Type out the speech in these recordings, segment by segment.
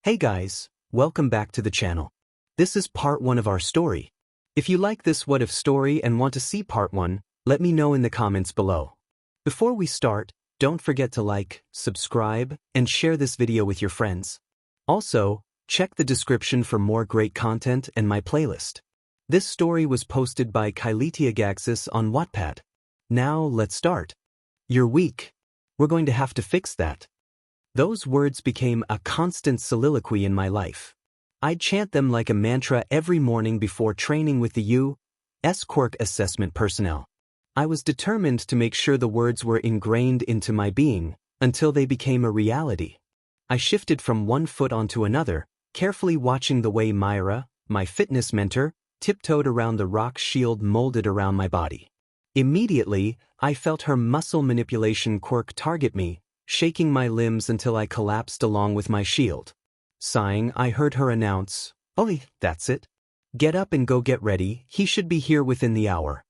Hey guys, welcome back to the channel. This is part 1 of our story. If you like this what if story and want to see part 1, let me know in the comments below. Before we start, don't forget to like, subscribe, and share this video with your friends. Also, check the description for more great content and my playlist. This story was posted by chileteagagsis on Wattpad. Now let's start. You're weak. We're going to have to fix that. Those words became a constant soliloquy in my life. I'd chant them like a mantra every morning before training with the 𝐻𝐻𝐾 assessment personnel. I was determined to make sure the words were ingrained into my being until they became a reality. I shifted from one foot onto another, carefully watching the way Myra, my fitness mentor, tiptoed around the rock shield molded around my body. Immediately, I felt her muscle manipulation quirk target me, shaking my limbs until I collapsed along with my shield. Sighing, I heard her announce, "Oh, that's it. Get up and go get ready, he should be here within the hour."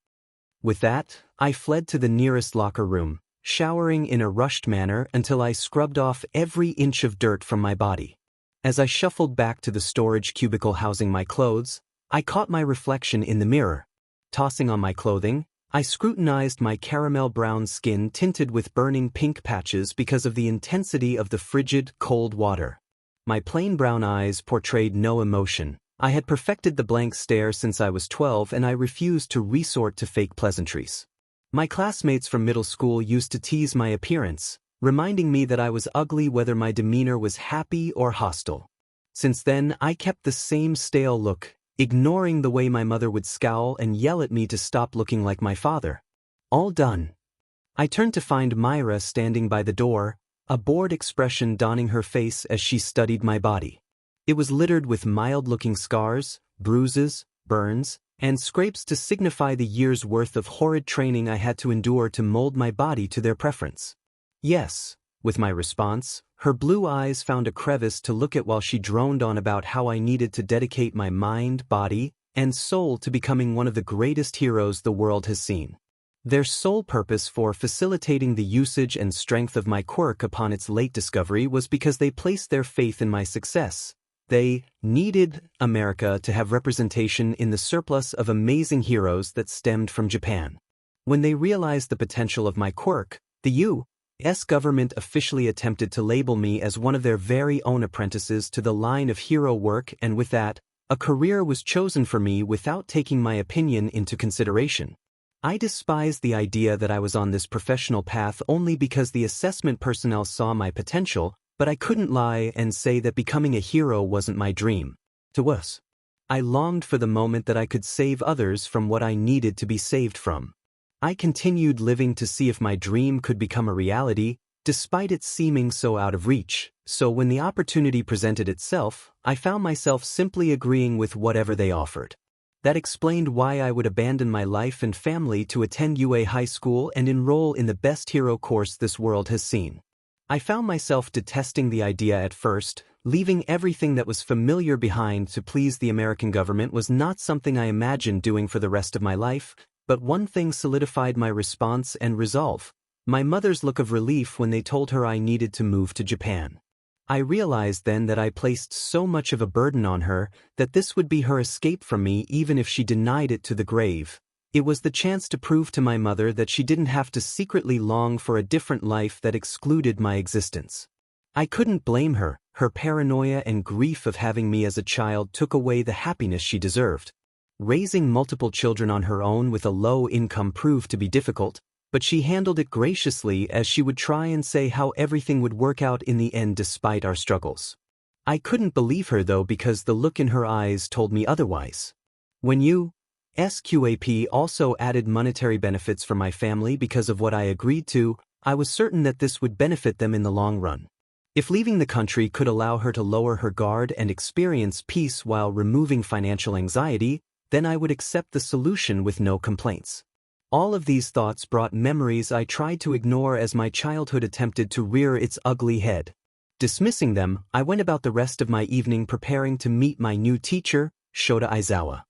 With that, I fled to the nearest locker room, showering in a rushed manner until I scrubbed off every inch of dirt from my body. As I shuffled back to the storage cubicle housing my clothes, I caught my reflection in the mirror. Tossing on my clothing, I scrutinized my caramel brown skin tinted with burning pink patches because of the intensity of the frigid, cold water. My plain brown eyes portrayed no emotion. I had perfected the blank stare since I was 12 and I refused to resort to fake pleasantries. My classmates from middle school used to tease my appearance, reminding me that I was ugly whether my demeanor was happy or hostile. Since then, I kept the same stale look, ignoring the way my mother would scowl and yell at me to stop looking like my father. All done. I turned to find Myra standing by the door, a bored expression donning her face as she studied my body. It was littered with mild-looking scars, bruises, burns, and scrapes to signify the year's worth of horrid training I had to endure to mold my body to their preference. Yes, with my response, her blue eyes found a crevice to look at while she droned on about how I needed to dedicate my mind, body, and soul to becoming one of the greatest heroes the world has seen. Their sole purpose for facilitating the usage and strength of my quirk upon its late discovery was because they placed their faith in my success. They needed America to have representation in the surplus of amazing heroes that stemmed from Japan. When they realized the potential of my quirk, the U.S. government officially attempted to label me as one of their very own apprentices to the line of hero work, and with that, a career was chosen for me without taking my opinion into consideration. I despised the idea that I was on this professional path only because the assessment personnel saw my potential, but I couldn't lie and say that becoming a hero wasn't my dream. I longed for the moment that I could save others from what I needed to be saved from. I continued living to see if my dream could become a reality, despite it seeming so out of reach, so when the opportunity presented itself, I found myself simply agreeing with whatever they offered. That explained why I would abandon my life and family to attend UA high school and enroll in the best hero course this world has seen. I found myself detesting the idea at first. Leaving everything that was familiar behind to please the American government was not something I imagined doing for the rest of my life, but one thing solidified my response and resolve: my mother's look of relief when they told her I needed to move to Japan. I realized then that I placed so much of a burden on her that this would be her escape from me even if she denied it to the grave. It was the chance to prove to my mother that she didn't have to secretly long for a different life that excluded my existence. I couldn't blame her. Her paranoia and grief of having me as a child took away the happiness she deserved. Raising multiple children on her own with a low income proved to be difficult, but she handled it graciously as she would try and say how everything would work out in the end despite our struggles. I couldn't believe her though because the look in her eyes told me otherwise. When U.S.QAP also added monetary benefits for my family because of what I agreed to, I was certain that this would benefit them in the long run. If leaving the country could allow her to lower her guard and experience peace while removing financial anxiety, then I would accept the solution with no complaints. All of these thoughts brought memories I tried to ignore as my childhood attempted to rear its ugly head. Dismissing them, I went about the rest of my evening preparing to meet my new teacher, Shota Aizawa.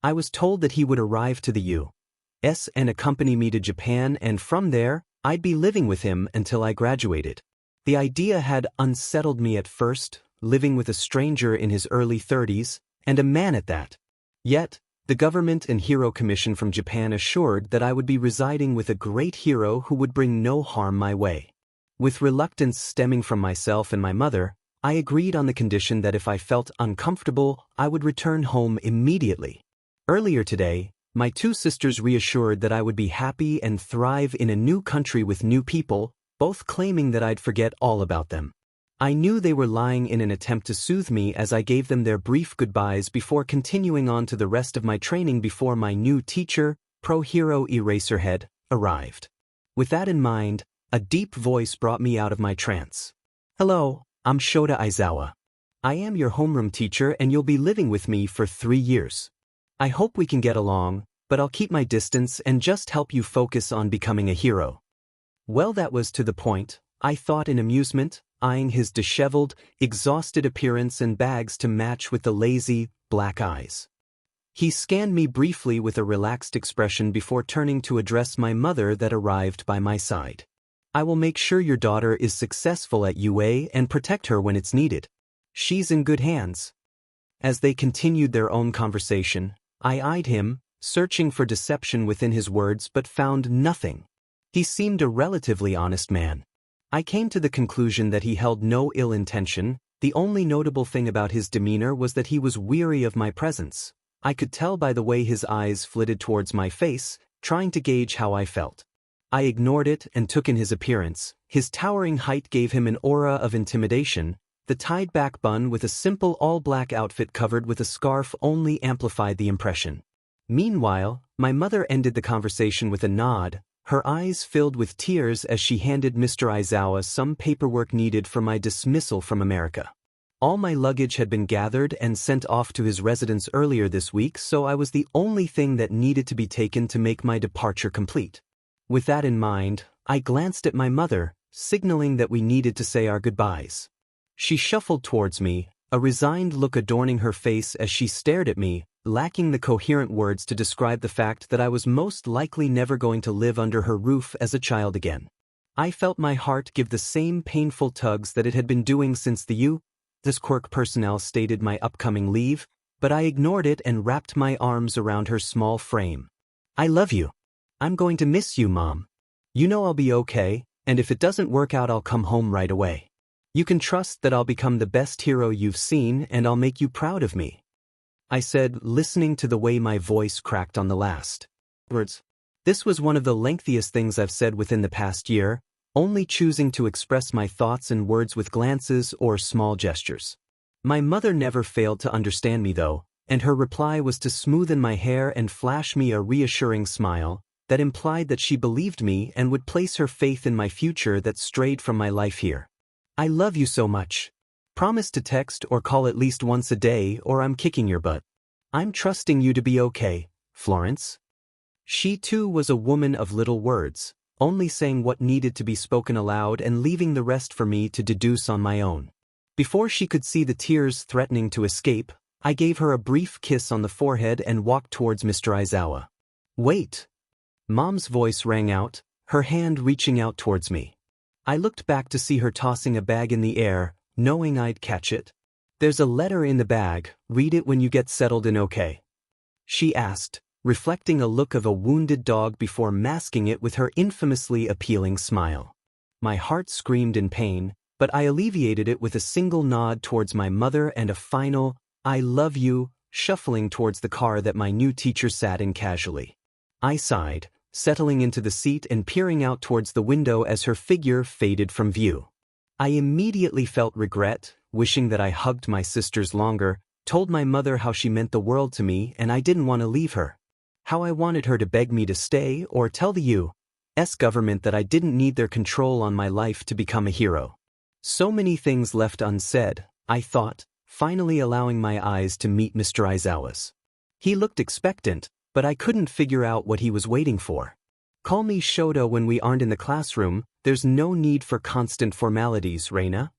I was told that he would arrive to the U.S. and accompany me to Japan, and from there, I'd be living with him until I graduated. The idea had unsettled me at first, living with a stranger in his early 30s, and a man at that. Yet, the government and hero commission from Japan assured that I would be residing with a great hero who would bring no harm my way. With reluctance stemming from myself and my mother, I agreed on the condition that if I felt uncomfortable, I would return home immediately. Earlier today, my two sisters reassured that I would be happy and thrive in a new country with new people, both claiming that I'd forget all about them. I knew they were lying in an attempt to soothe me as I gave them their brief goodbyes before continuing on to the rest of my training before my new teacher, Pro Hero Eraserhead, arrived. With that in mind, a deep voice brought me out of my trance. "Hello, I'm Shota Aizawa. I am your homeroom teacher and you'll be living with me for 3 years. I hope we can get along, but I'll keep my distance and just help you focus on becoming a hero." Well, that was to the point, I thought in amusement, eyeing his disheveled, exhausted appearance and bags to match with the lazy, black eyes. He scanned me briefly with a relaxed expression before turning to address my mother that arrived by my side. "I will make sure your daughter is successful at UA and protect her when it's needed. She's in good hands." As they continued their own conversation, I eyed him, searching for deception within his words but found nothing. He seemed a relatively honest man. I came to the conclusion that he held no ill intention. The only notable thing about his demeanor was that he was weary of my presence. I could tell by the way his eyes flitted towards my face, trying to gauge how I felt. I ignored it and took in his appearance. His towering height gave him an aura of intimidation. The tied-back bun with a simple all-black outfit covered with a scarf only amplified the impression. Meanwhile, my mother ended the conversation with a nod, her eyes filled with tears as she handed Mr. Aizawa some paperwork needed for my dismissal from America. All my luggage had been gathered and sent off to his residence earlier this week, so I was the only thing that needed to be taken to make my departure complete. With that in mind, I glanced at my mother, signaling that we needed to say our goodbyes. She shuffled towards me, a resigned look adorning her face as she stared at me, lacking the coherent words to describe the fact that I was most likely never going to live under her roof as a child again. I felt my heart give the same painful tugs that it had been doing since the 𝐬𝐻𝐼 personnel stated my upcoming leave, but I ignored it and wrapped my arms around her small frame. "I love you. I'm going to miss you, Mom. You know I'll be okay, and if it doesn't work out I'll come home right away. You can trust that I'll become the best hero you've seen and I'll make you proud of me," I said, listening to the way my voice cracked on the last words. This was one of the lengthiest things I've said within the past year, only choosing to express my thoughts and words with glances or small gestures. My mother never failed to understand me though, and her reply was to smoothen my hair and flash me a reassuring smile that implied that she believed me and would place her faith in my future that strayed from my life here. "I love you so much. Promise to text or call at least once a day or I'm kicking your butt. I'm trusting you to be okay, Florence." She too was a woman of little words, only saying what needed to be spoken aloud and leaving the rest for me to deduce on my own. Before she could see the tears threatening to escape, I gave her a brief kiss on the forehead and walked towards Mr. Aizawa. "Wait." Mom's voice rang out, her hand reaching out towards me. I looked back to see her tossing a bag in the air, knowing I'd catch it. "There's a letter in the bag, read it when you get settled in, okay?" she asked, reflecting a look of a wounded dog before masking it with her infamously appealing smile. My heart screamed in pain, but I alleviated it with a single nod towards my mother and a final, "I love you," shuffling towards the car that my new teacher sat in casually. I sighed, settling into the seat and peering out towards the window as her figure faded from view. I immediately felt regret, wishing that I hugged my sisters longer, told my mother how she meant the world to me and I didn't want to leave her. How I wanted her to beg me to stay or tell the U.S. government that I didn't need their control on my life to become a hero. So many things left unsaid, I thought, finally allowing my eyes to meet Mr. Aizawa's. He looked expectant, but I couldn't figure out what he was waiting for. "Call me Shota when we aren't in the classroom, there's no need for constant formalities, Reyna."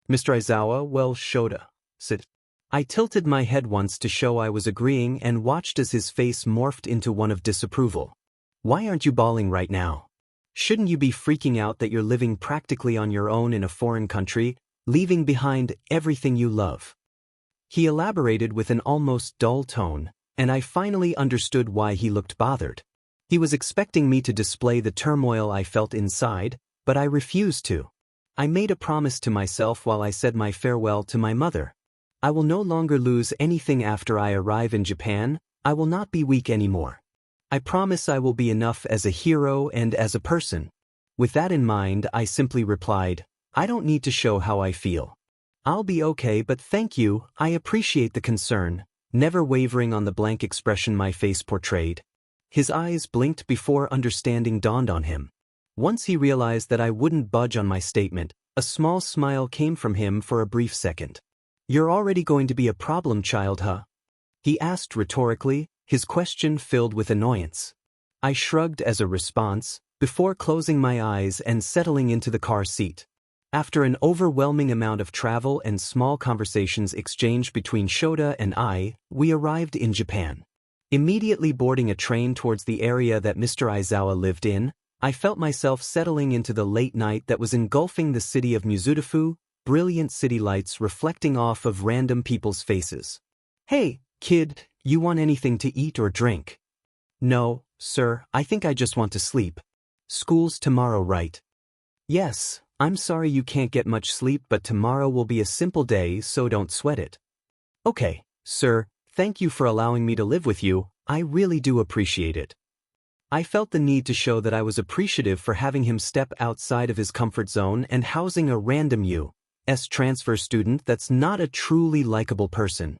Mr. Aizawa, "Well, Shota," said. I tilted my head once to show I was agreeing and watched as his face morphed into one of disapproval. "Why aren't you bawling right now? Shouldn't you be freaking out that you're living practically on your own in a foreign country, leaving behind everything you love. He elaborated with an almost dull tone, and I finally understood why he looked bothered. He was expecting me to display the turmoil I felt inside, but I refused to. I made a promise to myself while I said my farewell to my mother. I will no longer lose anything after I arrive in Japan. I will not be weak anymore. I promise I will be enough as a hero and as a person. With that in mind, I simply replied, I don't need to show how I feel. I'll be okay, but thank you, I appreciate the concern, never wavering on the blank expression my face portrayed. His eyes blinked before understanding dawned on him. Once he realized that I wouldn't budge on my statement, a small smile came from him for a brief second. You're already going to be a problem child, huh? He asked rhetorically, his question filled with annoyance. I shrugged as a response, before closing my eyes and settling into the car seat. After an overwhelming amount of travel and small conversations exchanged between Shota and I, we arrived in Japan. Immediately boarding a train towards the area that Mr. Aizawa lived in, I felt myself settling into the late night that was engulfing the city of Mizurufu, brilliant city lights reflecting off of random people's faces. Hey, kid, you want anything to eat or drink? No, sir, I think I just want to sleep. School's tomorrow, right? Yes, I'm sorry you can't get much sleep, but tomorrow will be a simple day, so don't sweat it. Okay, sir, thank you for allowing me to live with you, I really do appreciate it. I felt the need to show that I was appreciative for having him step outside of his comfort zone and housing a random U.S. transfer student that's not a truly likable person.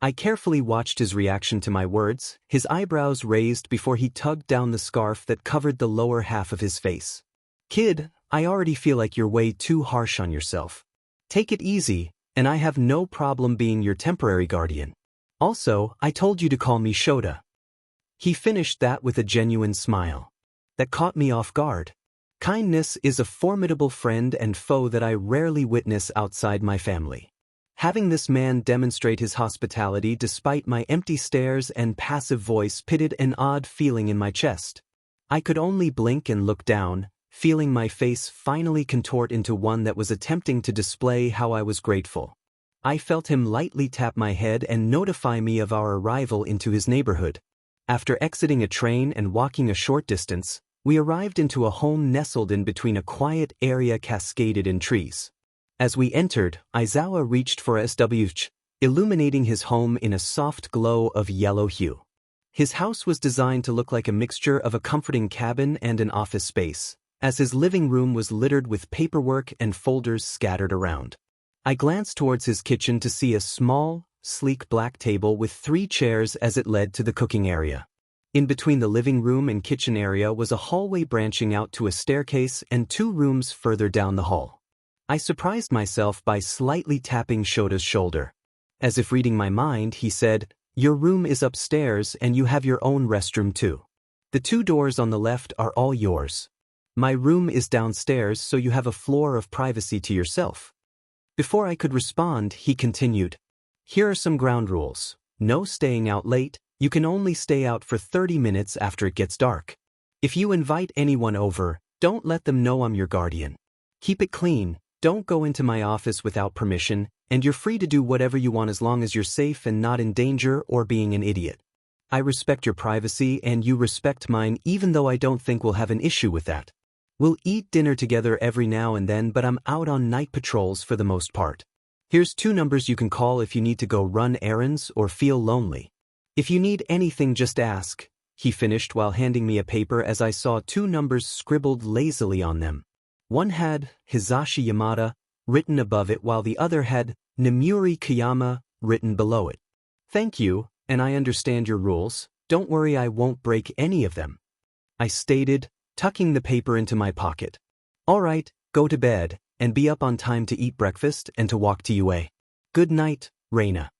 I carefully watched his reaction to my words, his eyebrows raised before he tugged down the scarf that covered the lower half of his face. Kid, I already feel like you're way too harsh on yourself. Take it easy, and I have no problem being your temporary guardian. Also, I told you to call me Shota. He finished that with a genuine smile. That caught me off guard. Kindness is a formidable friend and foe that I rarely witness outside my family. Having this man demonstrate his hospitality despite my empty stares and passive voice pitted an odd feeling in my chest. I could only blink and look down, feeling my face finally contort into one that was attempting to display how I was grateful. I felt him lightly tap my head and notify me of our arrival into his neighborhood. After exiting a train and walking a short distance, we arrived into a home nestled in between a quiet area cascaded in trees. As we entered, Aizawa reached for 𝐬𝐻, illuminating his home in a soft glow of yellow hue. His house was designed to look like a mixture of a comforting cabin and an office space, as his living room was littered with paperwork and folders scattered around. I glanced towards his kitchen to see a small, sleek black table with 3 chairs as it led to the cooking area. In between the living room and kitchen area was a hallway branching out to a staircase and 2 rooms further down the hall. I surprised myself by slightly tapping Shota's shoulder. As if reading my mind, he said, "Your room is upstairs and you have your own restroom too. The 2 doors on the left are all yours. My room is downstairs, so you have a floor of privacy to yourself." Before I could respond, he continued, "Here are some ground rules. No staying out late, you can only stay out for 30 minutes after it gets dark. If you invite anyone over, don't let them know I'm your guardian. Keep it clean, don't go into my office without permission, and you're free to do whatever you want as long as you're safe and not in danger or being an idiot. I respect your privacy and you respect mine, even though I don't think we'll have an issue with that. We'll eat dinner together every now and then, but I'm out on night patrols for the most part. Here's 2 numbers you can call if you need to go run errands or feel lonely. If you need anything, just ask," he finished while handing me a paper as I saw 2 numbers scribbled lazily on them. One had Hisashi Yamada written above it while the other had Namuri Kiyama written below it. "Thank you, and I understand your rules. Don't worry, I won't break any of them," I stated, tucking the paper into my pocket. "All right, go to bed, and be up on time to eat breakfast and to walk to UA. Good night, Reyna."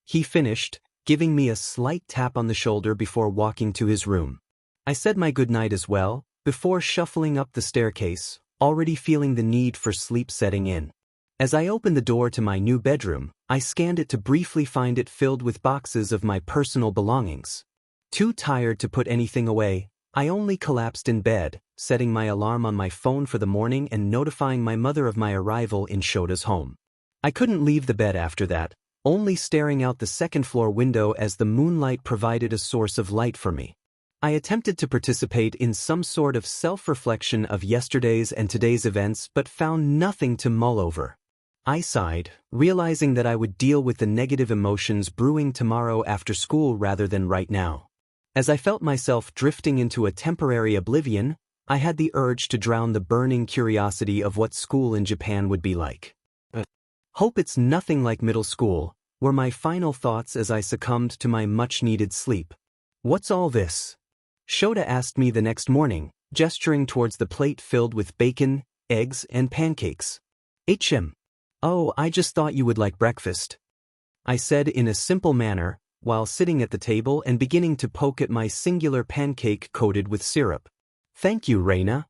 He finished, giving me a slight tap on the shoulder before walking to his room. I said my good night as well, before shuffling up the staircase, already feeling the need for sleep setting in. As I opened the door to my new bedroom, I scanned it to briefly find it filled with boxes of my personal belongings. Too tired to put anything away, I only collapsed in bed, setting my alarm on my phone for the morning and notifying my mother of my arrival in Shota's home. I couldn't leave the bed after that, only staring out the second-floor window as the moonlight provided a source of light for me. I attempted to participate in some sort of self-reflection of yesterday's and today's events but found nothing to mull over. I sighed, realizing that I would deal with the negative emotions brewing tomorrow after school rather than right now. As I felt myself drifting into a temporary oblivion, I had the urge to drown the burning curiosity of what school in Japan would be like. Hope it's nothing like middle school, were my final thoughts as I succumbed to my much-needed sleep. What's all this? Shota asked me the next morning, gesturing towards the plate filled with bacon, eggs, and pancakes. Oh, I just thought you would like breakfast, I said in a simple manner, while sitting at the table and beginning to poke at my singular pancake coated with syrup. Thank you, Reyna,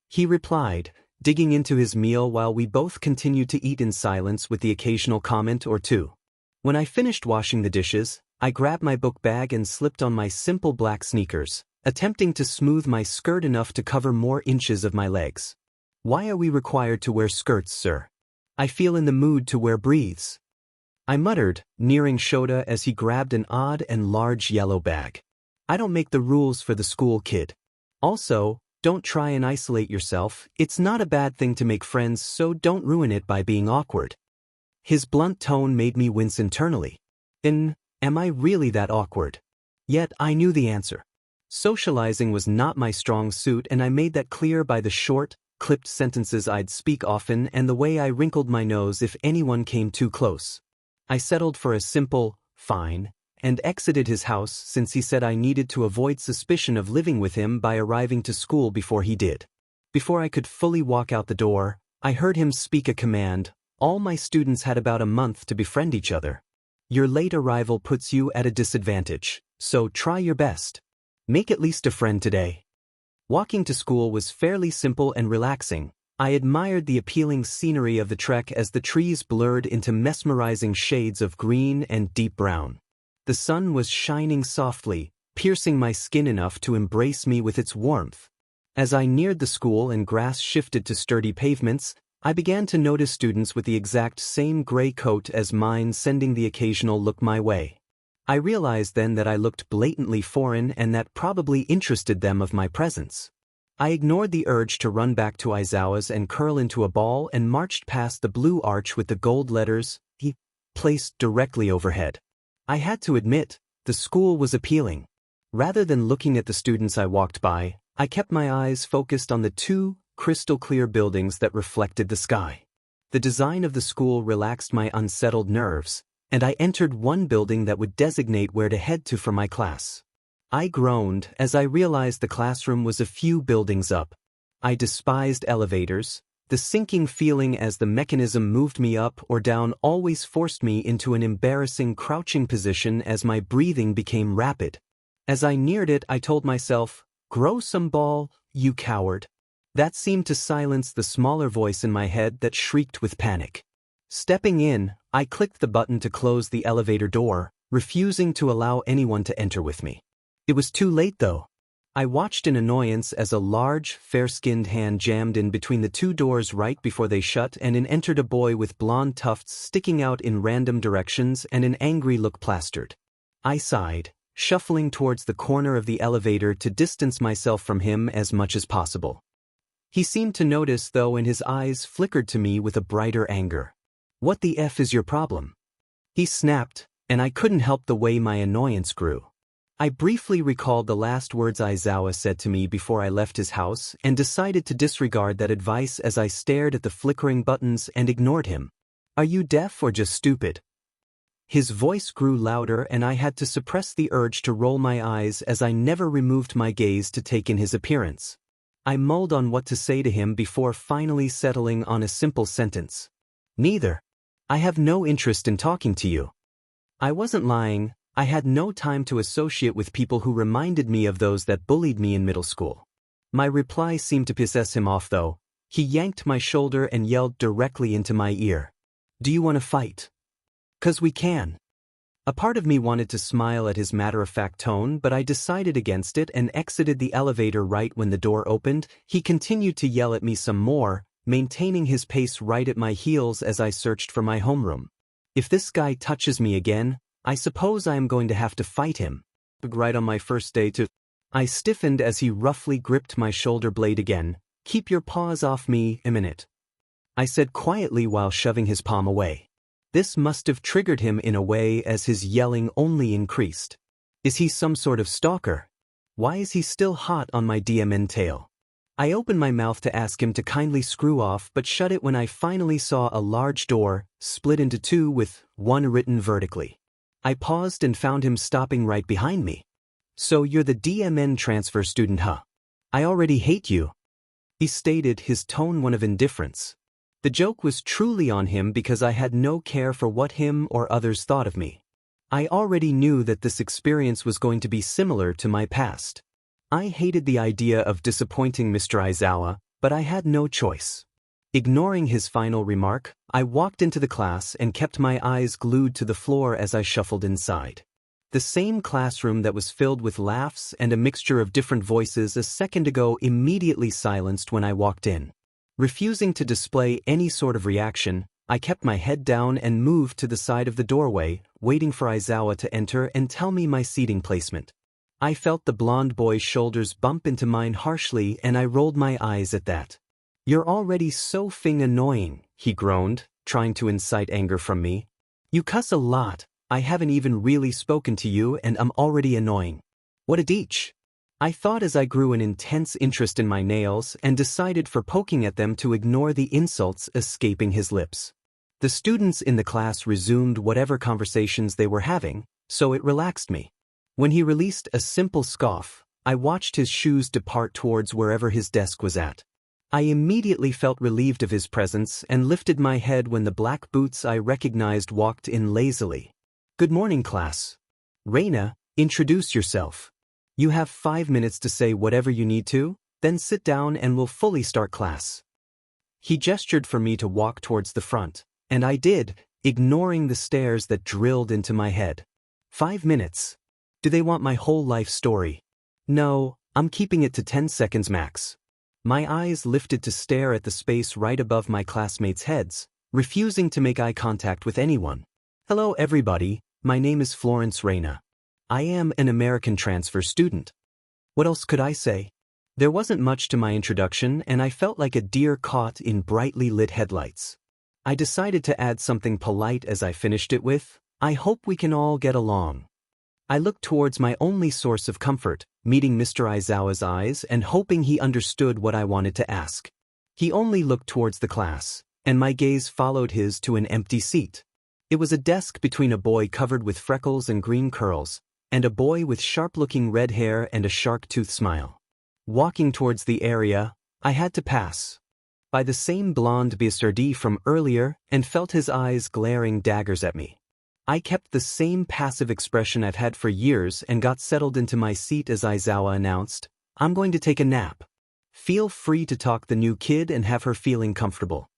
he replied, digging into his meal while we both continued to eat in silence with the occasional comment or two. When I finished washing the dishes, I grabbed my book bag and slipped on my simple black sneakers, attempting to smooth my skirt enough to cover more inches of my legs. Why are we required to wear skirts, sir? I feel in the mood to wear breathes, I muttered, nearing Shota as he grabbed an odd and large yellow bag. I don't make the rules for the school, kid. Also, don't try and isolate yourself. It's not a bad thing to make friends, so don't ruin it by being awkward. His blunt tone made me wince internally. Am I really that awkward? Yet I knew the answer. Socializing was not my strong suit, and I made that clear by the short, clipped sentences I'd speak often and the way I wrinkled my nose if anyone came too close. I settled for a simple, fine, and exited his house since he said I needed to avoid suspicion of living with him by arriving to school before he did. Before I could fully walk out the door, I heard him speak a command. All my students had about a month to befriend each other. Your late arrival puts you at a disadvantage, so try your best. Make at least a friend today. Walking to school was fairly simple and relaxing. I admired the appealing scenery of the trek as the trees blurred into mesmerizing shades of green and deep brown. The sun was shining softly, piercing my skin enough to embrace me with its warmth. As I neared the school and grass shifted to sturdy pavements, I began to notice students with the exact same gray coat as mine sending the occasional look my way. I realized then that I looked blatantly foreign and that probably interested them of my presence. I ignored the urge to run back to Aizawa's and curl into a ball and marched past the blue arch with the gold letters, "He," placed directly overhead. I had to admit, the school was appealing. Rather than looking at the students I walked by, I kept my eyes focused on the two crystal-clear buildings that reflected the sky. The design of the school relaxed my unsettled nerves, and I entered one building that would designate where to head to for my class. I groaned as I realized the classroom was a few buildings up. I despised elevators. The sinking feeling as the mechanism moved me up or down always forced me into an embarrassing crouching position as my breathing became rapid. As I neared it, I told myself, "Grow some ball, you coward." That seemed to silence the smaller voice in my head that shrieked with panic. Stepping in, I clicked the button to close the elevator door, refusing to allow anyone to enter with me. It was too late though. I watched in annoyance as a large, fair-skinned hand jammed in between the two doors right before they shut and in entered a boy with blonde tufts sticking out in random directions and an angry look plastered. I sighed, shuffling towards the corner of the elevator to distance myself from him as much as possible. He seemed to notice though, and his eyes flickered to me with a brighter anger. "What the F is your problem?" he snapped, and I couldn't help the way my annoyance grew. I briefly recalled the last words Aizawa said to me before I left his house and decided to disregard that advice as I stared at the flickering buttons and ignored him. "Are you deaf or just stupid?" His voice grew louder and I had to suppress the urge to roll my eyes as I never removed my gaze to take in his appearance. I mulled on what to say to him before finally settling on a simple sentence. "Neither. I have no interest in talking to you." I wasn't lying. I had no time to associate with people who reminded me of those that bullied me in middle school. My reply seemed to piss him off though. He yanked my shoulder and yelled directly into my ear. "Do you want to fight? 'Cause we can." A part of me wanted to smile at his matter-of-fact tone, but I decided against it and exited the elevator right when the door opened. He continued to yell at me some more, maintaining his pace right at my heels as I searched for my homeroom. If this guy touches me again, I suppose I am going to have to fight him. Right on my first day too. I stiffened as he roughly gripped my shoulder blade again. "Keep your paws off me a minute," I said quietly while shoving his palm away. This must have triggered him in a way, as his yelling only increased. Is he some sort of stalker? Why is he still hot on my DMN tail? I opened my mouth to ask him to kindly screw off, but shut it when I finally saw a large door, split into two with one written vertically. I paused and found him stopping right behind me. "So you're the DMN transfer student, huh? I already hate you," he stated, his tone one of indifference. The joke was truly on him because I had no care for what him or others thought of me. I already knew that this experience was going to be similar to my past. I hated the idea of disappointing Mr. Aizawa, but I had no choice. Ignoring his final remark, I walked into the class and kept my eyes glued to the floor as I shuffled inside. The same classroom that was filled with laughs and a mixture of different voices a second ago immediately silenced when I walked in. Refusing to display any sort of reaction, I kept my head down and moved to the side of the doorway, waiting for Aizawa to enter and tell me my seating placement. I felt the blonde boy's shoulders bump into mine harshly, and I rolled my eyes at that. "You're already so f***ing annoying," he groaned, trying to incite anger from me. "You cuss a lot. I haven't even really spoken to you and I'm already annoying. What a deech." I thought as I grew an intense interest in my nails and decided for poking at them to ignore the insults escaping his lips. The students in the class resumed whatever conversations they were having, so it relaxed me. When he released a simple scoff, I watched his shoes depart towards wherever his desk was at. I immediately felt relieved of his presence and lifted my head when the black boots I recognized walked in lazily. "Good morning, class. Reyna, introduce yourself. You have 5 minutes to say whatever you need to, then sit down and we'll fully start class." He gestured for me to walk towards the front, and I did, ignoring the stares that drilled into my head. 5 minutes? Do they want my whole life story? No, I'm keeping it to 10 seconds max. My eyes lifted to stare at the space right above my classmates' heads, refusing to make eye contact with anyone. "Hello everybody, my name is Florence Reyna. I am an American transfer student." What else could I say? There wasn't much to my introduction, and I felt like a deer caught in brightly lit headlights. I decided to add something polite as I finished it with, "I hope we can all get along." I looked towards my only source of comfort, meeting Mr. Aizawa's eyes and hoping he understood what I wanted to ask. He only looked towards the class, and my gaze followed his to an empty seat. It was a desk between a boy covered with freckles and green curls, and a boy with sharp-looking red hair and a shark-toothed smile. Walking towards the area, I had to pass by the same blonde 𝐶𝐵 from earlier and felt his eyes glaring daggers at me. I kept the same passive expression I've had for years and got settled into my seat as Aizawa announced, "I'm going to take a nap. Feel free to talk the new kid and have her feeling comfortable."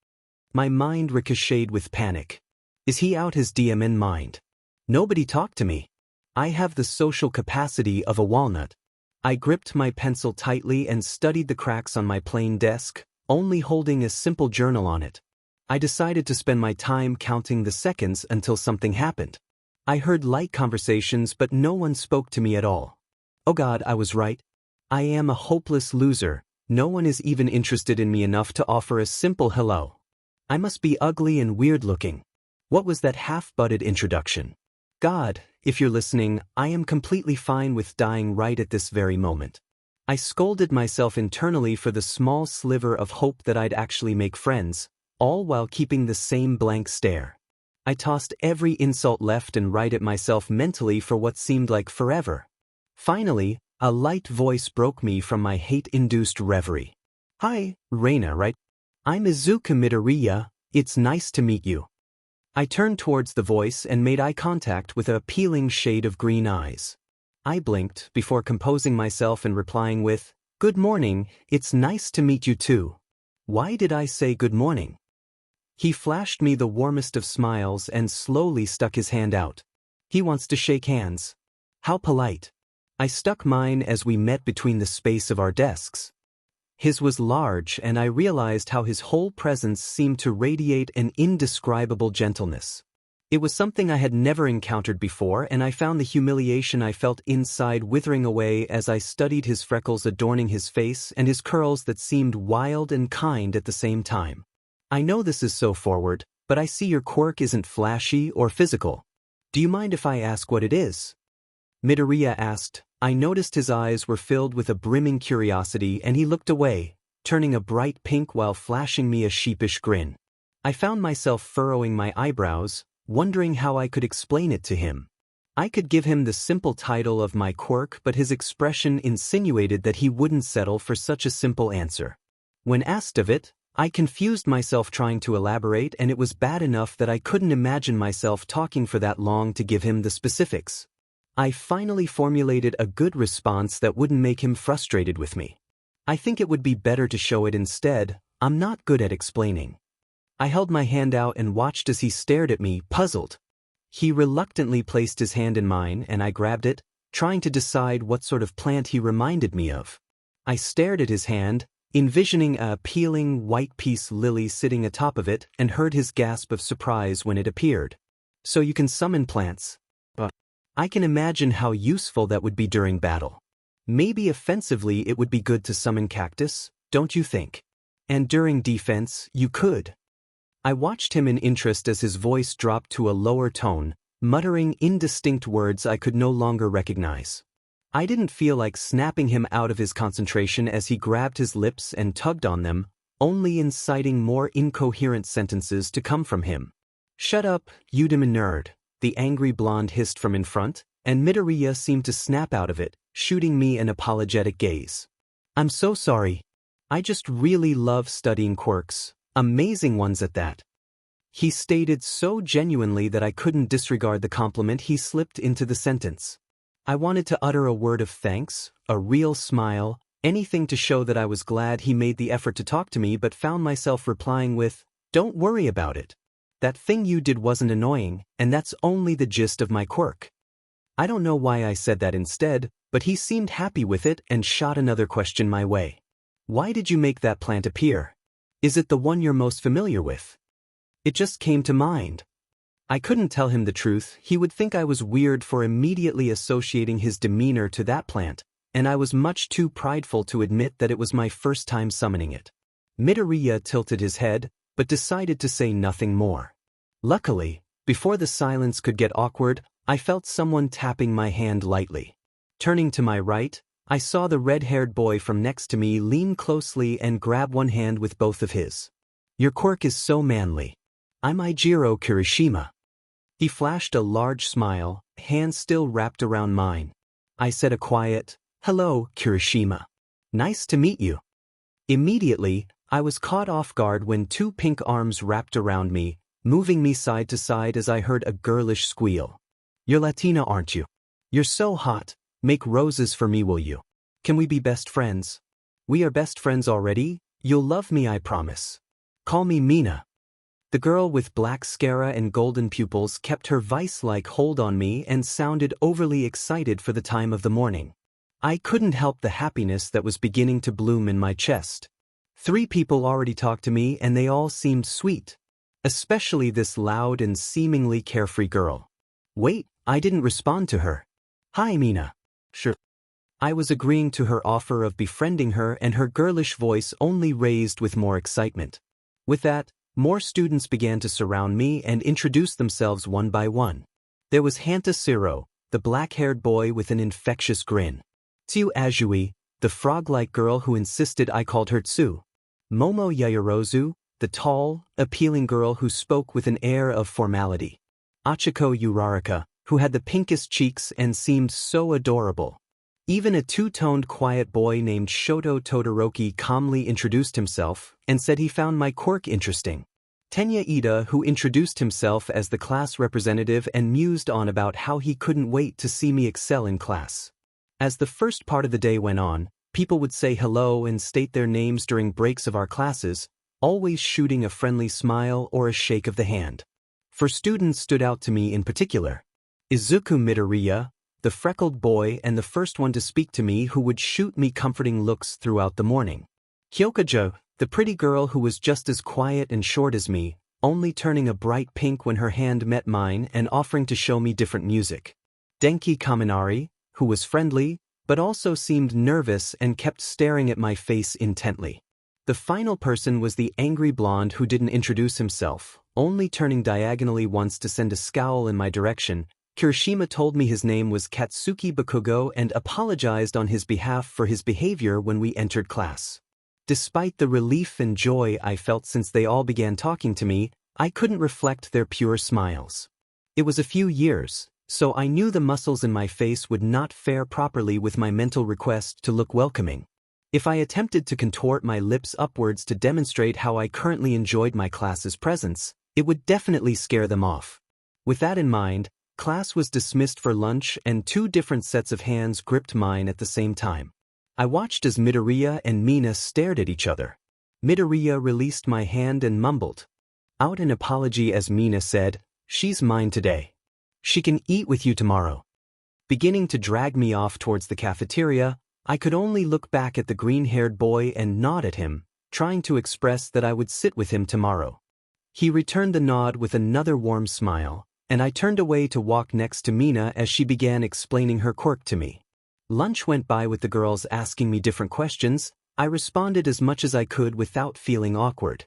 My mind ricocheted with panic. Is he out his DMN mind? Nobody talked to me. I have the social capacity of a walnut. I gripped my pencil tightly and studied the cracks on my plain desk, only holding a simple journal on it. I decided to spend my time counting the seconds until something happened. I heard light conversations, but no one spoke to me at all. Oh God, I was right. I am a hopeless loser. No one is even interested in me enough to offer a simple hello. I must be ugly and weird looking. What was that half-butted introduction? God, if you're listening, I am completely fine with dying right at this very moment. I scolded myself internally for the small sliver of hope that I'd actually make friends, all while keeping the same blank stare. I tossed every insult left and right at myself mentally for what seemed like forever. Finally, a light voice broke me from my hate-induced reverie. "Hi, Reyna, right? I'm Izuku Midoriya. It's nice to meet you." I turned towards the voice and made eye contact with a appealing shade of green eyes. I blinked before composing myself and replying with, "Good morning, it's nice to meet you too." Why did I say good morning? He flashed me the warmest of smiles and slowly stuck his hand out. He wants to shake hands. How polite. I stuck mine as we met between the space of our desks. His was large, and I realized how his whole presence seemed to radiate an indescribable gentleness. It was something I had never encountered before, and I found the humiliation I felt inside withering away as I studied his freckles adorning his face and his curls that seemed wild and kind at the same time. I know this is so forward, but I see your quirk isn't flashy or physical. Do you mind if I ask what it is? Midoriya asked. I noticed his eyes were filled with a brimming curiosity, and he looked away, turning a bright pink while flashing me a sheepish grin. I found myself furrowing my eyebrows, wondering how I could explain it to him. I could give him the simple title of my quirk, but his expression insinuated that he wouldn't settle for such a simple answer. When asked of it, I confused myself trying to elaborate, and it was bad enough that I couldn't imagine myself talking for that long to give him the specifics. I finally formulated a good response that wouldn't make him frustrated with me. I think it would be better to show it instead. I'm not good at explaining. I held my hand out and watched as he stared at me, puzzled. He reluctantly placed his hand in mine, and I grabbed it, trying to decide what sort of plant he reminded me of. I stared at his hand, envisioning a peeling white peace lily sitting atop of it, and heard his gasp of surprise when it appeared. So you can summon plants. I can imagine how useful that would be during battle. Maybe offensively it would be good to summon cactus, don't you think? And during defense, you could. I watched him in interest as his voice dropped to a lower tone, muttering indistinct words I could no longer recognize. I didn't feel like snapping him out of his concentration as he grabbed his lips and tugged on them, only inciting more incoherent sentences to come from him. Shut up, you dumb nerd, the angry blonde hissed from in front, and Midoriya seemed to snap out of it, shooting me an apologetic gaze. I'm so sorry. I just really love studying quirks, amazing ones at that. He stated so genuinely that I couldn't disregard the compliment he slipped into the sentence. I wanted to utter a word of thanks, a real smile, anything to show that I was glad he made the effort to talk to me, but found myself replying with, "Don't worry about it. That thing you did wasn't annoying, and that's only the gist of my quirk." I don't know why I said that instead, but he seemed happy with it and shot another question my way. Why did you make that plant appear? Is it the one you're most familiar with? It just came to mind. I couldn't tell him the truth. He would think I was weird for immediately associating his demeanor to that plant, and I was much too prideful to admit that it was my first time summoning it. Midoriya tilted his head, but decided to say nothing more. Luckily, before the silence could get awkward, I felt someone tapping my hand lightly. Turning to my right, I saw the red-haired boy from next to me lean closely and grab one hand with both of his. Your quirk is so manly. I'm Ijiro Kirishima. He flashed a large smile, hand still wrapped around mine. I said a quiet, "Hello, Kirishima. Nice to meet you." Immediately, I was caught off guard when two pink arms wrapped around me, moving me side to side as I heard a girlish squeal. You're Latina, aren't you? You're so hot. Make roses for me, will you? Can we be best friends? We are best friends already. You'll love me, I promise. Call me Mina. The girl with black mascara and golden pupils kept her vice-like hold on me and sounded overly excited for the time of the morning. I couldn't help the happiness that was beginning to bloom in my chest. 3 people already talked to me, and they all seemed sweet. Especially this loud and seemingly carefree girl. Wait, I didn't respond to her. Hi, Mina. Sure. I was agreeing to her offer of befriending her, and her girlish voice only raised with more excitement. With that, more students began to surround me and introduce themselves one by one. There was 𝗀𝗀𝐴, the black-haired boy with an infectious grin. 𝐬𝐿𝐴, the frog-like girl who insisted I called her Tsu. Momo Yaoyorozu, the tall, appealing girl who spoke with an air of formality. Achiko Uraraka, who had the pinkest cheeks and seemed so adorable. Even a two-toned quiet boy named Shoto Todoroki calmly introduced himself and said he found my quirk interesting. Tenya Ida, who introduced himself as the class representative and mused on about how he couldn't wait to see me excel in class. As the first part of the day went on, people would say hello and state their names during breaks of our classes, always shooting a friendly smile or a shake of the hand. 4 students stood out to me in particular. Izuku Midoriya, the freckled boy and the first one to speak to me who would shoot me comforting looks throughout the morning. Kyoka Jirou, the pretty girl who was just as quiet and short as me, only turning a bright pink when her hand met mine and offering to show me different music. Denki Kaminari, who was friendly, but also seemed nervous and kept staring at my face intently. The final person was the angry blonde who didn't introduce himself, only turning diagonally once to send a scowl in my direction. Kirishima told me his name was Katsuki Bakugo and apologized on his behalf for his behavior when we entered class. Despite the relief and joy I felt since they all began talking to me, I couldn't reflect their pure smiles. It was a few years, so I knew the muscles in my face would not fare properly with my mental request to look welcoming. If I attempted to contort my lips upwards to demonstrate how I currently enjoyed my class's presence, it would definitely scare them off. With that in mind, class was dismissed for lunch and 2 different sets of hands gripped mine at the same time. I watched as Midoriya and Mina stared at each other. Midoriya released my hand and mumbled out an apology as Mina said, "She's mine today. She can eat with you tomorrow." Beginning to drag me off towards the cafeteria, I could only look back at the green-haired boy and nod at him, trying to express that I would sit with him tomorrow. He returned the nod with another warm smile, and I turned away to walk next to Mina as she began explaining her quirk to me. Lunch went by with the girls asking me different questions. I responded as much as I could without feeling awkward.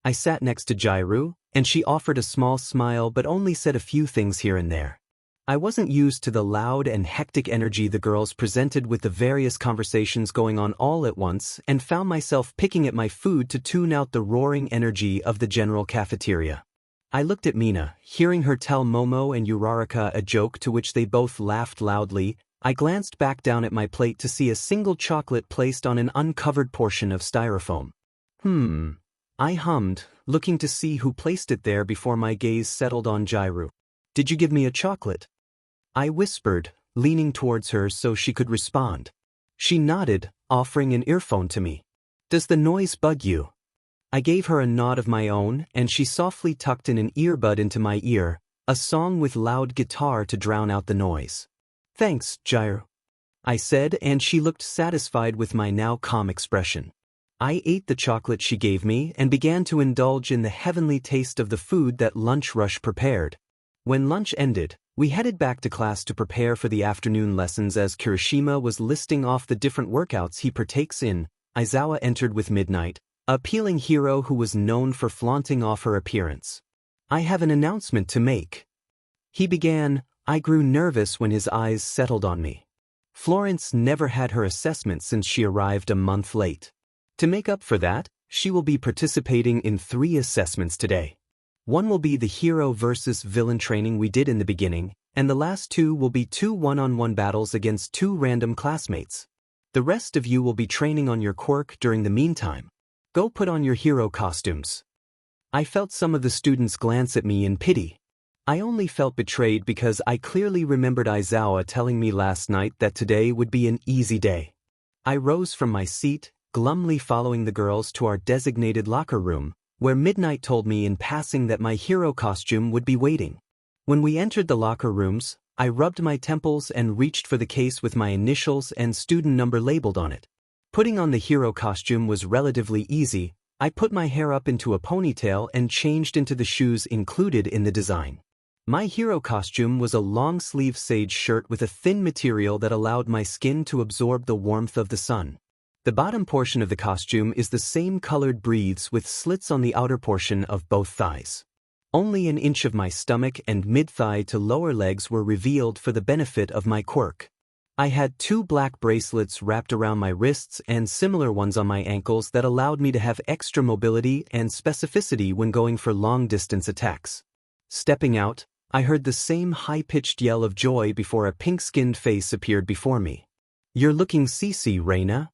I sat next to Jirou, and she offered a small smile but only said a few things here and there. I wasn't used to the loud and hectic energy the girls presented with the various conversations going on all at once and found myself picking at my food to tune out the roaring energy of the general cafeteria. I looked at Mina, hearing her tell Momo and Uraraka a joke to which they both laughed loudly. I glanced back down at my plate to see a single chocolate placed on an uncovered portion of styrofoam. I hummed, looking to see who placed it there before my gaze settled on Jirou. "Did you give me a chocolate?" I whispered, leaning towards her so she could respond. She nodded, offering an earphone to me. "Does the noise bug you?" I gave her a nod of my own and she softly tucked in an earbud into my ear, a song with loud guitar to drown out the noise. "Thanks, Jirou," I said, and she looked satisfied with my now calm expression. I ate the chocolate she gave me and began to indulge in the heavenly taste of the food that Lunch Rush prepared. When lunch ended, we headed back to class to prepare for the afternoon lessons as Kirishima was listing off the different workouts he partakes in. Aizawa entered with Midnight, a appealing hero who was known for flaunting off her appearance. "I have an announcement to make," he began. I grew nervous when his eyes settled on me. Florence never had her assessment since she arrived a month late. To make up for that, she will be participating in 3 assessments today. One will be the hero versus villain training we did in the beginning, and the last 2 will be 2 one-on-one battles against 2 random classmates. The rest of you will be training on your quirk during the meantime. Go put on your hero costumes. I felt some of the students glance at me in pity. I only felt betrayed because I clearly remembered Aizawa telling me last night that today would be an easy day. I rose from my seat, glumly following the girls to our designated locker room, where Midnight told me in passing that my hero costume would be waiting. When we entered the locker rooms, I rubbed my temples and reached for the case with my initials and student number labeled on it. Putting on the hero costume was relatively easy. I put my hair up into a ponytail and changed into the shoes included in the design. My hero costume was a long-sleeve sage shirt with a thin material that allowed my skin to absorb the warmth of the sun. The bottom portion of the costume is the same colored breathes with slits on the outer portion of both thighs. Only an inch of my stomach and mid-thigh to lower legs were revealed for the benefit of my quirk. I had 2 black bracelets wrapped around my wrists and similar ones on my ankles that allowed me to have extra mobility and specificity when going for long-distance attacks. Stepping out, I heard the same high-pitched yell of joy before a pink-skinned face appeared before me. "You're looking CC, Reyna."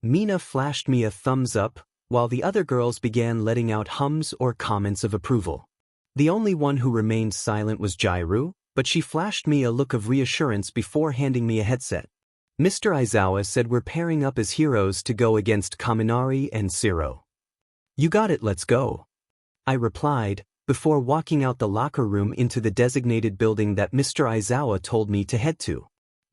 Mina flashed me a thumbs up, while the other girls began letting out hums or comments of approval. The only one who remained silent was Jirou, but she flashed me a look of reassurance before handing me a headset. "Mr. Aizawa said we're pairing up as heroes to go against Kaminari and 𝐀𝐮𝐭𝐡𝐨𝐫." "You got it, let's go," I replied, before walking out the locker room into the designated building that Mr. Aizawa told me to head to.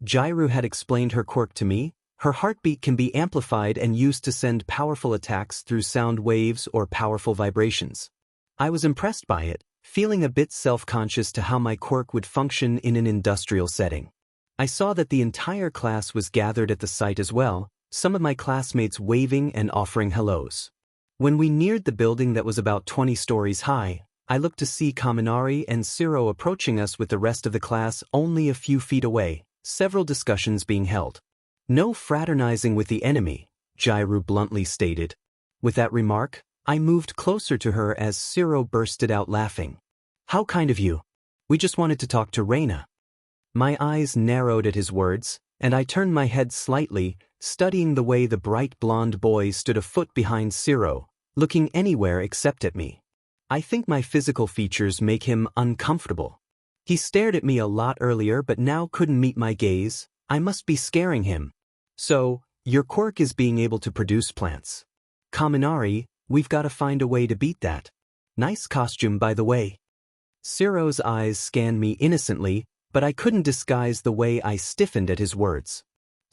Jirou had explained her quirk to me. Her heartbeat can be amplified and used to send powerful attacks through sound waves or powerful vibrations. I was impressed by it, feeling a bit self-conscious to how my quirk would function in an industrial setting. I saw that the entire class was gathered at the site as well, some of my classmates waving and offering hellos. When we neared the building that was about 20 stories high, I looked to see Kaminari and 𝐬𝐻 approaching us with the rest of the class only a few feet away, several discussions being held. "No fraternizing with the enemy," Jirou bluntly stated. With that remark, I moved closer to her as 𝐬𝐻 bursted out laughing. "How kind of you. We just wanted to talk to Reyna." My eyes narrowed at his words, and I turned my head slightly, studying the way the bright blonde boy stood a foot behind 𝐬𝐻, looking anywhere except at me. I think my physical features make him uncomfortable. He stared at me a lot earlier but now couldn't meet my gaze. I must be scaring him. "So, your quirk is being able to produce plants. Kaminari, we've got to find a way to beat that. Nice costume, by the way." 𝐬𝐻's eyes scanned me innocently, but I couldn't disguise the way I stiffened at his words.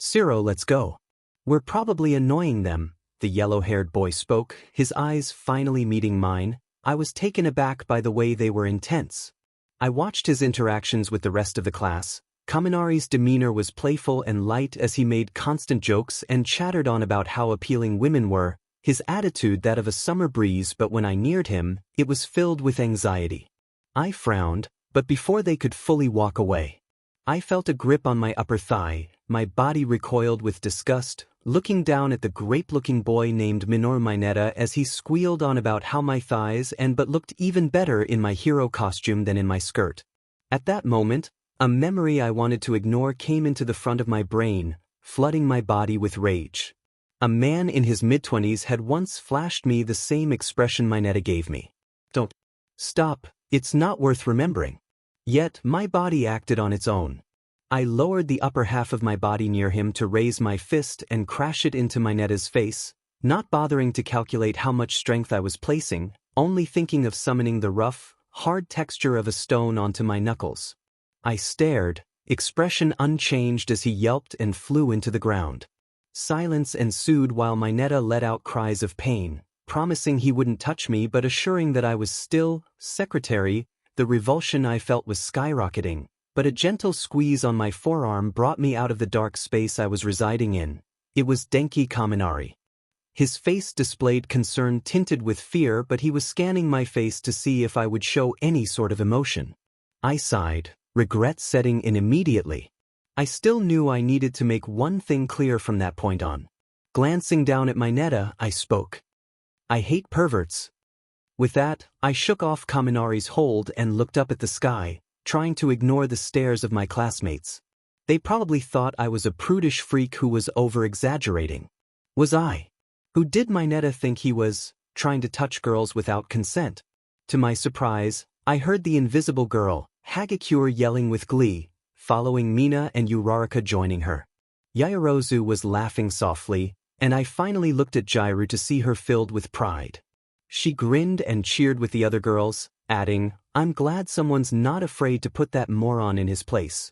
"𝐬𝐻, let's go. We're probably annoying them," the yellow-haired boy spoke, his eyes finally meeting mine. I was taken aback by the way they were intense. I watched his interactions with the rest of the class. Kaminari's demeanor was playful and light as he made constant jokes and chattered on about how appealing women were, his attitude that of a summer breeze, but when I neared him, it was filled with anxiety. I frowned, but before they could fully walk away, I felt a grip on my upper thigh. My body recoiled with disgust, looking down at the grape-looking boy named Minoru Mineta as he squealed on about how my thighs but looked even better in my hero costume than in my skirt. At that moment, a memory I wanted to ignore came into the front of my brain, flooding my body with rage. A man in his mid-20s had once flashed me the same expression Mineta gave me. "Don't stop, it's not worth remembering." Yet my body acted on its own. I lowered the upper half of my body near him to raise my fist and crash it into Mineta's face, not bothering to calculate how much strength I was placing, only thinking of summoning the rough, hard texture of a stone onto my knuckles. I stared, expression unchanged as he yelped and flew into the ground. Silence ensued while Mineta let out cries of pain, promising he wouldn't touch me but assuring that I was still secretary. The revulsion I felt was skyrocketing, but a gentle squeeze on my forearm brought me out of the dark space I was residing in. It was Denki Kaminari. His face displayed concern tinted with fear, but he was scanning my face to see if I would show any sort of emotion. I sighed, regret setting in immediately. I still knew I needed to make one thing clear from that point on. Glancing down at Mineta, I spoke. "I hate perverts." With that, I shook off Kaminari's hold and looked up at the sky, trying to ignore the stares of my classmates. They probably thought I was a prudish freak who was over-exaggerating. Was I? Who did Mineta think he was, trying to touch girls without consent? To my surprise, I heard the invisible girl, Hagakure, yelling with glee, following Mina and Uraraka joining her. Yaoyorozu was laughing softly, and I finally looked at Jirou to see her filled with pride. She grinned and cheered with the other girls, adding, "I'm glad someone's not afraid to put that moron in his place."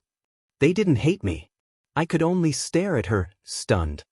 They didn't hate me. I could only stare at her, stunned.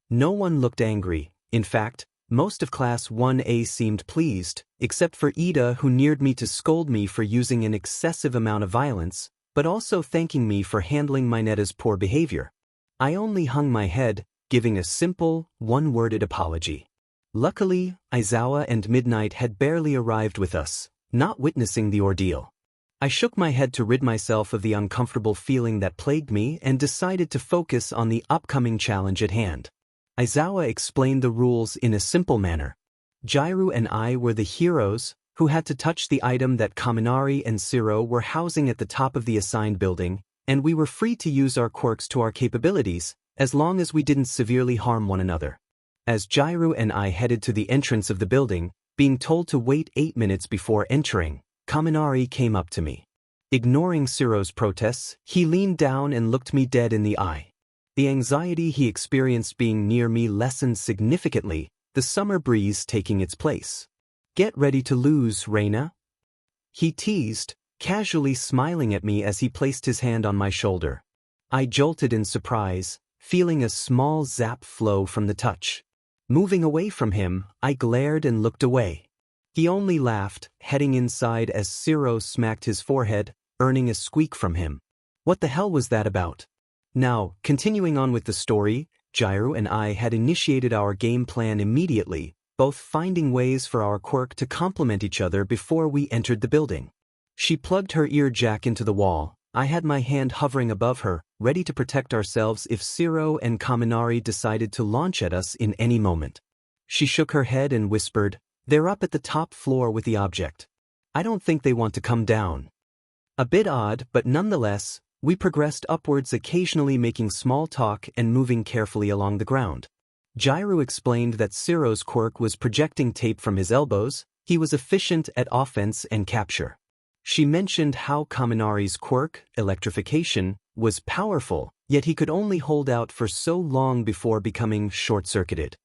No one looked angry. In fact, most of Class 1A seemed pleased, except for Ida, who neared me to scold me for using an excessive amount of violence, but also thanking me for handling Mineta's poor behavior. I only hung my head, giving a simple, one-worded apology. Luckily, Aizawa and Midnight had barely arrived with us, not witnessing the ordeal. I shook my head to rid myself of the uncomfortable feeling that plagued me and decided to focus on the upcoming challenge at hand. Aizawa explained the rules in a simple manner. Jirou and I were the heroes who had to touch the item that Kaminari and 𝐬𝐻 were housing at the top of the assigned building, and we were free to use our quirks to our capabilities, as long as we didn't severely harm one another. As Jirou and I headed to the entrance of the building, being told to wait 8 minutes before entering, Kaminari came up to me. Ignoring 𝐬𝐻's protests, he leaned down and looked me dead in the eye. The anxiety he experienced being near me lessened significantly, the summer breeze taking its place. Get ready to lose, Reyna. He teased, casually smiling at me as he placed his hand on my shoulder. I jolted in surprise, feeling a small zap flow from the touch. Moving away from him, I glared and looked away. He only laughed, heading inside as 𝐬𝐮𝐬𝐽 smacked his forehead, earning a squeak from him. What the hell was that about? Now, continuing on with the story, Jirou and I had initiated our game plan immediately, both finding ways for our quirk to complement each other before we entered the building. She plugged her ear jack into the wall. I had my hand hovering above her, ready to protect ourselves if 𝐬𝐮𝐬𝐽 and Kaminari decided to launch at us in any moment. She shook her head and whispered, "They're up at the top floor with the object. I don't think they want to come down." A bit odd, but nonetheless, we progressed upwards, occasionally making small talk and moving carefully along the ground. Jirou explained that 𝐬𝐮𝐬𝐽's quirk was projecting tape from his elbows. He was efficient at offense and capture. She mentioned how Kaminari's quirk, electrification, was powerful, yet he could only hold out for so long before becoming short-circuited.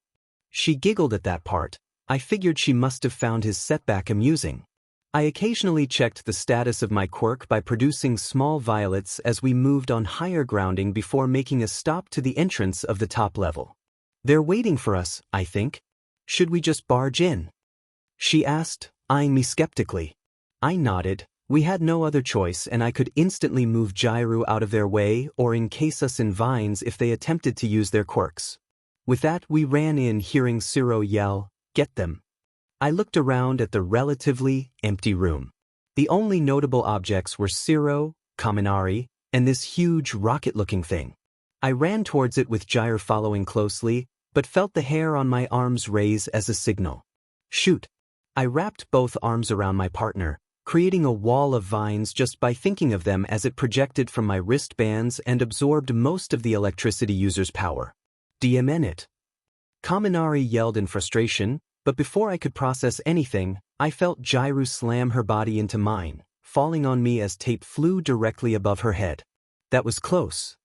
She giggled at that part. I figured she must have found his setback amusing. I occasionally checked the status of my quirk by producing small violets as we moved on higher grounding before making a stop to the entrance of the top level. "They're waiting for us, I think. Should we just barge in?" she asked, eyeing me skeptically. I nodded. We had no other choice, and I could instantly move Jirou out of their way or encase us in vines if they attempted to use their quirks. With that, we ran in, hearing 𝐬𝐮𝐬𝐽 yell, "Get them." I looked around at the relatively empty room. The only notable objects were 𝐬𝐮𝐬𝐽, Kaminari, and this huge rocket-looking thing. I ran towards it with Jirou following closely, but felt the hair on my arms raise as a signal. "Shoot." I wrapped both arms around my partner, creating a wall of vines just by thinking of them as it projected from my wristbands and absorbed most of the electricity user's power. "DM it." Kaminari yelled in frustration, but before I could process anything, I felt Jirou slam her body into mine, falling on me as tape flew directly above her head. That was close.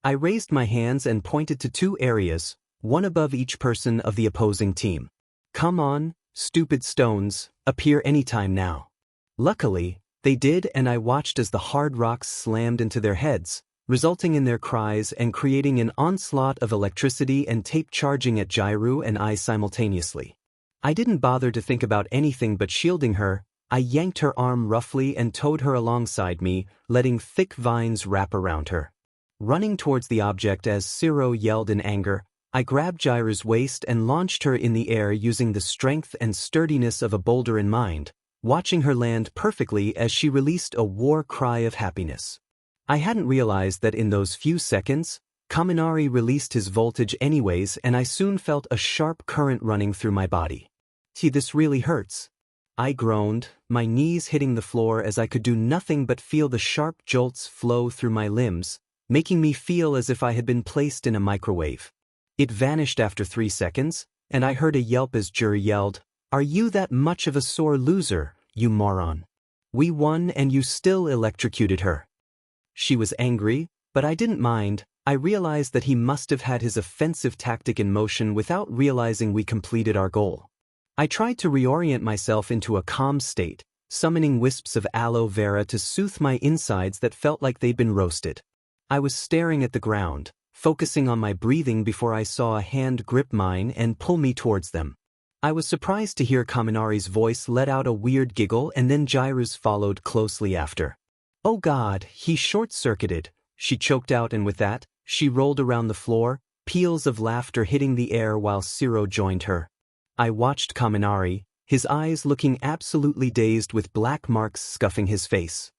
I raised my hands and pointed to 2 areas, one above each person of the opposing team. "Come on, stupid stones, appear anytime now." Luckily, they did, and I watched as the hard rocks slammed into their heads, resulting in their cries and creating an onslaught of electricity and tape charging at Jirou and I simultaneously. I didn't bother to think about anything but shielding her. I yanked her arm roughly and towed her alongside me, letting thick vines wrap around her. Running towards the object as 𝐬𝐮𝐬𝐽 yelled in anger, I grabbed Jirou's waist and launched her in the air using the strength and sturdiness of a boulder in mind, watching her land perfectly as she released a war cry of happiness. I hadn't realized that in those few seconds, Kaminari released his voltage anyways, and I soon felt a sharp current running through my body. "See, this really hurts." I groaned, my knees hitting the floor as I could do nothing but feel the sharp jolts flow through my limbs, making me feel as if I had been placed in a microwave. It vanished after 3 seconds, and I heard a yelp as Jirou yelled, "Are you that much of a sore loser, you moron? We won and you still electrocuted her." She was angry, but I didn't mind. I realized that he must have had his offensive tactic in motion without realizing we completed our goal. I tried to reorient myself into a calm state, summoning wisps of aloe vera to soothe my insides that felt like they'd been roasted. I was staring at the ground, focusing on my breathing before I saw a hand grip mine and pull me towards them. I was surprised to hear Kaminari's voice let out a weird giggle, and then Jirou's followed closely after. "Oh God, he short-circuited," she choked out, and with that, she rolled around the floor, peals of laughter hitting the air while 𝐬𝐮𝐬𝐽 joined her. I watched Kaminari, his eyes looking absolutely dazed with black marks scuffing his face.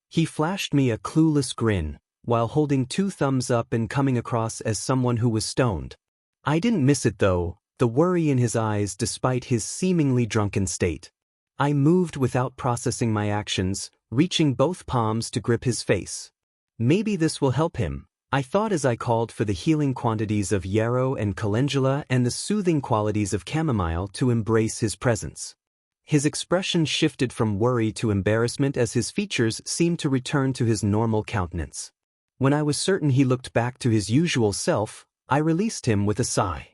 He flashed me a clueless grin, while holding 2 thumbs up and coming across as someone who was stoned. I didn't miss it though, the worry in his eyes despite his seemingly drunken state. I moved without processing my actions, reaching both palms to grip his face. Maybe this will help him, I thought as I called for the healing quantities of yarrow and calendula and the soothing qualities of chamomile to embrace his presence. His expression shifted from worry to embarrassment as his features seemed to return to his normal countenance. When I was certain he looked back to his usual self, I released him with a sigh.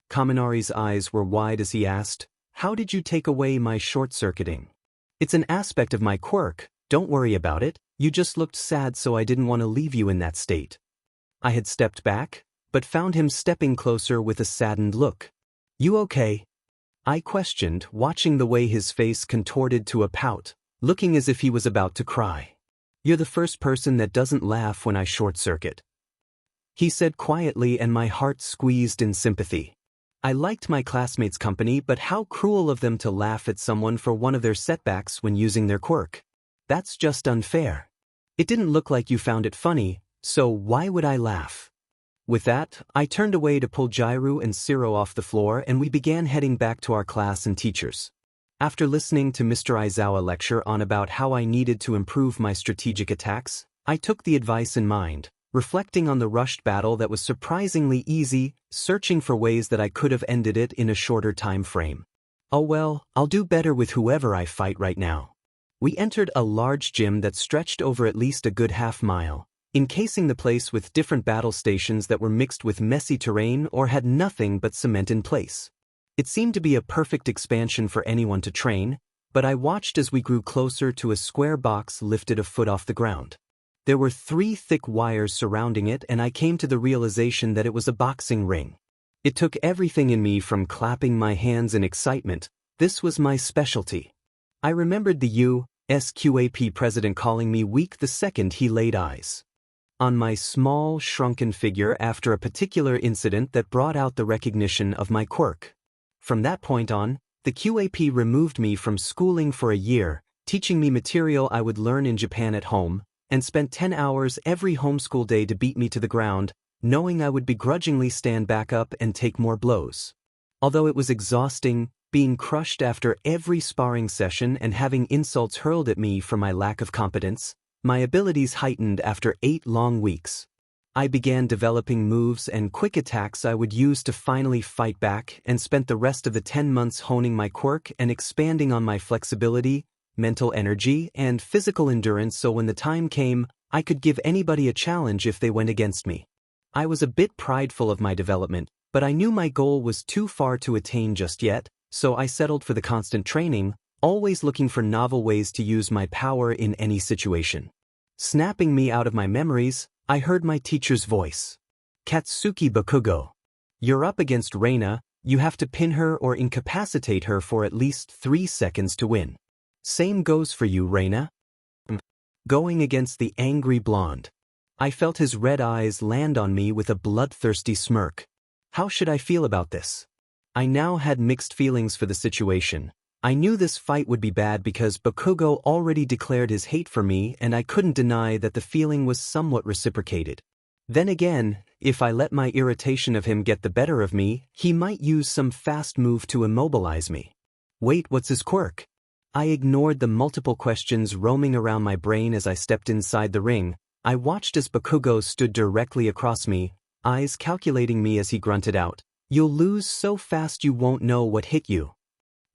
Kaminari's eyes were wide as he asked, how did you take away my short-circuiting? It's an aspect of my quirk, don't worry about it, you just looked sad so I didn't want to leave you in that state. I had stepped back, but found him stepping closer with a saddened look. You okay? I questioned, watching the way his face contorted to a pout, looking as if he was about to cry. You're the first person that doesn't laugh when I short-circuit, he said quietly, and my heart squeezed in sympathy. I liked my classmates' company, but how cruel of them to laugh at someone for one of their setbacks when using their quirk. That's just unfair. It didn't look like you found it funny, so why would I laugh? With that, I turned away to pull Jirou and 𝐬𝐮𝐽 off the floor, and we began heading back to our class and teachers. After listening to Mr. Izuku lecture on about how I needed to improve my strategic attacks, I took the advice in mind, reflecting on the rushed battle that was surprisingly easy, searching for ways that I could have ended it in a shorter time frame. Oh well, I'll do better with whoever I fight right now. We entered a large gym that stretched over at least a good half-mile, encasing the place with different battle stations that were mixed with messy terrain or had nothing but cement in place. It seemed to be a perfect expansion for anyone to train, but I watched as we grew closer to a square box lifted a foot off the ground. There were 3 thick wires surrounding it, and I came to the realization that it was a boxing ring. It took everything in me from clapping my hands in excitement. This was my specialty. I remembered the U.S.QAP president calling me weak the second he laid eyes on my small, shrunken figure after a particular incident that brought out the recognition of my quirk. From that point on, the QAP removed me from schooling for a year, teaching me material I would learn in Japan at home, and spent 10 hours every homeschool day to beat me to the ground, knowing I would begrudgingly stand back up and take more blows. Although it was exhausting, being crushed after every sparring session and having insults hurled at me for my lack of competence, my abilities heightened after 8 long weeks. I began developing moves and quick attacks I would use to finally fight back, and spent the rest of the 10 months honing my quirk and expanding on my flexibility, mental energy, and physical endurance so when the time came, I could give anybody a challenge if they went against me. I was a bit prideful of my development, but I knew my goal was too far to attain just yet, so I settled for the constant training, always looking for novel ways to use my power in any situation. Snapping me out of my memories, I heard my teacher's voice. Katsuki Bakugo. You're up against Reyna, you have to pin her or incapacitate her for at least 3 seconds to win. Same goes for you, Reyna. Going against the angry blonde. I felt his red eyes land on me with a bloodthirsty smirk. How should I feel about this? I now had mixed feelings for the situation. I knew this fight would be bad because Bakugo already declared his hate for me, and I couldn't deny that the feeling was somewhat reciprocated. Then again, if I let my irritation of him get the better of me, he might use some fast move to immobilize me. Wait, what's his quirk? I ignored the multiple questions roaming around my brain as I stepped inside the ring. I watched as Bakugo stood directly across me, eyes calculating me as he grunted out, "You'll lose so fast you won't know what hit you."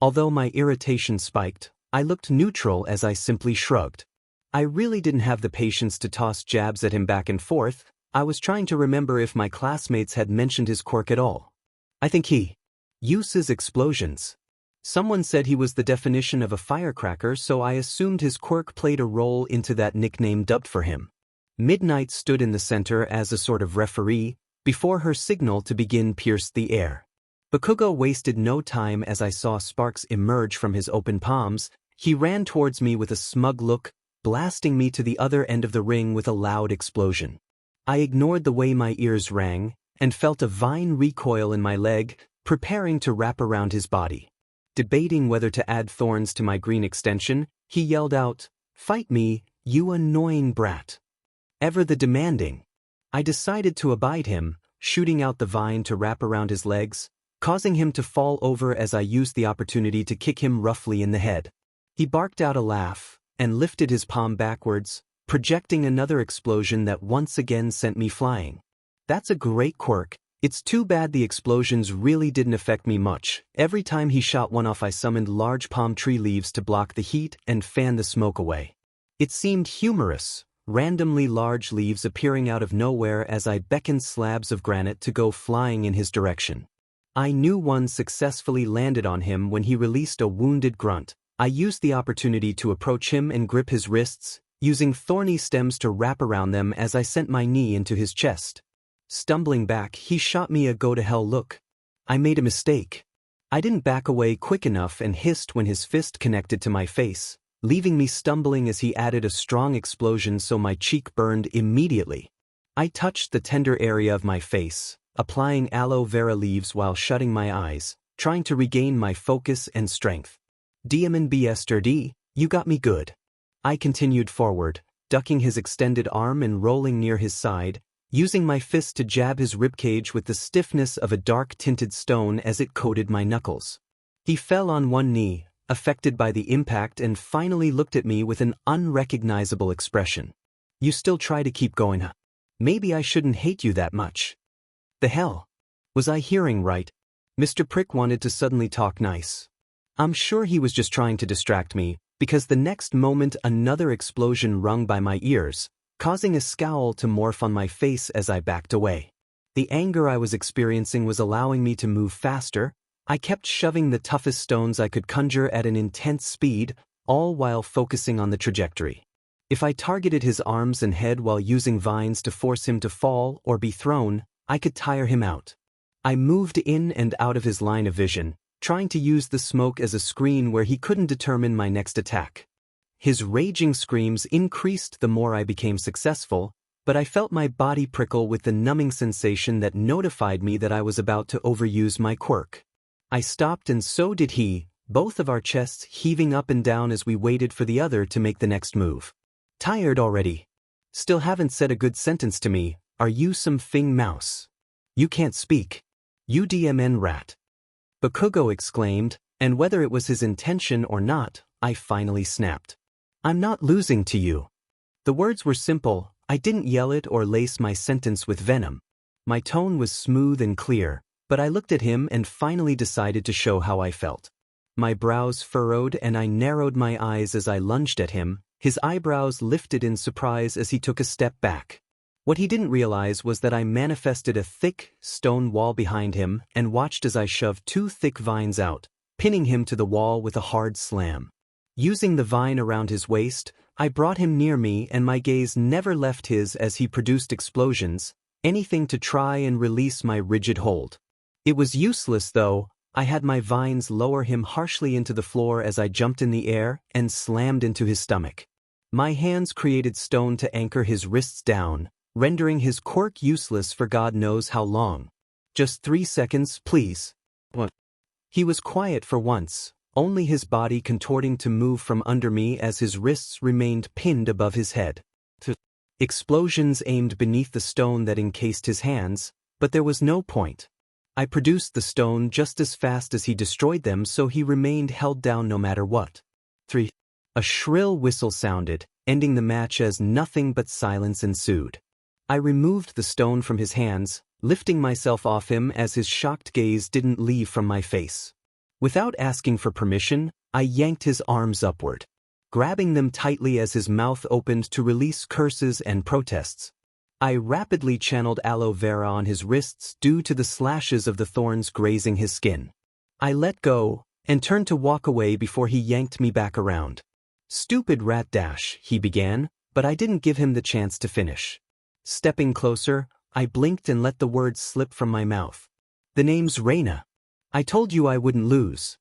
Although my irritation spiked, I looked neutral as I simply shrugged. I really didn't have the patience to toss jabs at him back and forth. I was trying to remember if my classmates had mentioned his quirk at all. I think he uses explosions. Someone said he was the definition of a firecracker, so I assumed his quirk played a role into that nickname dubbed for him. Midnight stood in the center as a sort of referee, before her signal to begin pierced the air. Bakugo wasted no time as I saw sparks emerge from his open palms. He ran towards me with a smug look, blasting me to the other end of the ring with a loud explosion. I ignored the way my ears rang, and felt a vine recoil in my leg, preparing to wrap around his body. Debating whether to add thorns to my green extension, he yelled out, "Fight me, you annoying brat." Ever the demanding. I decided to abide him, shooting out the vine to wrap around his legs, causing him to fall over as I used the opportunity to kick him roughly in the head. He barked out a laugh, and lifted his palm backwards, projecting another explosion that once again sent me flying. That's a great quirk. It's too bad the explosions really didn't affect me much. Every time he shot one off, I summoned large palm tree leaves to block the heat and fan the smoke away. It seemed humorous, randomly large leaves appearing out of nowhere as I beckoned slabs of granite to go flying in his direction. I knew one successfully landed on him when he released a wounded grunt. I used the opportunity to approach him and grip his wrists, using thorny stems to wrap around them as I sent my knee into his chest. Stumbling back, he shot me a go-to-hell look. I made a mistake. I didn't back away quick enough and hissed when his fist connected to my face, leaving me stumbling as he added a strong explosion so my cheek burned immediately. I touched the tender area of my face, applying aloe vera leaves while shutting my eyes, trying to regain my focus and strength. 𝐴𝐻𝐵𝐴, you got me good. I continued forward, ducking his extended arm and rolling near his side, using my fist to jab his ribcage with the stiffness of a dark-tinted stone as it coated my knuckles. He fell on one knee, affected by the impact, and finally looked at me with an unrecognizable expression. You still try to keep going, huh? Maybe I shouldn't hate you that much. The hell? Was I hearing right? Mr. Prick wanted to suddenly talk nice. I'm sure he was just trying to distract me, because the next moment another explosion rung by my ears, causing a scowl to morph on my face as I backed away. The anger I was experiencing was allowing me to move faster. I kept shoving the toughest stones I could conjure at an intense speed, all while focusing on the trajectory. If I targeted his arms and head while using vines to force him to fall or be thrown, I could tire him out. I moved in and out of his line of vision, trying to use the smoke as a screen where he couldn't determine my next attack. His raging screams increased the more I became successful, but I felt my body prickle with the numbing sensation that notified me that I was about to overuse my quirk. I stopped and so did he, both of our chests heaving up and down as we waited for the other to make the next move. Tired already? Still haven't said a good sentence to me. Are you some Fing mouse? You can't speak. You DMN rat. Bakugo exclaimed, and whether it was his intention or not, I finally snapped. I'm not losing to you. The words were simple. I didn't yell it or lace my sentence with venom. My tone was smooth and clear, but I looked at him and finally decided to show how I felt. My brows furrowed and I narrowed my eyes as I lunged at him, his eyebrows lifted in surprise as he took a step back. What he didn't realize was that I manifested a thick, stone wall behind him and watched as I shoved 2 thick vines out, pinning him to the wall with a hard slam. Using the vine around his waist, I brought him near me and my gaze never left his as he produced explosions, anything to try and release my rigid hold. It was useless though. I had my vines lower him harshly into the floor as I jumped in the air and slammed into his stomach. My hands created stone to anchor his wrists down, rendering his quirk useless for God knows how long. Just 3 seconds, please. What? He was quiet for once, only his body contorting to move from under me as his wrists remained pinned above his head. Explosions aimed beneath the stone that encased his hands, but there was no point. I produced the stone just as fast as he destroyed them, so he remained held down no matter what. 3. A shrill whistle sounded, ending the match as nothing but silence ensued. I removed the stone from his hands, lifting myself off him as his shocked gaze didn't leave from my face. Without asking for permission, I yanked his arms upward, grabbing them tightly as his mouth opened to release curses and protests. I rapidly channeled aloe vera on his wrists due to the slashes of the thorns grazing his skin. I let go and turned to walk away before he yanked me back around. Stupid rat dash, he began, but I didn't give him the chance to finish. Stepping closer, I blinked and let the words slip from my mouth. The name's Reyna. I told you I wouldn't lose.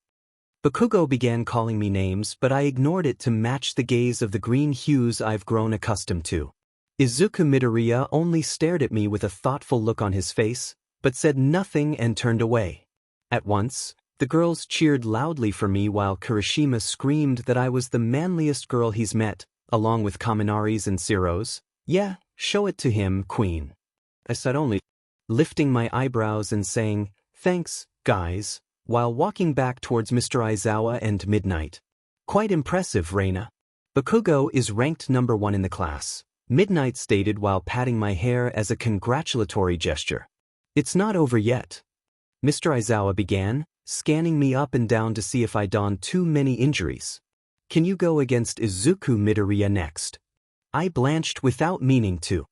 Bakugo began calling me names, but I ignored it to match the gaze of the green hues I've grown accustomed to. Izuku Midoriya only stared at me with a thoughtful look on his face, but said nothing and turned away. At once, the girls cheered loudly for me while Kirishima screamed that I was the manliest girl he's met, along with Kaminaris and 𝐶𝐻𝐼s. Yeah, show it to him, queen. I said only, lifting my eyebrows and saying, thanks, guys, while walking back towards Mr. Aizawa and Midnight. Quite impressive, Reyna. Bakugo is ranked number 1 in the class, Midnight stated while patting my hair as a congratulatory gesture. It's not over yet. Mr. Aizawa began, scanning me up and down to see if I donned too many injuries. Can you go against Izuku Midoriya next? I blanched without meaning to.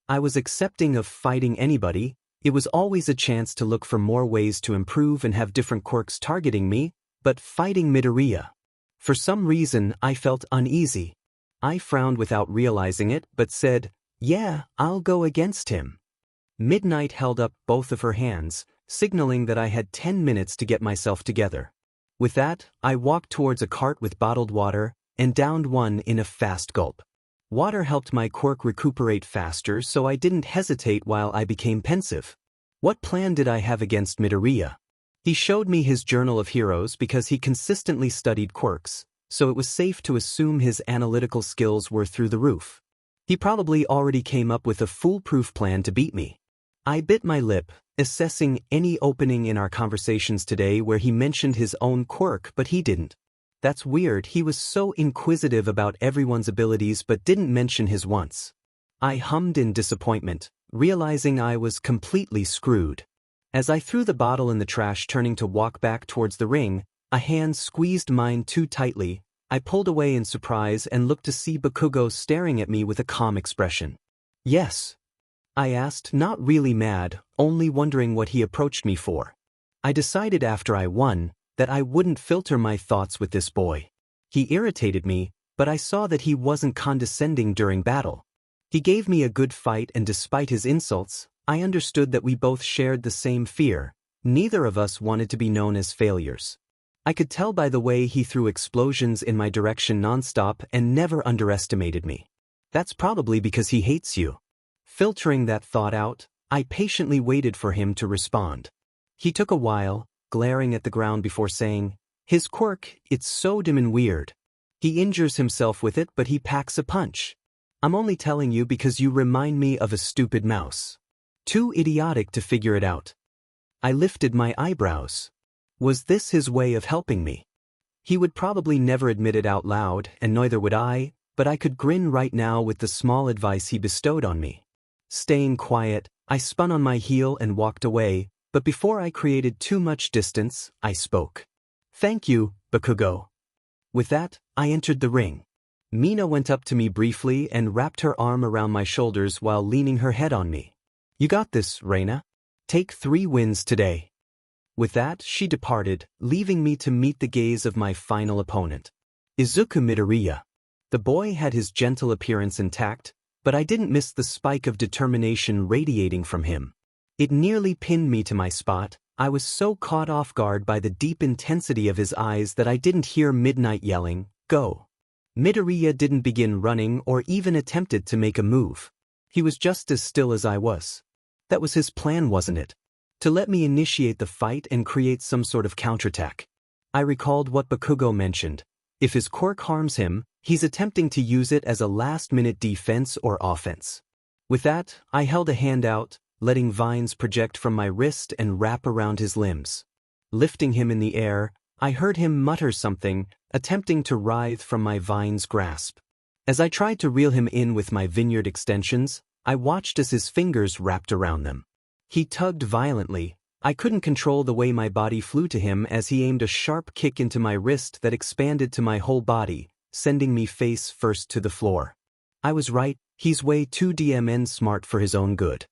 I was accepting of fighting anybody, It was always a chance to look for more ways to improve and have different quirks targeting me, but fighting Midoriya. For some reason, I felt uneasy. I frowned without realizing it, but said, "Yeah, I'll go against him." Midnight held up both of her hands, signaling that I had 10 minutes to get myself together. With that, I walked towards a cart with bottled water, and downed one in a fast gulp. Water helped my quirk recuperate faster, so I didn't hesitate while I became pensive. What plan did I have against Midoriya? He showed me his journal of heroes because he consistently studied quirks, so it was safe to assume his analytical skills were through the roof. He probably already came up with a foolproof plan to beat me. I bit my lip, assessing any opening in our conversations today where he mentioned his own quirk but he didn't. That's weird, he was so inquisitive about everyone's abilities but didn't mention his once. I hummed in disappointment, realizing I was completely screwed. As I threw the bottle in the trash, turning to walk back towards the ring, a hand squeezed mine too tightly. I pulled away in surprise and looked to see Bakugo staring at me with a calm expression. "Yes?" I asked, not really mad, only wondering what he approached me for. I decided after I won that I wouldn't filter my thoughts with this boy. He irritated me, but I saw that he wasn't condescending during battle. He gave me a good fight, and despite his insults, I understood that we both shared the same fear. Neither of us wanted to be known as failures. I could tell by the way he threw explosions in my direction nonstop and never underestimated me. That's probably because he hates you. Filtering that thought out, I patiently waited for him to respond. He took a while, glaring at the ground before saying, "His quirk, it's so dim and weird. He injures himself with it, but he packs a punch. I'm only telling you because you remind me of a stupid mouse. Too idiotic to figure it out." I lifted my eyebrows. Was this his way of helping me? He would probably never admit it out loud, and neither would I, but I could grin right now with the small advice he bestowed on me. Staying quiet, I spun on my heel and walked away, but before I created too much distance, I spoke. "Thank you, Bakugo." With that, I entered the ring. Mina went up to me briefly and wrapped her arm around my shoulders while leaning her head on me. "You got this, Reyna. Take 3 wins today." With that, she departed, leaving me to meet the gaze of my final opponent. Izuku Midoriya. The boy had his gentle appearance intact, but I didn't miss the spike of determination radiating from him. It nearly pinned me to my spot. I was so caught off guard by the deep intensity of his eyes that I didn't hear Midnight yelling, "Go." Midoriya didn't begin running or even attempted to make a move. He was just as still as I was. That was his plan, wasn't it? To let me initiate the fight and create some sort of counterattack. I recalled what Bakugo mentioned. If his quirk harms him, he's attempting to use it as a last-minute defense or offense. With that, I held a hand out, letting vines project from my wrist and wrap around his limbs. Lifting him in the air, I heard him mutter something, attempting to writhe from my vine's grasp. As I tried to reel him in with my vineyard extensions, I watched as his fingers wrapped around them. He tugged violently. I couldn't control the way my body flew to him as he aimed a sharp kick into my wrist that expanded to my whole body, sending me face first to the floor. I was right, he's way too smart for his own good.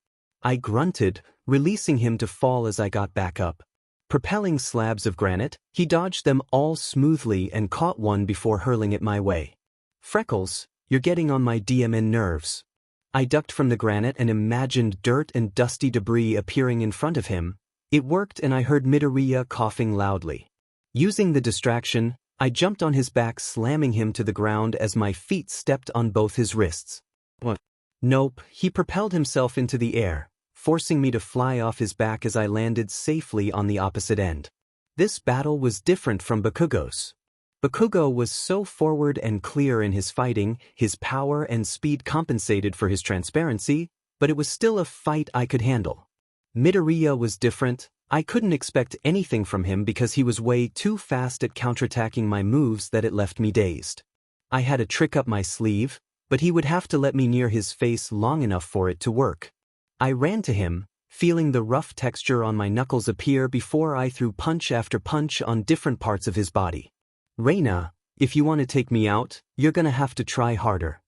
I grunted, releasing him to fall as I got back up. Propelling slabs of granite, he dodged them all smoothly and caught one before hurling it my way. "Freckles, you're getting on my nerves." I ducked from the granite and imagined dirt and dusty debris appearing in front of him. It worked, and I heard Midoriya coughing loudly. Using the distraction, I jumped on his back, slamming him to the ground as my feet stepped on both his wrists. "What?" "Nope," he propelled himself into the air, forcing me to fly off his back as I landed safely on the opposite end. This battle was different from Bakugo's. Bakugo was so forward and clear in his fighting, his power and speed compensated for his transparency, but it was still a fight I could handle. Midoriya was different. I couldn't expect anything from him because he was way too fast at counterattacking my moves that it left me dazed. I had a trick up my sleeve, but he would have to let me near his face long enough for it to work. I ran to him, feeling the rough texture on my knuckles appear before I threw punch after punch on different parts of his body. "Reyna, if you want to take me out, you're gonna have to try harder."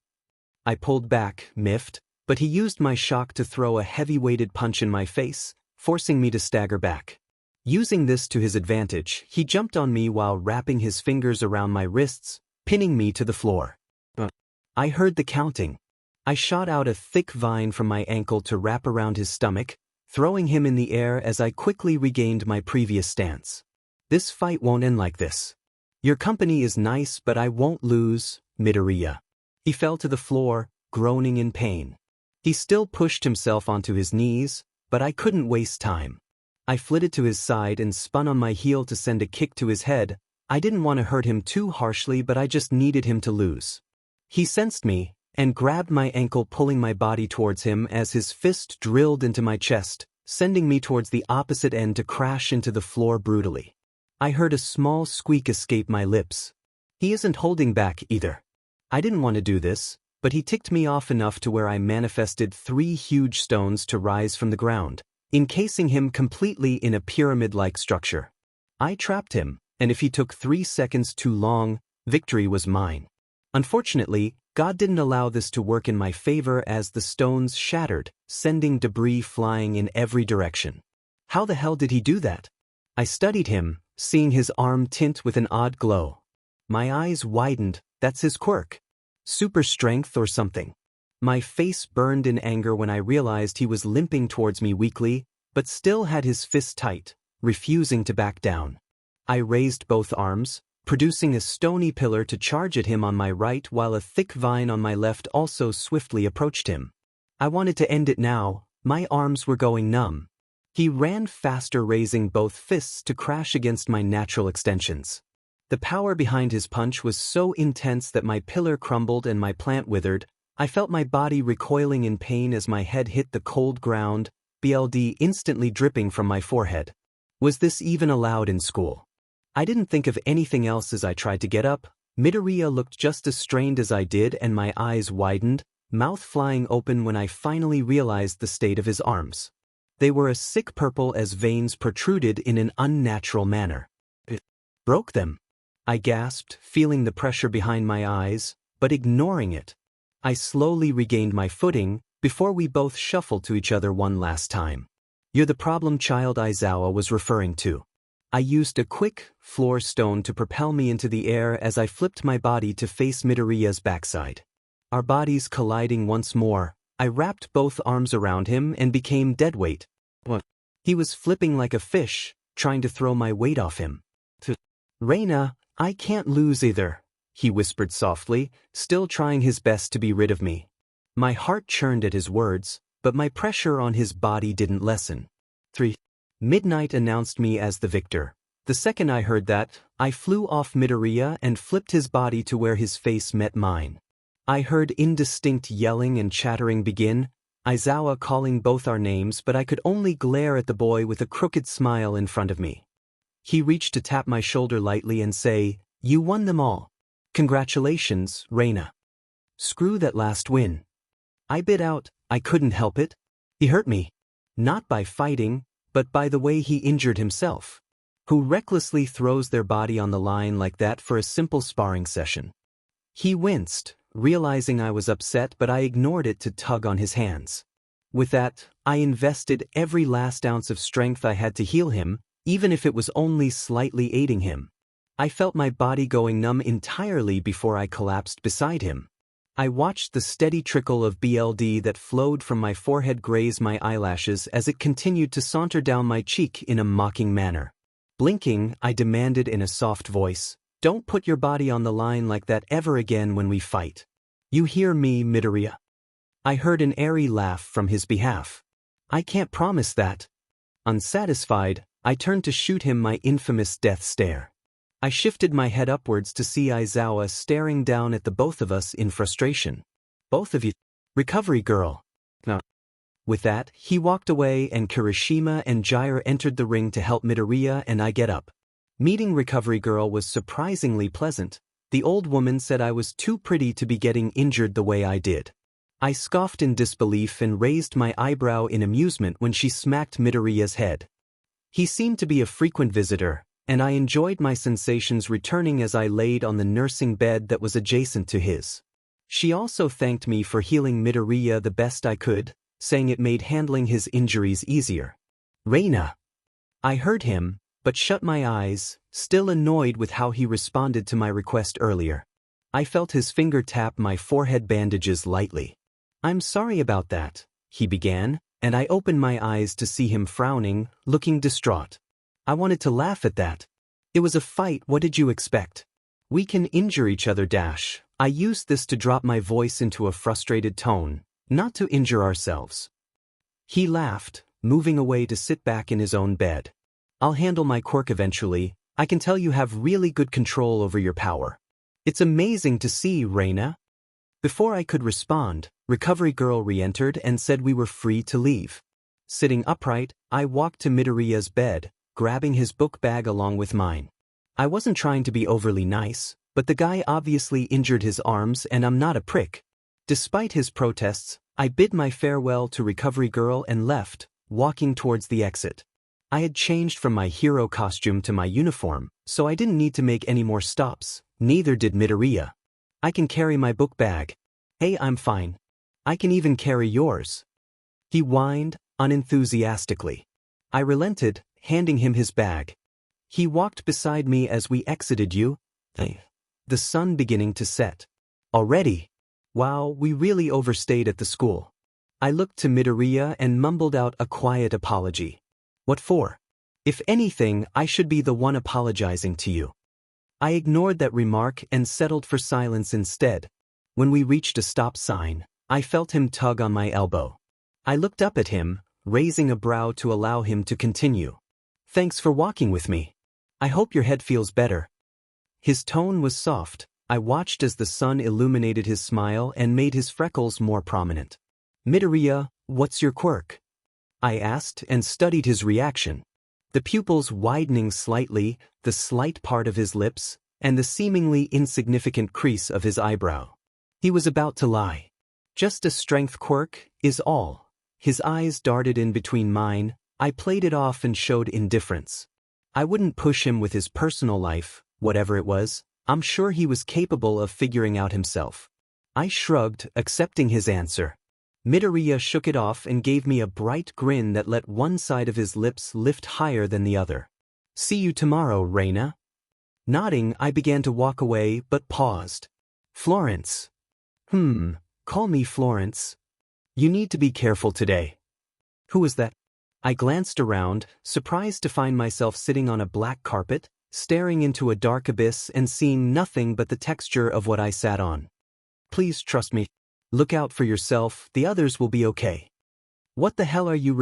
I pulled back, miffed, but he used my shock to throw a heavy-weighted punch in my face, forcing me to stagger back. Using this to his advantage, he jumped on me while wrapping his fingers around my wrists, pinning me to the floor. I heard the counting. I shot out a thick vine from my ankle to wrap around his stomach, throwing him in the air as I quickly regained my previous stance. This fight won't end like this. Your company is nice, but I won't lose, Midoriya. He fell to the floor, groaning in pain. He still pushed himself onto his knees, but I couldn't waste time. I flitted to his side and spun on my heel to send a kick to his head. I didn't want to hurt him too harshly, but I just needed him to lose. He sensed me, and grabbed my ankle, pulling my body towards him as his fist drilled into my chest, sending me towards the opposite end to crash into the floor brutally. I heard a small squeak escape my lips. He isn't holding back either. I didn't want to do this, but he ticked me off enough to where I manifested 3 huge stones to rise from the ground, encasing him completely in a pyramid-like structure. I trapped him, and if he took 3 seconds too long, victory was mine. Unfortunately, God didn't allow this to work in my favor as the stones shattered, sending debris flying in every direction. How the hell did he do that? I studied him, seeing his arm tint with an odd glow. My eyes widened. That's his quirk. Super strength or something. My face burned in anger when I realized he was limping towards me weakly, but still had his fist tight, refusing to back down. I raised both arms, producing a stony pillar to charge at him on my right while a thick vine on my left also swiftly approached him. I wanted to end it now. My arms were going numb. He ran faster, raising both fists to crash against my natural extensions. The power behind his punch was so intense that my pillar crumbled and my plant withered. I felt my body recoiling in pain as my head hit the cold ground, blood instantly dripping from my forehead. Was this even allowed in school? I didn't think of anything else as I tried to get up. Midoriya looked just as strained as I did, and my eyes widened, mouth flying open when I finally realized the state of his arms. They were a sick purple as veins protruded in an unnatural manner. It broke them. I gasped, feeling the pressure behind my eyes, but ignoring it. I slowly regained my footing, before we both shuffled to each other one last time. You're the problem child Aizawa was referring to. I used a quick floor stone to propel me into the air as I flipped my body to face Midoriya's backside. Our bodies colliding once more, I wrapped both arms around him and became deadweight. He was flipping like a fish, trying to throw my weight off him. Reyna, I can't lose either, he whispered softly, still trying his best to be rid of me. My heart churned at his words, but my pressure on his body didn't lessen. 3. Midnight announced me as the victor. The second I heard that, I flew off Midoriya and flipped his body to where his face met mine. I heard indistinct yelling and chattering begin, Aizawa calling both our names, but I could only glare at the boy with a crooked smile in front of me. He reached to tap my shoulder lightly and say, "You won them all. Congratulations, Reyna." Screw that last win. I bit out, I couldn't help it. He hurt me. Not by fighting, but by the way he injured himself. Who recklessly throws their body on the line like that for a simple sparring session? He winced, realizing I was upset, but I ignored it to tug on his hands. With that, I invested every last ounce of strength I had to heal him, even if it was only slightly aiding him. I felt my body going numb entirely before I collapsed beside him. I watched the steady trickle of blood that flowed from my forehead graze my eyelashes as it continued to saunter down my cheek in a mocking manner. Blinking, I demanded in a soft voice, "Don't put your body on the line like that ever again when we fight. You hear me, Midoriya?" I heard an airy laugh from his behalf. "I can't promise that." Unsatisfied, I turned to shoot him my infamous death stare. I shifted my head upwards to see Aizawa staring down at the both of us in frustration. "Both of you. Recovery girl." No. With that, he walked away and Kirishima and Jirou entered the ring to help Midoriya and I get up. Meeting Recovery Girl was surprisingly pleasant. The old woman said I was too pretty to be getting injured the way I did. I scoffed in disbelief and raised my eyebrow in amusement when she smacked Midoriya's head. He seemed to be a frequent visitor, and I enjoyed my sensations returning as I laid on the nursing bed that was adjacent to his. She also thanked me for healing Midoriya the best I could, saying it made handling his injuries easier. Reyna. I heard him, but shut my eyes, still annoyed with how he responded to my request earlier. I felt his finger tap my forehead bandages lightly. I'm sorry about that, he began, and I opened my eyes to see him frowning, looking distraught. I wanted to laugh at that. It was a fight, what did you expect? We can injure each other. I used this to drop my voice into a frustrated tone, not to injure ourselves. He laughed, moving away to sit back in his own bed. I'll handle my quirk eventually. I can tell you have really good control over your power. It's amazing to see, Reyna. Before I could respond, Recovery Girl re-entered and said we were free to leave. Sitting upright, I walked to Midoriya's bed, grabbing his book bag along with mine. I wasn't trying to be overly nice, but the guy obviously injured his arms and I'm not a prick. Despite his protests, I bid my farewell to Recovery Girl and left, walking towards the exit. I had changed from my hero costume to my uniform, so I didn't need to make any more stops, neither did Midoriya. I can carry my book bag. Hey, I'm fine. I can even carry yours. He whined, unenthusiastically. I relented, handing him his bag. He walked beside me as we exited the sun beginning to set. Already? Wow, we really overstayed at the school. I looked to Midoriya and mumbled out a quiet apology. What for? If anything, I should be the one apologizing to you. I ignored that remark and settled for silence instead. When we reached a stop sign, I felt him tug on my elbow. I looked up at him, raising a brow to allow him to continue. Thanks for walking with me. I hope your head feels better. His tone was soft. I watched as the sun illuminated his smile and made his freckles more prominent. Midoriya, what's your quirk? I asked and studied his reaction. The pupils widening slightly, the slight part of his lips, and the seemingly insignificant crease of his eyebrow. He was about to lie. Just a strength quirk, is all. His eyes darted in between mine. I played it off and showed indifference. I wouldn't push him with his personal life, whatever it was. I'm sure he was capable of figuring out himself. I shrugged, accepting his answer. Midoriya shook it off and gave me a bright grin that let one side of his lips lift higher than the other. See you tomorrow, Reyna. Nodding, I began to walk away but paused. Florence. Call me Florence. You need to be careful today. Who was that? I glanced around, surprised to find myself sitting on a black carpet, staring into a dark abyss and seeing nothing but the texture of what I sat on. Please trust me. Look out for yourself, the others will be okay. What the hell are you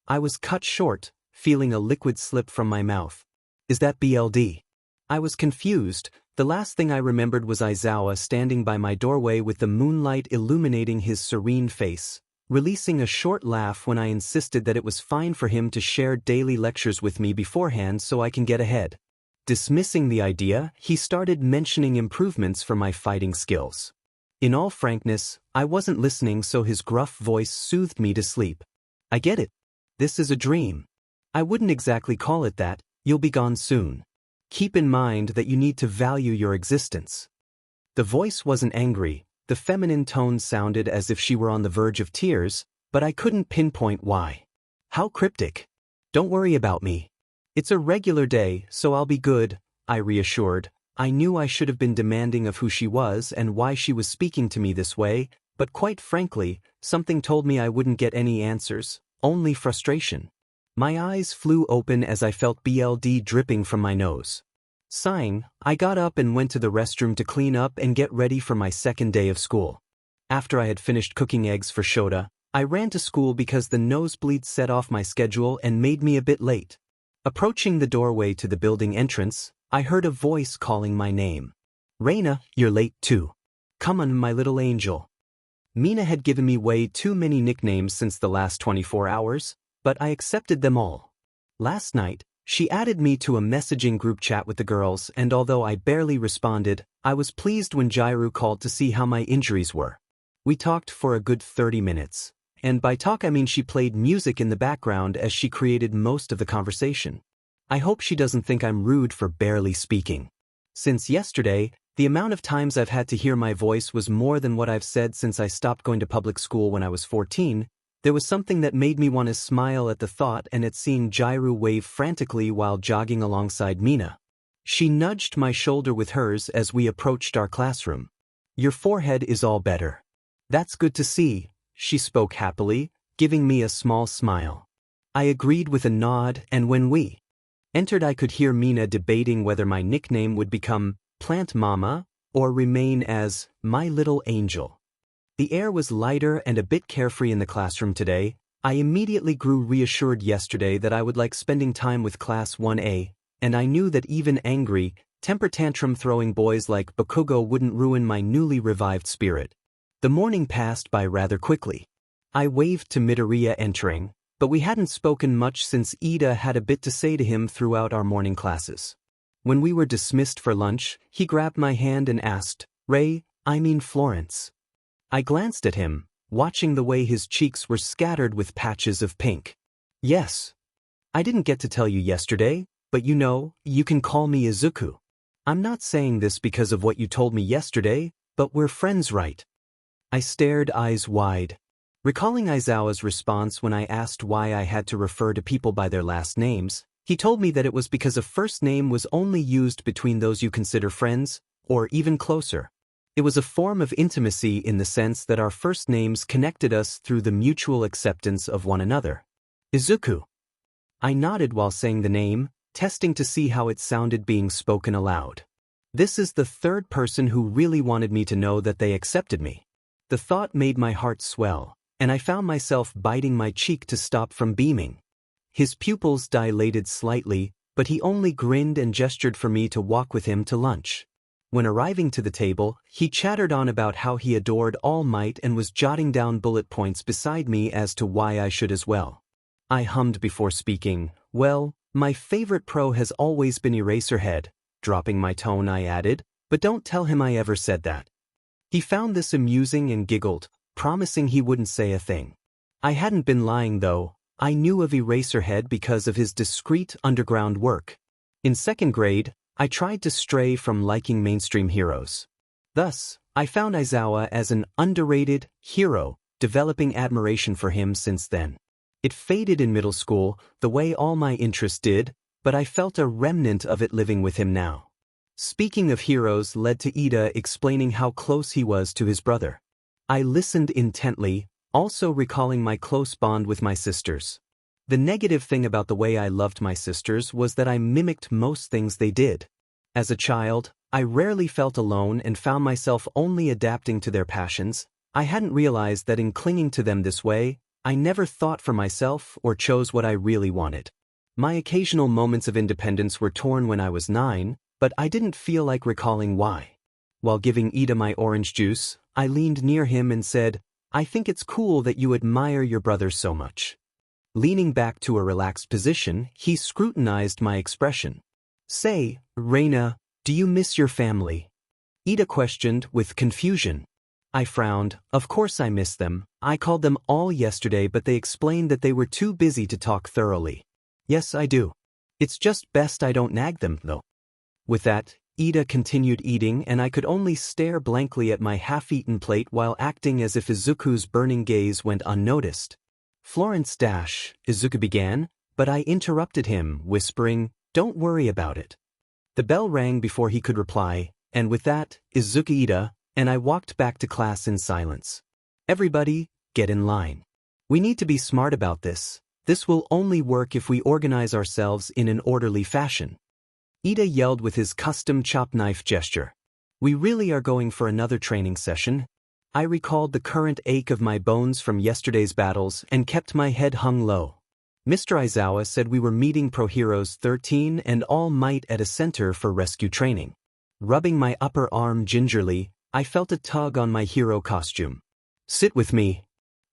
I was cut short, feeling a liquid slip from my mouth. Is that BLD? I was confused. The last thing I remembered was Aizawa standing by my doorway with the moonlight illuminating his serene face, releasing a short laugh when I insisted that it was fine for him to share daily lectures with me beforehand so I can get ahead. Dismissing the idea, he started mentioning improvements for my fighting skills. In all frankness, I wasn't listening, so his gruff voice soothed me to sleep. I get it. This is a dream. I wouldn't exactly call it that. You'll be gone soon. Keep in mind that you need to value your existence. The voice wasn't angry. The feminine tone sounded as if she were on the verge of tears, but I couldn't pinpoint why. How cryptic. Don't worry about me. It's a regular day, so I'll be good, I reassured. I knew I should have been demanding of who she was and why she was speaking to me this way, but quite frankly, something told me I wouldn't get any answers, only frustration. My eyes flew open as I felt BLD dripping from my nose. Sighing, I got up and went to the restroom to clean up and get ready for my second day of school. After I had finished cooking eggs for Shota, I ran to school because the nosebleed set off my schedule and made me a bit late. Approaching the doorway to the building entrance, I heard a voice calling my name. Reyna, you're late too. Come on, my little angel. Mina had given me way too many nicknames since the last 24 hours, but I accepted them all. Last night, she added me to a messaging group chat with the girls, and although I barely responded, I was pleased when Jirou called to see how my injuries were. We talked for a good 30 minutes, and by talk I mean she played music in the background as she created most of the conversation. I hope she doesn't think I'm rude for barely speaking. Since yesterday, The amount of times I've had to hear my voice was more than what I've said since I stopped going to public school when I was 14. There was something that made me want to smile at the thought and at seeing Jirou wave frantically while jogging alongside Mina. She nudged my shoulder with hers as we approached our classroom. "Your forehead is all better." "That's good to see," she spoke happily, giving me a small smile. I agreed with a nod, and when we entered I could hear Mina debating whether my nickname would become Plant Mama or remain as My Little Angel. The air was lighter and a bit carefree in the classroom today. I immediately grew reassured yesterday that I would like spending time with Class 1A, and I knew that even angry, temper tantrum-throwing boys like Bakugo wouldn't ruin my newly revived spirit. The morning passed by rather quickly. I waved to Midoriya entering, but we hadn't spoken much since Ida had a bit to say to him throughout our morning classes. When we were dismissed for lunch, he grabbed my hand and asked, Florence. I glanced at him, watching the way his cheeks were scattered with patches of pink. "Yes. I didn't get to tell you yesterday, but you can call me Izuku. I'm not saying this because of what you told me yesterday, but we're friends, right?" I stared eyes wide. Recalling Aizawa's response when I asked why I had to refer to people by their last names, he told me that it was because a first name was only used between those you consider friends, or even closer. It was a form of intimacy in the sense that our first names connected us through the mutual acceptance of one another. "Izuku." I nodded while saying the name, testing to see how it sounded being spoken aloud. This is the third person who really wanted me to know that they accepted me. The thought made my heart swell, and I found myself biting my cheek to stop from beaming. His pupils dilated slightly, but he only grinned and gestured for me to walk with him to lunch. When arriving to the table, he chattered on about how he adored All Might and was jotting down bullet points beside me as to why I should as well. I hummed before speaking. "Well, my favorite pro has always been Eraserhead." Dropping my tone, I added, "But don't tell him I ever said that." He found this amusing and giggled, promising he wouldn't say a thing. I hadn't been lying though. I knew of Eraserhead because of his discreet underground work. In second grade, I tried to stray from liking mainstream heroes. Thus, I found Aizawa as an underrated hero, developing admiration for him since then. It faded in middle school, the way all my interests did, but I felt a remnant of it living with him now. Speaking of heroes led to Ida explaining how close he was to his brother. I listened intently, also recalling my close bond with my sisters. The negative thing about the way I loved my sisters was that I mimicked most things they did. As a child, I rarely felt alone and found myself only adapting to their passions. I hadn't realized that in clinging to them this way, I never thought for myself or chose what I really wanted. My occasional moments of independence were torn when I was 9, but I didn't feel like recalling why. While giving Ida my orange juice, I leaned near him and said, "I think it's cool that you admire your brother so much." Leaning back to a relaxed position, he scrutinized my expression. "Say, Reyna, do you miss your family?" Ida questioned with confusion. I frowned. "Of course I miss them. I called them all yesterday, but they explained that they were too busy to talk thoroughly." "Yes, I do. It's just best I don't nag them, though." With that, Ida continued eating, and I could only stare blankly at my half-eaten plate while acting as if Izuku's burning gaze went unnoticed. "Florence Izuku began, but I interrupted him, whispering, "Don't worry about it." The bell rang before he could reply, and with that, Izuku Ida, and I walked back to class in silence. "Everybody, get in line. We need to be smart about this. This will only work if we organize ourselves in an orderly fashion." Ida yelled with his custom chop knife gesture. "We really are going for another training session?" I recalled the current ache of my bones from yesterday's battles and kept my head hung low. Mr. Aizawa said we were meeting Pro Heroes 13 and All Might at a center for rescue training. Rubbing my upper arm gingerly, I felt a tug on my hero costume. "Sit with me."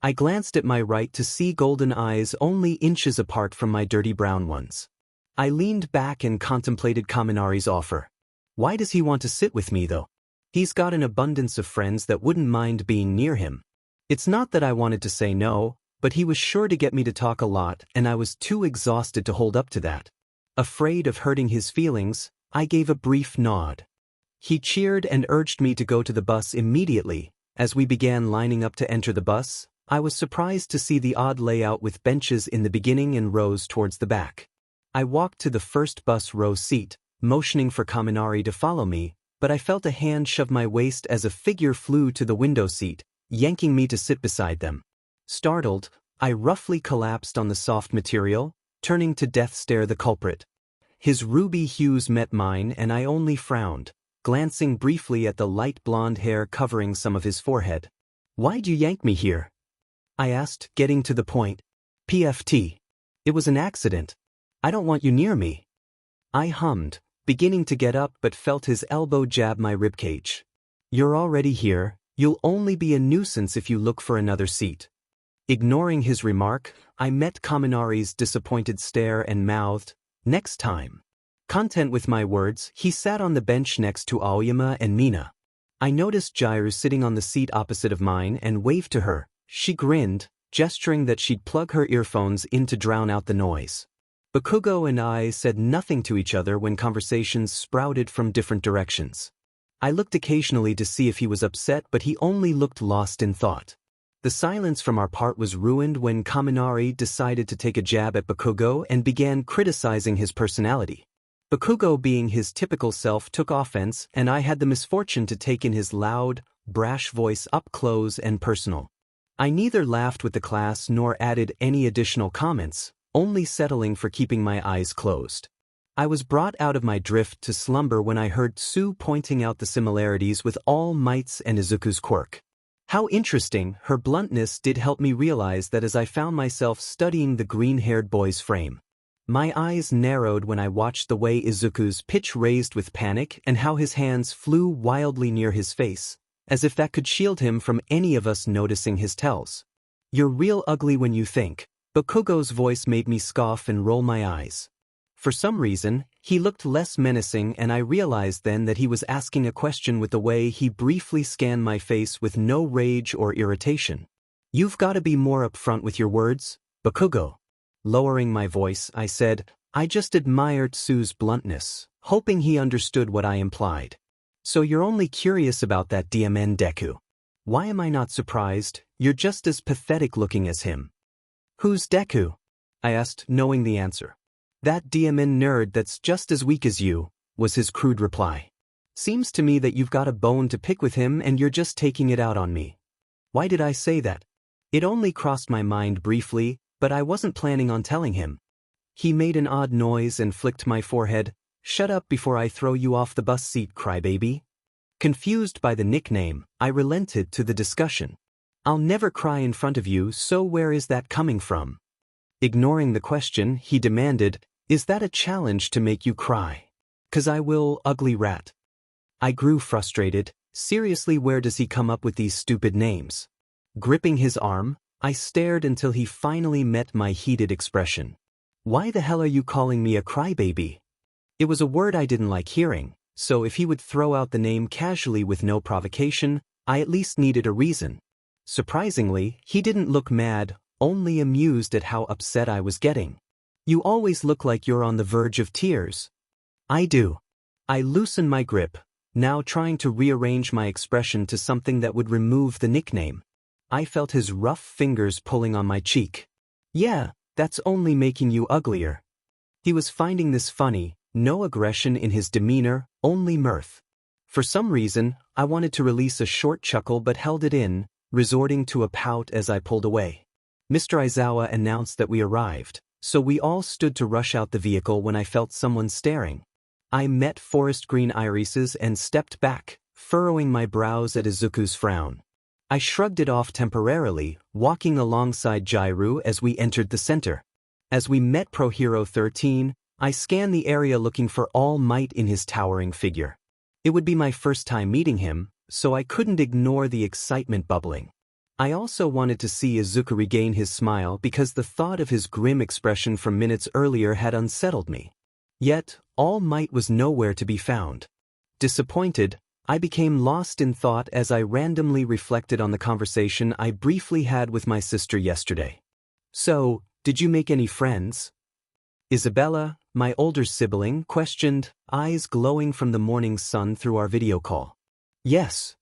I glanced at my right to see golden eyes only inches apart from my dirty brown ones. I leaned back and contemplated Kaminari's offer. Why does he want to sit with me though? He's got an abundance of friends that wouldn't mind being near him. It's not that I wanted to say no, but he was sure to get me to talk a lot and I was too exhausted to hold up to that. Afraid of hurting his feelings, I gave a brief nod. He cheered and urged me to go to the bus immediately. As we began lining up to enter the bus, I was surprised to see the odd layout with benches in the beginning and rows towards the back. I walked to the first bus row seat, motioning for Kaminari to follow me, but I felt a hand shove my waist as a figure flew to the window seat, yanking me to sit beside them. Startled, I roughly collapsed on the soft material, turning to death stare the culprit. His ruby hues met mine and I only frowned, glancing briefly at the light blonde hair covering some of his forehead. "Why'd you yank me here?" I asked, getting to the point. "PFT. It was an accident. I don't want you near me." I hummed, beginning to get up but felt his elbow jab my ribcage. "You're already here, you'll only be a nuisance if you look for another seat." Ignoring his remark, I met Kaminari's disappointed stare and mouthed, "Next time." Content with my words, he sat on the bench next to Aoyama and Mina. I noticed Jirou sitting on the seat opposite of mine and waved to her. She grinned, gesturing that she'd plug her earphones in to drown out the noise. Bakugo and I said nothing to each other when conversations sprouted from different directions. I looked occasionally to see if he was upset, but he only looked lost in thought. The silence from our part was ruined when Kaminari decided to take a jab at Bakugo and began criticizing his personality. Bakugo, being his typical self, took offense, and I had the misfortune to take in his loud, brash voice up close and personal. I neither laughed with the class nor added any additional comments, only settling for keeping my eyes closed. I was brought out of my drift to slumber when I heard Tsu pointing out the similarities with All Might's and Izuku's quirk. How interesting. Her bluntness did help me realize that as I found myself studying the green-haired boy's frame. My eyes narrowed when I watched the way Izuku's pitch raised with panic and how his hands flew wildly near his face, as if that could shield him from any of us noticing his tells. "You're real ugly when you think." Bakugo's voice made me scoff and roll my eyes. For some reason, he looked less menacing, and I realized then that he was asking a question with the way he briefly scanned my face with no rage or irritation. "You've got to be more upfront with your words, Bakugo." Lowering my voice, I said, "I just admired Tsu's bluntness, hoping he understood what I implied." "So you're only curious about that DMN Deku?" "Why am I not surprised? You're just as pathetic looking as him." "Who's Deku?" I asked, knowing the answer. "That DMN nerd that's just as weak as you," was his crude reply. "Seems to me that you've got a bone to pick with him and you're just taking it out on me." Why did I say that? It only crossed my mind briefly, but I wasn't planning on telling him. He made an odd noise and flicked my forehead. "Shut up before I throw you off the bus seat, crybaby." Confused by the nickname, I relented to the discussion. "I'll never cry in front of you, so where is that coming from?" Ignoring the question, he demanded, "Is that a challenge to make you cry?" "'Cause I will, ugly rat." I grew frustrated. Seriously, where does he come up with these stupid names? Gripping his arm, I stared until he finally met my heated expression. "Why the hell are you calling me a crybaby?" It was a word I didn't like hearing, so if he would throw out the name casually with no provocation, I at least needed a reason. Surprisingly, he didn't look mad, only amused at how upset I was getting. "You always look like you're on the verge of tears." "I do." I loosened my grip, now trying to rearrange my expression to something that would remove the nickname. I felt his rough fingers pulling on my cheek. "Yeah, that's only making you uglier." He was finding this funny, no aggression in his demeanor, only mirth. For some reason, I wanted to release a short chuckle but held it in, resorting to a pout as I pulled away. Mr. Aizawa announced that we arrived, so we all stood to rush out the vehicle when I felt someone staring. I met forest green irises and stepped back, furrowing my brows at Izuku's frown. I shrugged it off temporarily, walking alongside Jirou as we entered the center. As we met Pro Hero 13, I scanned the area looking for All Might in his towering figure. It would be my first time meeting him, so I couldn't ignore the excitement bubbling. I also wanted to see Izuku regain his smile because the thought of his grim expression from minutes earlier had unsettled me. Yet, All Might was nowhere to be found. Disappointed, I became lost in thought as I randomly reflected on the conversation I briefly had with my sister yesterday. "So, did you make any friends?" Isabella, my older sibling, questioned, eyes glowing from the morning sun through our video call. Yes.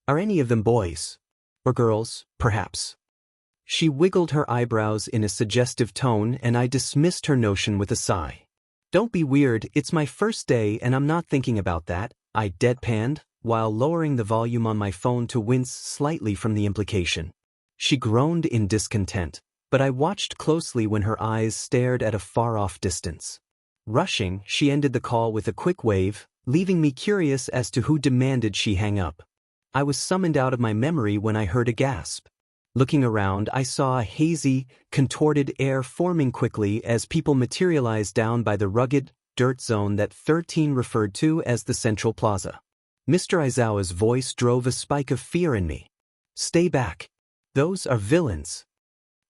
Are any of them boys? Or girls, perhaps? She wiggled her eyebrows in a suggestive tone, and I dismissed her notion with a sigh. Don't be weird, it's my first day and I'm not thinking about that, I deadpanned, while lowering the volume on my phone to wince slightly from the implication. She groaned in discontent, but I watched closely when her eyes stared at a far-off distance. Rushing, she ended the call with a quick wave, leaving me curious as to who demanded she hang up. I was summoned out of my memory when I heard a gasp. Looking around, I saw a hazy, contorted air forming quickly as people materialized down by the rugged, dirt zone that 13 referred to as the Central Plaza. Mr. Aizawa's voice drove a spike of fear in me. Stay back. Those are villains.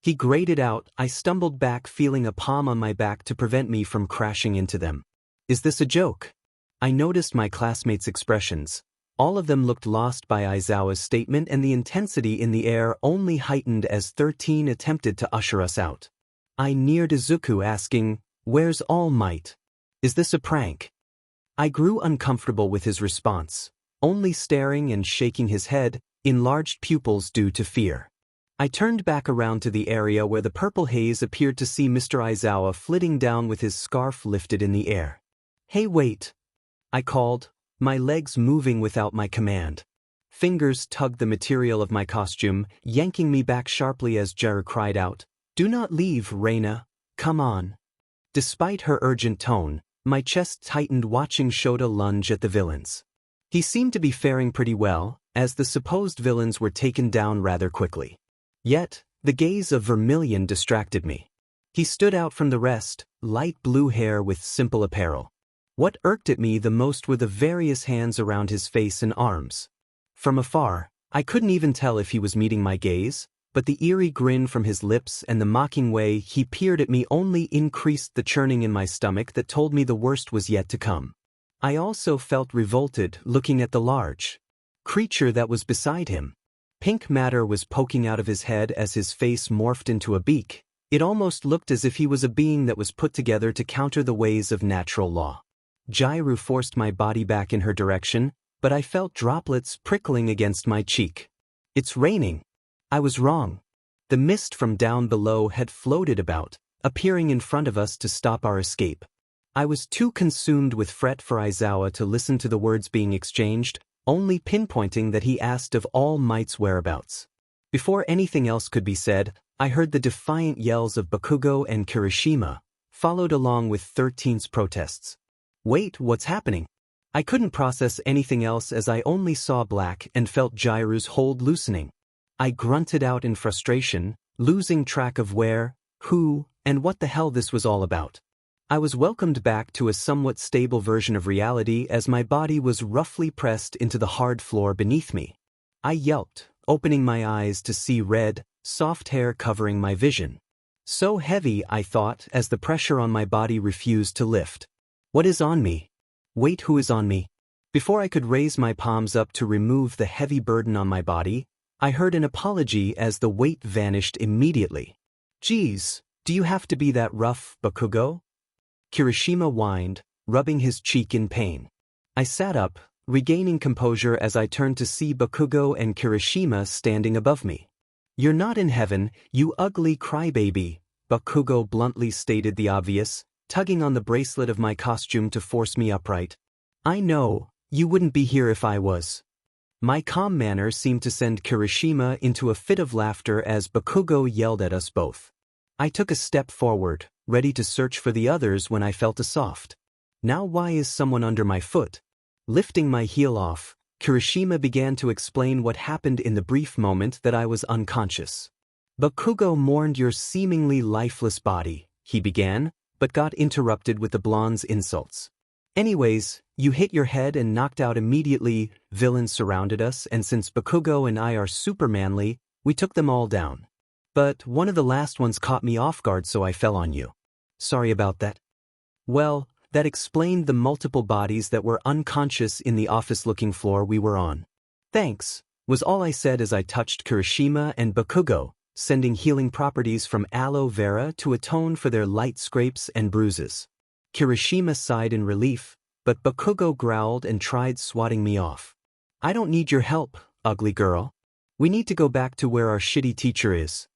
He grated out. I stumbled back, feeling a palm on my back to prevent me from crashing into them. Is this a joke? I noticed my classmates' expressions. All of them looked lost by Aizawa's statement, and the intensity in the air only heightened as 13 attempted to usher us out. I neared Izuku, asking, "Where's All Might? Is this a prank?" I grew uncomfortable with his response, only staring and shaking his head, enlarged pupils due to fear. I turned back around to the area where the purple haze appeared to see Mr. Aizawa flitting down with his scarf lifted in the air. "Hey, wait," I called, my legs moving without my command. Fingers tugged the material of my costume, yanking me back sharply as Jirou cried out, "Do not leave, Reyna. Come on." Despite her urgent tone, my chest tightened watching 𝐀𝐮𝐱 lunge at the villains. He seemed to be faring pretty well, as the supposed villains were taken down rather quickly. Yet, the gaze of Vermilion distracted me. He stood out from the rest, light blue hair with simple apparel. What irked at me the most were the various hands around his face and arms. From afar, I couldn't even tell if he was meeting my gaze, but the eerie grin from his lips and the mocking way he peered at me only increased the churning in my stomach that told me the worst was yet to come. I also felt revolted looking at the large creature that was beside him. Pink matter was poking out of his head as his face morphed into a beak. It almost looked as if he was a being that was put together to counter the ways of natural law. Jirou forced my body back in her direction, but I felt droplets prickling against my cheek. "It's raining." I was wrong. The mist from down below had floated about, appearing in front of us to stop our escape. I was too consumed with fret for Aizawa to listen to the words being exchanged, only pinpointing that he asked of All Might's whereabouts. Before anything else could be said, I heard the defiant yells of Bakugo and Kirishima, followed along with 13's protests. Wait, what's happening? I couldn't process anything else as I only saw black and felt Jirou's hold loosening. I grunted out in frustration, losing track of where, who, and what the hell this was all about. I was welcomed back to a somewhat stable version of reality as my body was roughly pressed into the hard floor beneath me. I yelped, opening my eyes to see red, soft hair covering my vision. So heavy, I thought, as the pressure on my body refused to lift. What is on me? Wait, who is on me? Before I could raise my palms up to remove the heavy burden on my body, I heard an apology as the weight vanished immediately. "Geez, do you have to be that rough, Bakugo?" Kirishima whined, rubbing his cheek in pain. I sat up, regaining composure as I turned to see Bakugo and Kirishima standing above me. "You're not in heaven, you ugly crybaby," Bakugo bluntly stated the obvious, tugging on the bracelet of my costume to force me upright. "I know, you wouldn't be here if I was." My calm manner seemed to send Kirishima into a fit of laughter as Bakugo yelled at us both. I took a step forward, ready to search for the others when I felt a soft. "Now why is someone under my foot?" Lifting my heel off, Kirishima began to explain what happened in the brief moment that I was unconscious. "Bakugo mourned your seemingly lifeless body," he began, but got interrupted with the blonde's insults. "Anyways, you hit your head and knocked out immediately. Villains surrounded us, and since Bakugo and I are super manly, we took them all down. But one of the last ones caught me off guard, so I fell on you. Sorry about that." Well, that explained the multiple bodies that were unconscious in the office-looking floor we were on. "Thanks," was all I said as I touched Kirishima and Bakugo, sending healing properties from aloe vera to atone for their light scrapes and bruises. Kirishima sighed in relief, but Bakugo growled and tried swatting me off. I don't need your help, ugly girl. We need to go back to where our shitty teacher is.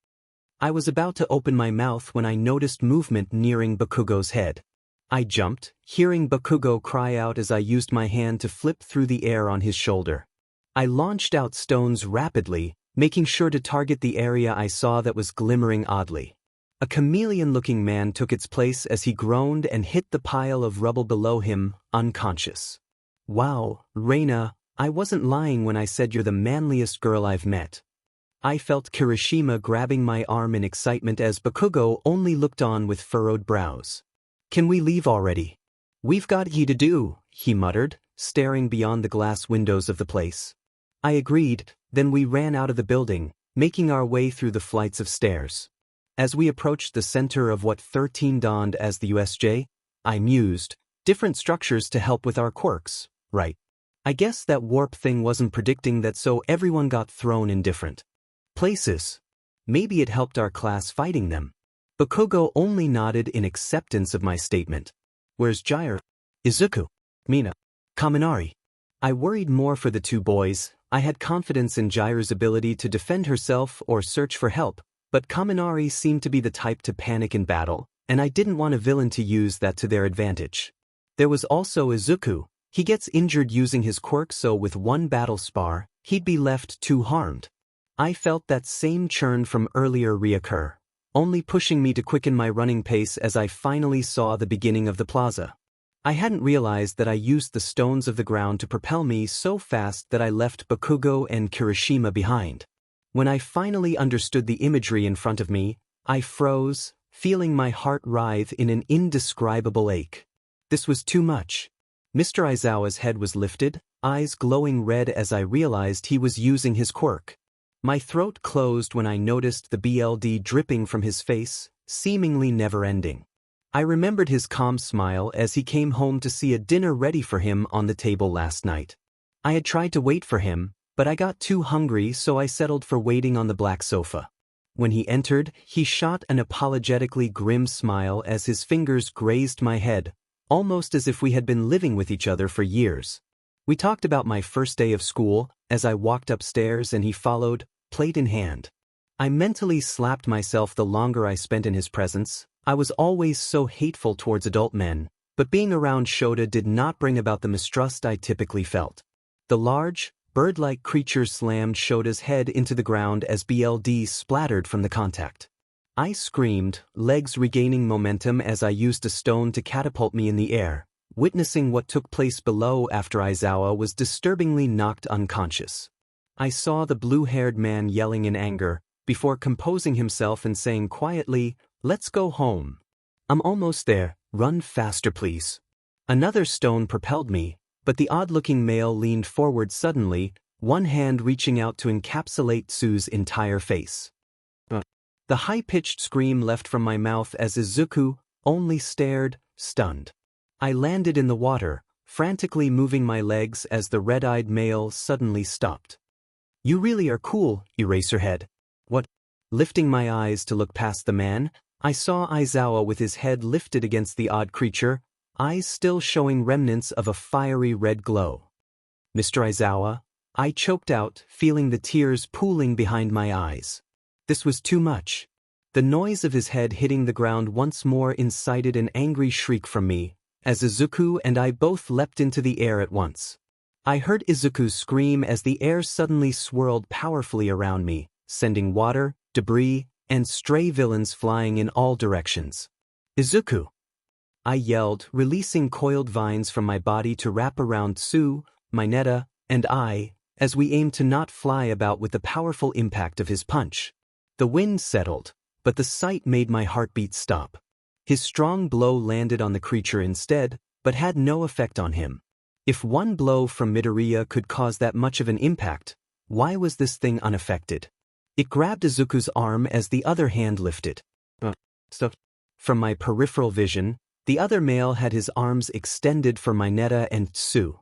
I was about to open my mouth when I noticed movement nearing Bakugo's head. I jumped, hearing Bakugo cry out as I used my hand to flip through the air on his shoulder. I launched out stones rapidly, making sure to target the area I saw that was glimmering oddly. A chameleon-looking man took its place as he groaned and hit the pile of rubble below him, unconscious. Wow, Reyna, I wasn't lying when I said you're the manliest girl I've met. I felt Kirishima grabbing my arm in excitement as Bakugo only looked on with furrowed brows. Can we leave already? We've got to do, he muttered, staring beyond the glass windows of the place. I agreed, then we ran out of the building, making our way through the flights of stairs. As we approached the center of what 13 donned as the USJ, I mused, different structures to help with our quirks, right? I guess that warp thing wasn't predicting that, so everyone got thrown in different places. Maybe it helped our class fighting them. Bakugo only nodded in acceptance of my statement. Where's Jirou? Izuku? Mina? Kaminari? I worried more for the two boys. I had confidence in Jirou's ability to defend herself or search for help, but Kaminari seemed to be the type to panic in battle, and I didn't want a villain to use that to their advantage. There was also Izuku. He gets injured using his quirk, so with one battle spar, he'd be left too harmed. I felt that same churn from earlier reoccur, only pushing me to quicken my running pace as I finally saw the beginning of the plaza. I hadn't realized that I used the stones of the ground to propel me so fast that I left Bakugo and Kirishima behind. When I finally understood the imagery in front of me, I froze, feeling my heart writhe in an indescribable ache. This was too much. Mr. Aizawa's head was lifted, eyes glowing red as I realized he was using his quirk. My throat closed when I noticed the blood dripping from his face, seemingly never-ending. I remembered his calm smile as he came home to see a dinner ready for him on the table last night. I had tried to wait for him, but I got too hungry, so I settled for waiting on the black sofa. When he entered, he shot an apologetically grim smile as his fingers grazed my head, almost as if we had been living with each other for years. We talked about my first day of school as I walked upstairs and he followed, plate in hand. I mentally slapped myself the longer I spent in his presence. I was always so hateful towards adult men, but being around 𝐀𝐮𝐭𝐡𝐨𝐫 did not bring about the mistrust I typically felt. The large, bird-like creature slammed 𝐀𝐮𝐴's head into the ground as blood splattered from the contact. I screamed, legs regaining momentum as I used a stone to catapult me in the air, witnessing what took place below after Aizawa was disturbingly knocked unconscious. I saw the blue-haired man yelling in anger, before composing himself and saying quietly, "Let's go home. I'm almost there, run faster please." Another stone propelled me, but the odd-looking male leaned forward suddenly, one hand reaching out to encapsulate 𝐬𝐶's entire face. The high-pitched scream left from my mouth as Izuku only stared, stunned. I landed in the water, frantically moving my legs as the red-eyed male suddenly stopped. "You really are cool, Eraserhead." "What?" Lifting my eyes to look past the man, I saw Aizawa with his head lifted against the odd creature, eyes still showing remnants of a fiery red glow. "Mr. Aizawa," I choked out, feeling the tears pooling behind my eyes. This was too much. The noise of his head hitting the ground once more incited an angry shriek from me, as Izuku and I both leapt into the air at once. I heard Izuku's scream as the air suddenly swirled powerfully around me, sending water, debris, and stray villains flying in all directions. "Izuku!" I yelled, releasing coiled vines from my body to wrap around 𝐬𝐶, Mineta, and I, as we aimed to not fly about with the powerful impact of his punch. The wind settled, but the sight made my heartbeat stop. His strong blow landed on the creature instead, but had no effect on him. If one blow from Midoriya could cause that much of an impact, why was this thing unaffected? It grabbed Izuku's arm as the other hand lifted. From my peripheral vision, the other male had his arms extended for Mineta and 𝐬𝐶.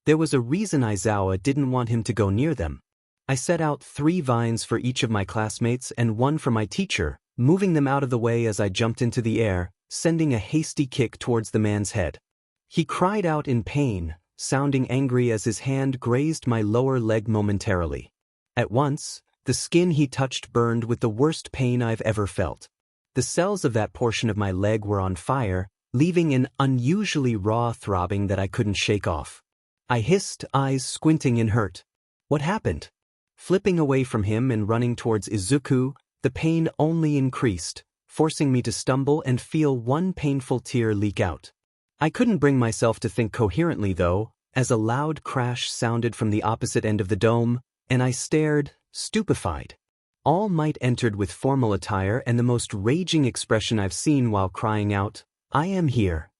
There was a reason Aizawa didn't want him to go near them. I set out 3 vines for each of my classmates and 1 for my teacher, moving them out of the way as I jumped into the air, sending a hasty kick towards the man's head. He cried out in pain, sounding angry as his hand grazed my lower leg momentarily. At once, the skin he touched burned with the worst pain I've ever felt. The cells of that portion of my leg were on fire, leaving an unusually raw throbbing that I couldn't shake off. I hissed, eyes squinting in hurt. What happened? Flipping away from him and running towards Izuku, the pain only increased, forcing me to stumble and feel one painful tear leak out. I couldn't bring myself to think coherently though, as a loud crash sounded from the opposite end of the dome, and I stared, stupefied. All Might entered with formal attire and the most raging expression I've seen while crying out, "I am here."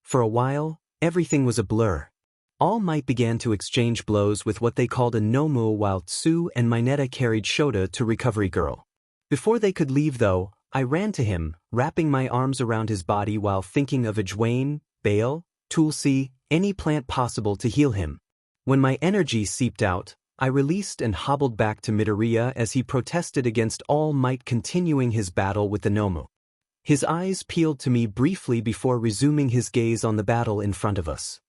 For a while, everything was a blur. All Might began to exchange blows with what they called a nomu while Tsu and Mineta carried Shota to Recovery Girl. Before they could leave though, I ran to him, wrapping my arms around his body while thinking of 𝐀𝐮𝐭𝐡𝐨𝐫, 𝗧𝗓𝐿, any plant possible to heal him. When my energy seeped out, I released and hobbled back to Midoriya as he protested against All Might continuing his battle with the nomu. His eyes peeled to me briefly before resuming his gaze on the battle in front of us.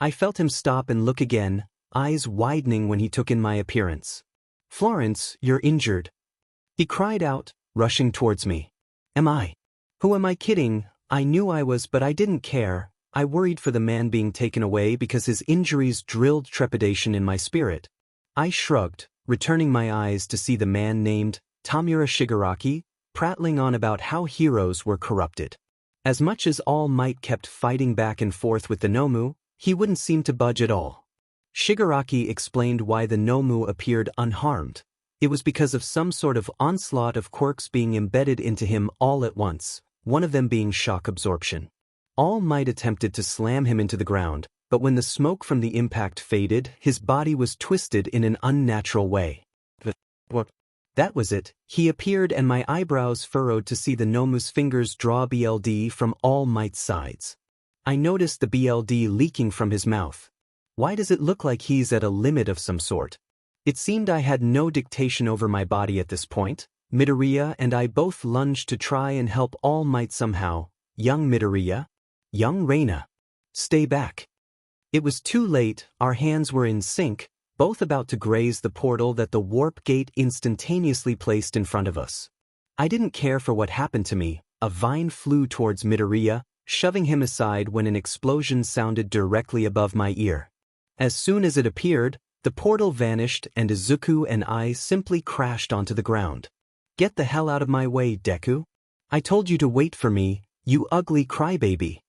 I felt him stop and look again, eyes widening when he took in my appearance. "Florence, you're injured," he cried out, rushing towards me. "Am I? Who am I kidding? I knew I was, but I didn't care. I worried for the man being taken away because his injuries drilled trepidation in my spirit." I shrugged, returning my eyes to see the man named Tamura Shigaraki, prattling on about how heroes were corrupted. As much as All Might kept fighting back and forth with the nomu, he wouldn't seem to budge at all. Shigaraki explained why the nomu appeared unharmed. It was because of some sort of onslaught of quirks being embedded into him all at once, one of them being shock absorption. All Might attempted to slam him into the ground, but when the smoke from the impact faded, his body was twisted in an unnatural way. What? That was it. He appeared and my eyebrows furrowed to see the nomu's fingers draw BLD from All Might's sides. I noticed the BLD leaking from his mouth. Why does it look like he's at a limit of some sort? It seemed I had no dictation over my body at this point. Midoriya and I both lunged to try and help All Might somehow. "Young Midoriya? Young Reyna. Stay back." It was too late, our hands were in sync, both about to graze the portal that the warp gate instantaneously placed in front of us. I didn't care for what happened to me. A vine flew towards Midoriya, shoving him aside when an explosion sounded directly above my ear. As soon as it appeared, the portal vanished and Izuku and I simply crashed onto the ground. "Get the hell out of my way, Deku. I told you to wait for me, you ugly crybaby."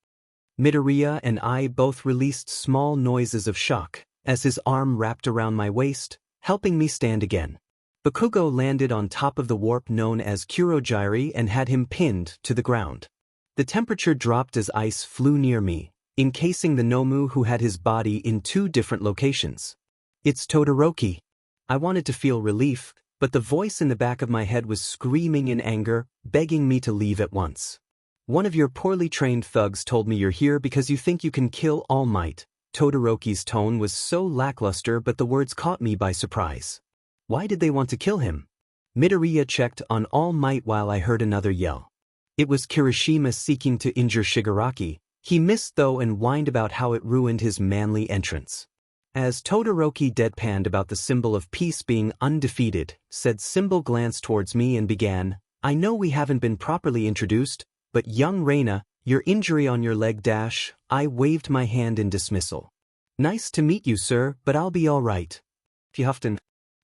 Midoriya and I both released small noises of shock, as his arm wrapped around my waist, helping me stand again. Bakugo landed on top of the warp known as Kyoka Jirou and had him pinned to the ground. The temperature dropped as ice flew near me, encasing the nomu who had his body in 2 different locations. "It's Todoroki." I wanted to feel relief, but the voice in the back of my head was screaming in anger, begging me to leave at once. "One of your poorly trained thugs told me you're here because you think you can kill All Might." Todoroki's tone was so lackluster, but the words caught me by surprise. Why did they want to kill him? Midoriya checked on All Might while I heard another yell. It was Kirishima seeking to injure Shigaraki. He missed though and whined about how it ruined his manly entrance. As Todoroki deadpanned about the symbol of peace being undefeated, said symbol glanced towards me and began, "I know we haven't been properly introduced, but young Reyna, your injury on your leg dash." I waved my hand in dismissal. "Nice to meet you, sir, but I'll be all right." Fjuften.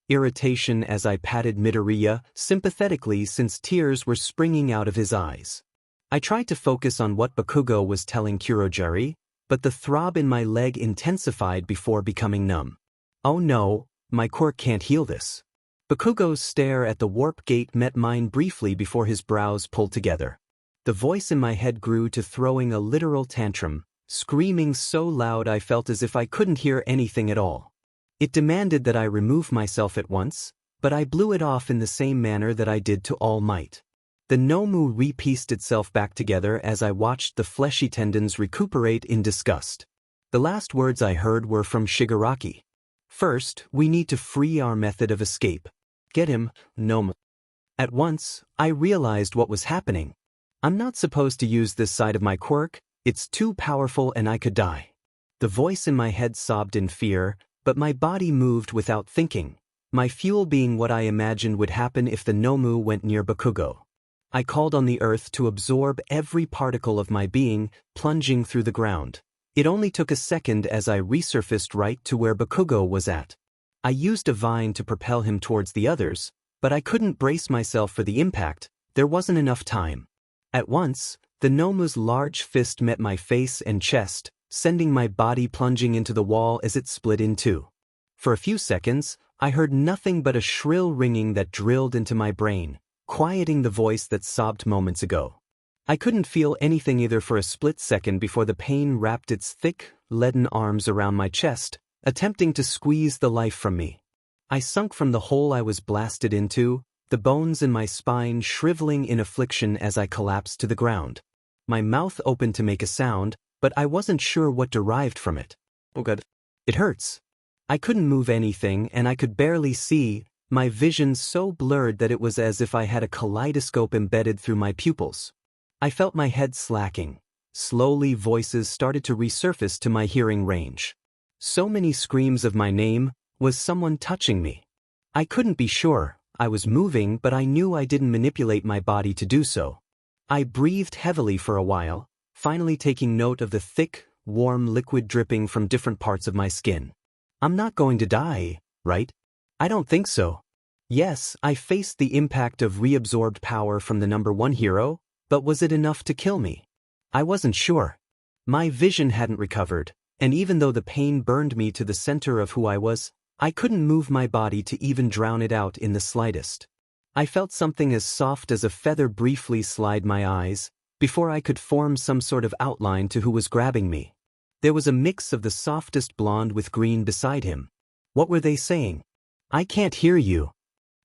Irritation as I patted Midoriya sympathetically since tears were springing out of his eyes. I tried to focus on what Bakugo was telling Kyoka Jirou, but the throb in my leg intensified before becoming numb. "Oh no, my quirk can't heal this." Bakugo's stare at the warp gate met mine briefly before his brows pulled together. The voice in my head grew to throwing a literal tantrum, screaming so loud I felt as if I couldn't hear anything at all. It demanded that I remove myself at once, but I blew it off in the same manner that I did to All Might. The nomu re-pieced itself back together as I watched the fleshy tendons recuperate in disgust. The last words I heard were from Shigaraki. First, we need to free our method of escape. Get him, gnome. At once, I realized what was happening. I'm not supposed to use this side of my quirk, it's too powerful and I could die. The voice in my head sobbed in fear, but my body moved without thinking, my fuel being what I imagined would happen if the Nomu went near Bakugo. I called on the earth to absorb every particle of my being, plunging through the ground. It only took a second as I resurfaced right to where Bakugo was at. I used a vine to propel him towards the others, but I couldn't brace myself for the impact, there wasn't enough time. At once, the Nomu's large fist met my face and chest, sending my body plunging into the wall as it split in two. For a few seconds, I heard nothing but a shrill ringing that drilled into my brain, quieting the voice that sobbed moments ago. I couldn't feel anything either for a split second before the pain wrapped its thick, leaden arms around my chest, attempting to squeeze the life from me. I sunk from the hole I was blasted into, the bones in my spine shriveling in affliction as I collapsed to the ground. My mouth opened to make a sound, but I wasn't sure what derived from it. Oh God. It hurts. I couldn't move anything and I could barely see, my vision so blurred that it was as if I had a kaleidoscope embedded through my pupils. I felt my head slacking. Slowly voices started to resurface to my hearing range. So many screams of my name, was someone touching me? I couldn't be sure, I was moving but I knew I didn't manipulate my body to do so. I breathed heavily for a while, finally taking note of the thick, warm liquid dripping from different parts of my skin. I'm not going to die, right? I don't think so. Yes, I faced the impact of reabsorbed power from the #1 hero, but was it enough to kill me? I wasn't sure. My vision hadn't recovered, and even though the pain burned me to the center of who I was, I couldn't move my body to even drown it out in the slightest. I felt something as soft as a feather briefly slide my eyes, before I could form some sort of outline to who was grabbing me. There was a mix of the softest blonde with green beside him. What were they saying? I can't hear you.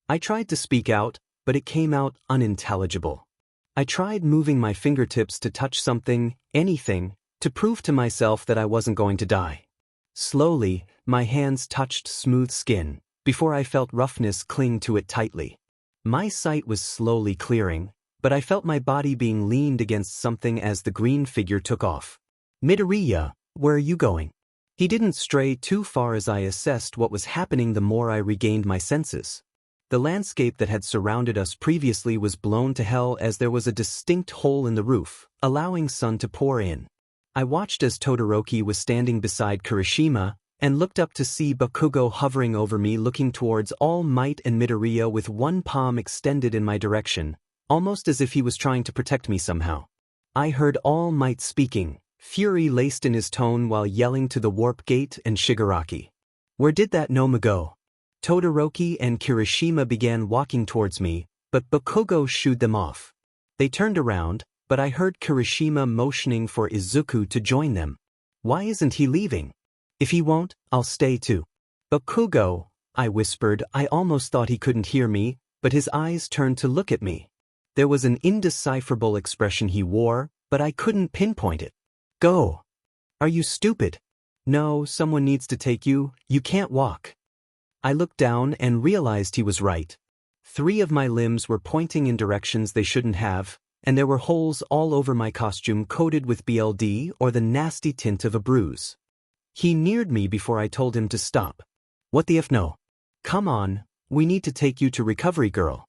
I tried to speak out, but it came out unintelligible. I tried moving my fingertips to touch something, anything, to prove to myself that I wasn't going to die. Slowly, my hands touched smooth skin, before I felt roughness cling to it tightly. My sight was slowly clearing, but I felt my body being leaned against something as the green figure took off. Midoriya, where are you going? He didn't stray too far as I assessed what was happening the more I regained my senses. The landscape that had surrounded us previously was blown to hell as there was a distinct hole in the roof, allowing sun to pour in. I watched as Todoroki was standing beside Kirishima, and looked up to see Bakugo hovering over me looking towards All Might and Midoriya with one palm extended in my direction, almost as if he was trying to protect me somehow. I heard All Might speaking, fury laced in his tone while yelling to the Warp Gate and Shigaraki. Where did that gnome go? Todoroki and Kirishima began walking towards me, but Bakugo shooed them off. They turned around, but I heard Kirishima motioning for Izuku to join them. Why isn't he leaving? If he won't, I'll stay too. Bakugo, I whispered. I almost thought he couldn't hear me, but his eyes turned to look at me. There was an indecipherable expression he wore, but I couldn't pinpoint it. Go. Are you stupid? No, someone needs to take you, you can't walk. I looked down and realized he was right. 3 of my limbs were pointing in directions they shouldn't have, and there were holes all over my costume coated with BLD or the nasty tint of a bruise. He neared me before I told him to stop. What the F no? Come on, we need to take you to Recovery Girl.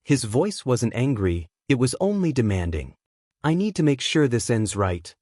His voice wasn't angry, it was only demanding. I need to make sure this ends right.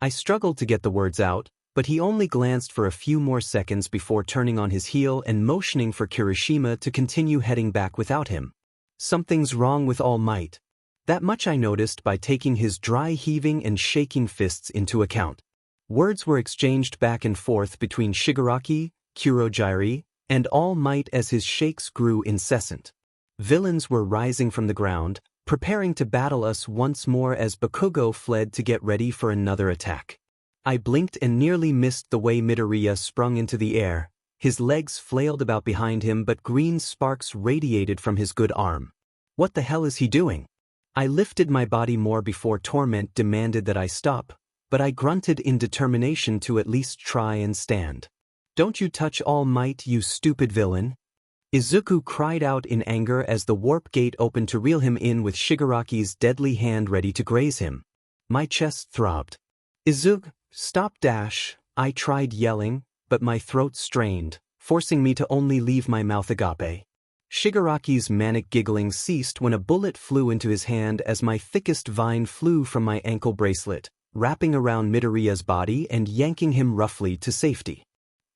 I struggled to get the words out, but he only glanced for a few more seconds before turning on his heel and motioning for Kirishima to continue heading back without him. Something's wrong with All Might. That much I noticed by taking his dry heaving and shaking fists into account. Words were exchanged back and forth between Shigaraki, Kurogiri, and All Might as his shakes grew incessant. Villains were rising from the ground, preparing to battle us once more as Bakugo fled to get ready for another attack. I blinked and nearly missed the way Midoriya sprung into the air. His legs flailed about behind him, but green sparks radiated from his good arm. What the hell is he doing? I lifted my body more before torment demanded that I stop, but I grunted in determination to at least try and stand. Don't you touch All Might, you stupid villain! Izuku cried out in anger as the warp gate opened to reel him in with Shigaraki's deadly hand ready to graze him. My chest throbbed. Izuku, stop! I tried yelling, but my throat strained, forcing me to only leave my mouth agape. Shigaraki's manic giggling ceased when a bullet flew into his hand as my thickest vine flew from my ankle bracelet, wrapping around Midoriya's body and yanking him roughly to safety.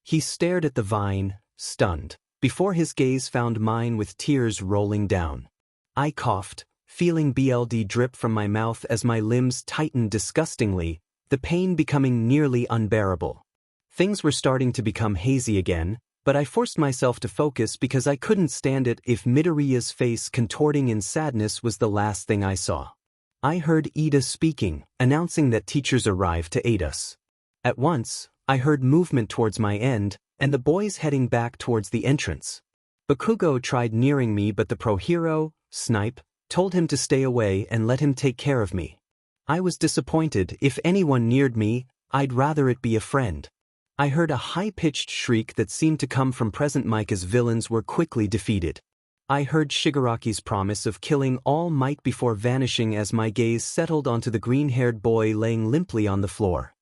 He stared at the vine, stunned, before his gaze found mine with tears rolling down. I coughed, feeling blood drip from my mouth as my limbs tightened disgustingly, the pain becoming nearly unbearable. Things were starting to become hazy again, but I forced myself to focus because I couldn't stand it if Midoriya's face contorting in sadness was the last thing I saw. I heard Ida speaking, announcing that teachers arrived to aid us. At once, I heard movement towards my end, and the boys heading back towards the entrance. Bakugo tried nearing me, but the pro hero, 𝐶𝐿, told him to stay away and let him take care of me. I was disappointed. If anyone neared me, I'd rather it be a friend. I heard a high-pitched shriek that seemed to come from present Micah's villains were quickly defeated. I heard Shigaraki's promise of killing All Might before vanishing as my gaze settled onto the green-haired boy laying limply on the floor.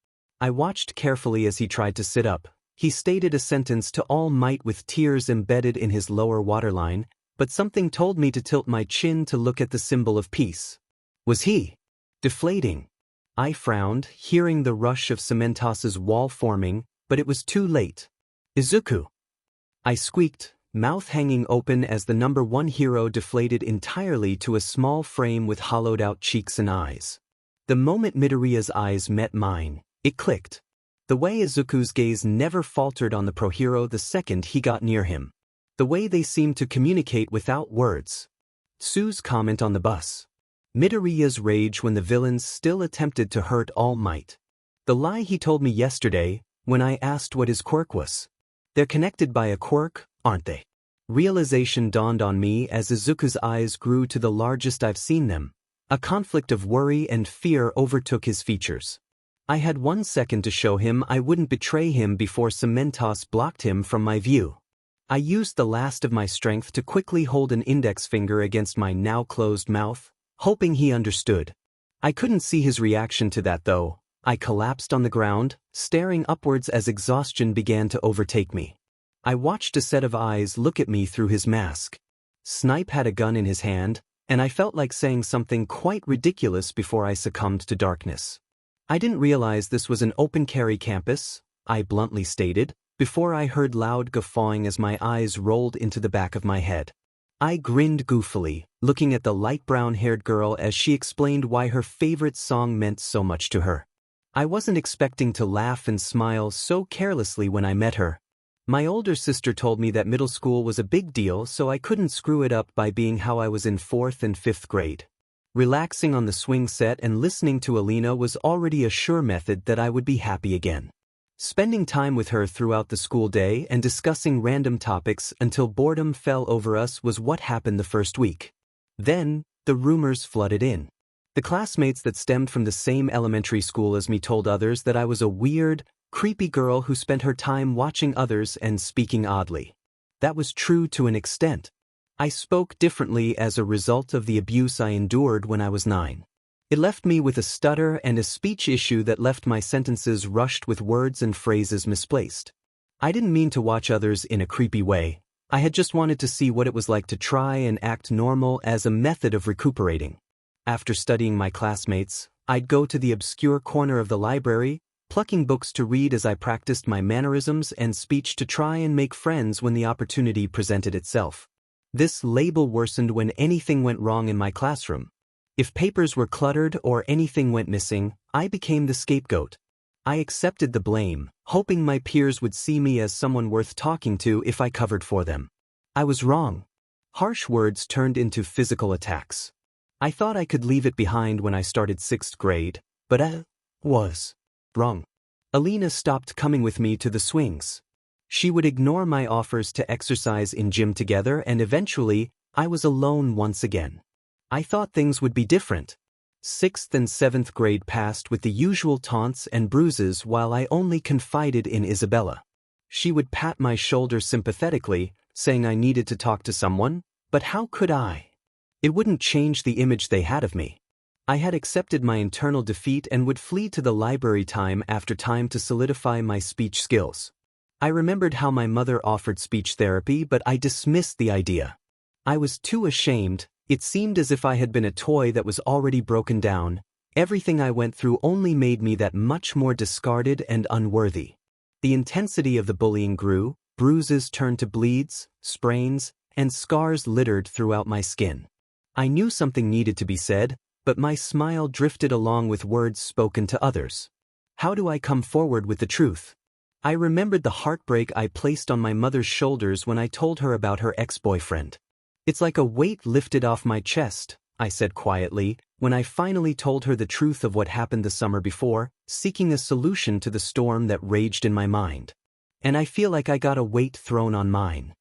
I watched carefully as he tried to sit up. He stated a sentence to All Might with tears embedded in his lower waterline, but something told me to tilt my chin to look at the symbol of peace. Was he deflating? I frowned, hearing the rush of 𝐶𝐿 wall forming, but it was too late. Izuku! I squeaked, mouth hanging open as the number 1 hero deflated entirely to a small frame with hollowed-out cheeks and eyes. The moment Midoriya's eyes met mine, it clicked. The way Izuku's gaze never faltered on the pro hero the second he got near him. The way they seemed to communicate without words. Tsu's comment on the bus. Midoriya's rage when the villains still attempted to hurt All Might. The lie he told me yesterday, when I asked what his quirk was. They're connected by a quirk, aren't they? Realization dawned on me as Izuku's eyes grew to the largest I've seen them. A conflict of worry and fear overtook his features. I had 1 second to show him I wouldn't betray him before 𝐶𝐿 blocked him from my view. I used the last of my strength to quickly hold an index finger against my now closed mouth, hoping he understood. I couldn't see his reaction to that though. I collapsed on the ground, staring upwards as exhaustion began to overtake me. I watched a set of eyes look at me through his mask. 𝐶𝐿 had a gun in his hand, and I felt like saying something quite ridiculous before I succumbed to darkness. I didn't realize this was an open-carry campus, I bluntly stated, before I heard loud guffawing as my eyes rolled into the back of my head. I grinned goofily, looking at the light brown-haired girl as she explained why her favorite song meant so much to her. I wasn't expecting to laugh and smile so carelessly when I met her. My older sister told me that middle school was a big deal, so I couldn't screw it up by being how I was in 4th and 5th grade. Relaxing on the swing set and listening to 𝐿𝐼𝐼 was already a sure method that I would be happy again. Spending time with her throughout the school day and discussing random topics until boredom fell over us was what happened the first week. Then, the rumors flooded in. The classmates that stemmed from the same elementary school as me told others that I was a weird, creepy girl who spent her time watching others and speaking oddly. That was true to an extent. I spoke differently as a result of the abuse I endured when I was 9. It left me with a stutter and a speech issue that left my sentences rushed with words and phrases misplaced. I didn't mean to watch others in a creepy way. I had just wanted to see what it was like to try and act normal as a method of recuperating. After studying my classmates, I'd go to the obscure corner of the library, plucking books to read as I practiced my mannerisms and speech to try and make friends when the opportunity presented itself. This label worsened when anything went wrong in my classroom. If papers were cluttered or anything went missing, I became the scapegoat. I accepted the blame, hoping my peers would see me as someone worth talking to if I covered for them. I was wrong. Harsh words turned into physical attacks. I thought I could leave it behind when I started 6th grade, but I was wrong. 𝐿𝐼𝐼 stopped coming with me to the swings. She would ignore my offers to exercise in gym together, and eventually, I was alone once again. I thought things would be different. 6th and 7th grade passed with the usual taunts and bruises while I only confided in Isabella. She would pat my shoulder sympathetically, saying I needed to talk to someone, but how could I? It wouldn't change the image they had of me. I had accepted my internal defeat and would flee to the library time after time to solidify my speech skills. I remembered how my mother offered speech therapy, but I dismissed the idea. I was too ashamed. It seemed as if I had been a toy that was already broken down. Everything I went through only made me that much more discarded and unworthy. The intensity of the bullying grew, bruises turned to bleeds, sprains, and scars littered throughout my skin. I knew something needed to be said, but my smile drifted along with words spoken to others. How do I come forward with the truth? I remembered the heartbreak I placed on my mother's shoulders when I told her about her ex-boyfriend. It's like a weight lifted off my chest, I said quietly, when I finally told her the truth of what happened the summer before, seeking a solution to the storm that raged in my mind. And I feel like I got a weight thrown on mine.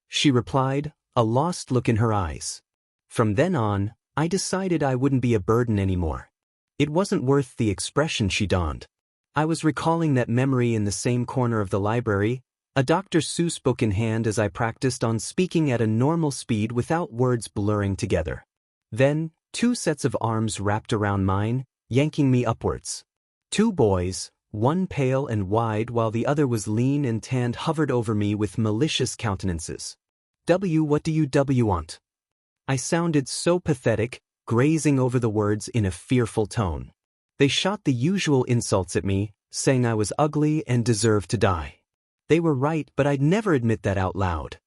She replied, a lost look in her eyes. From then on, I decided I wouldn't be a burden anymore. It wasn't worth the expression she donned. I was recalling that memory in the same corner of the library, a Dr. Seuss book in hand as I practiced on speaking at a normal speed without words blurring together. Then, 2 sets of arms wrapped around mine, yanking me upwards. 2 boys, one pale and wide while the other was lean and tanned, hovered over me with malicious countenances. What do you want? I sounded so pathetic, grazing over the words in a fearful tone. They shot the usual insults at me, saying I was ugly and deserved to die. They were right, but I'd never admit that out loud.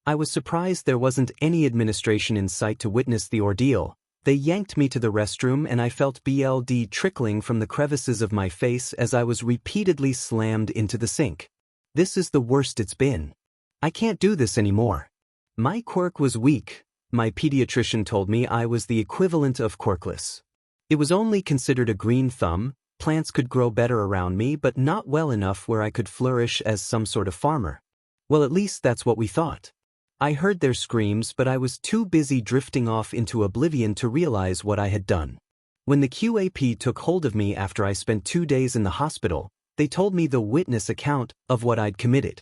I was surprised there wasn't any administration in sight to witness the ordeal. They yanked me to the restroom and I felt blood trickling from the crevices of my face as I was repeatedly slammed into the sink. This is the worst it's been. I can't do this anymore. My quirk was weak. My pediatrician told me I was the equivalent of quirkless. It was only considered a green thumb. Plants could grow better around me, but not well enough where I could flourish as some sort of farmer. Well, at least that's what we thought. I heard their screams, but I was too busy drifting off into oblivion to realize what I had done. When the QAP took hold of me after I spent 2 days in the hospital, they told me the witness account of what I'd committed.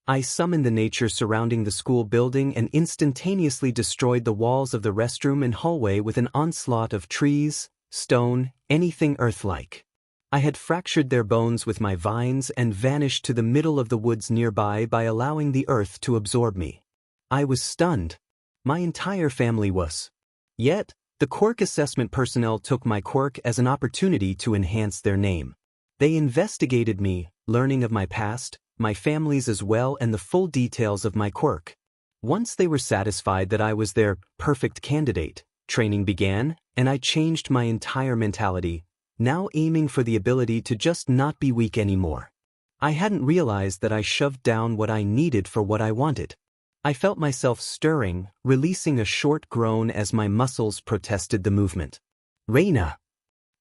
I summoned the nature surrounding the school building and instantaneously destroyed the walls of the restroom and hallway with an onslaught of trees, stone, anything earth-like. I had fractured their bones with my vines and vanished to the middle of the woods nearby by allowing the earth to absorb me. I was stunned. My entire family was. Yet, the quirk assessment personnel took my quirk as an opportunity to enhance their name. They investigated me, learning of my past, my family's as well, and the full details of my quirk. Once they were satisfied that I was their perfect candidate, training began, and I changed my entire mentality, now aiming for the ability to just not be weak anymore. I hadn't realized that I shoved down what I needed for what I wanted. I felt myself stirring, releasing a short groan as my muscles protested the movement. Reyna!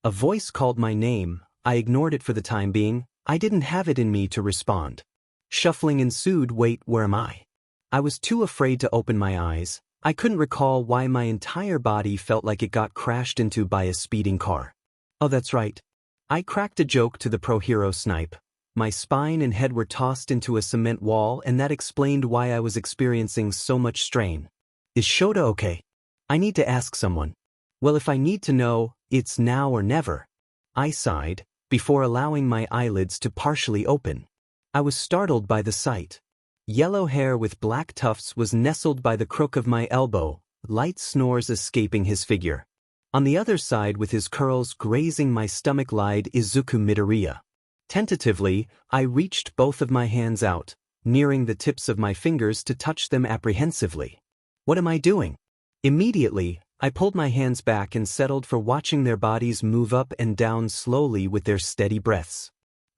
A voice called my name. I ignored it for the time being. I didn't have it in me to respond. Shuffling ensued. Wait, where am I? I was too afraid to open my eyes. I couldn't recall why my entire body felt like it got crashed into by a speeding car. Oh, that's right. I cracked a joke to the pro hero snipe. My spine and head were tossed into a cement wall, and that explained why I was experiencing so much strain. Is 𝐀𝐮𝐭𝐡𝐨𝐫 okay? I need to ask someone. Well, if I need to know, it's now or never. I sighed, before allowing my eyelids to partially open. I was startled by the sight. Yellow hair with black tufts was nestled by the crook of my elbow, light snores escaping his figure. On the other side, with his curls grazing my stomach, lied Izuku Midoriya. Tentatively, I reached both of my hands out, nearing the tips of my fingers to touch them apprehensively. What am I doing? Immediately, I pulled my hands back and settled for watching their bodies move up and down slowly with their steady breaths.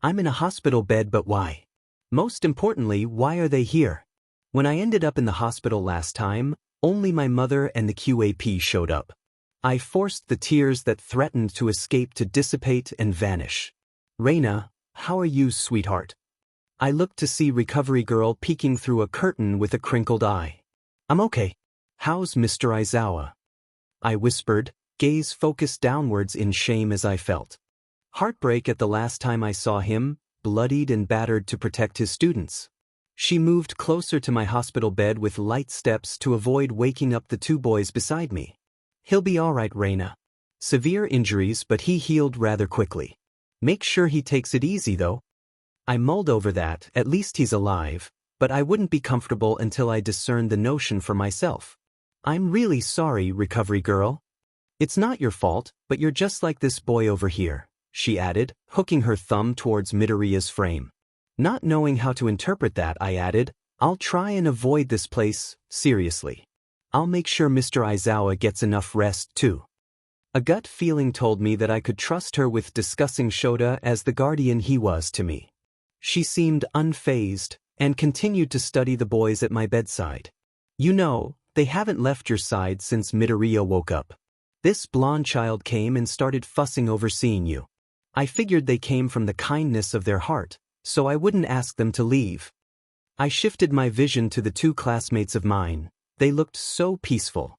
I'm in a hospital bed, but why? Most importantly, why are they here? When I ended up in the hospital last time, only my mother and the QAP showed up. I forced the tears that threatened to escape to dissipate and vanish. Reyna, how are you, sweetheart? I looked to see recovery girl peeking through a curtain with a crinkled eye. I'm okay. How's Mr. Aizawa? I whispered, gaze focused downwards in shame as I felt. Heartbreak at the last time I saw him, bloodied and battered to protect his students. She moved closer to my hospital bed with light steps to avoid waking up the two boys beside me. He'll be alright, Reyna. Severe injuries, but he healed rather quickly. Make sure he takes it easy though. I mulled over that, at least he's alive, but I wouldn't be comfortable until I discerned the notion for myself. I'm really sorry, recovery girl. It's not your fault, but you're just like this boy over here, she added, hooking her thumb towards Midoriya's frame. Not knowing how to interpret that, I added, I'll try and avoid this place, seriously. I'll make sure Mr. Aizawa gets enough rest too. A gut feeling told me that I could trust her with discussing 𝐀𝐮𝐭𝐡𝐨𝐫 as the guardian he was to me. She seemed unfazed and continued to study the boys at my bedside. You know, they haven't left your side since Midoriya woke up. This blonde child came and started fussing over seeing you. I figured they came from the kindness of their heart, so I wouldn't ask them to leave. I shifted my vision to the two classmates of mine. They looked so peaceful.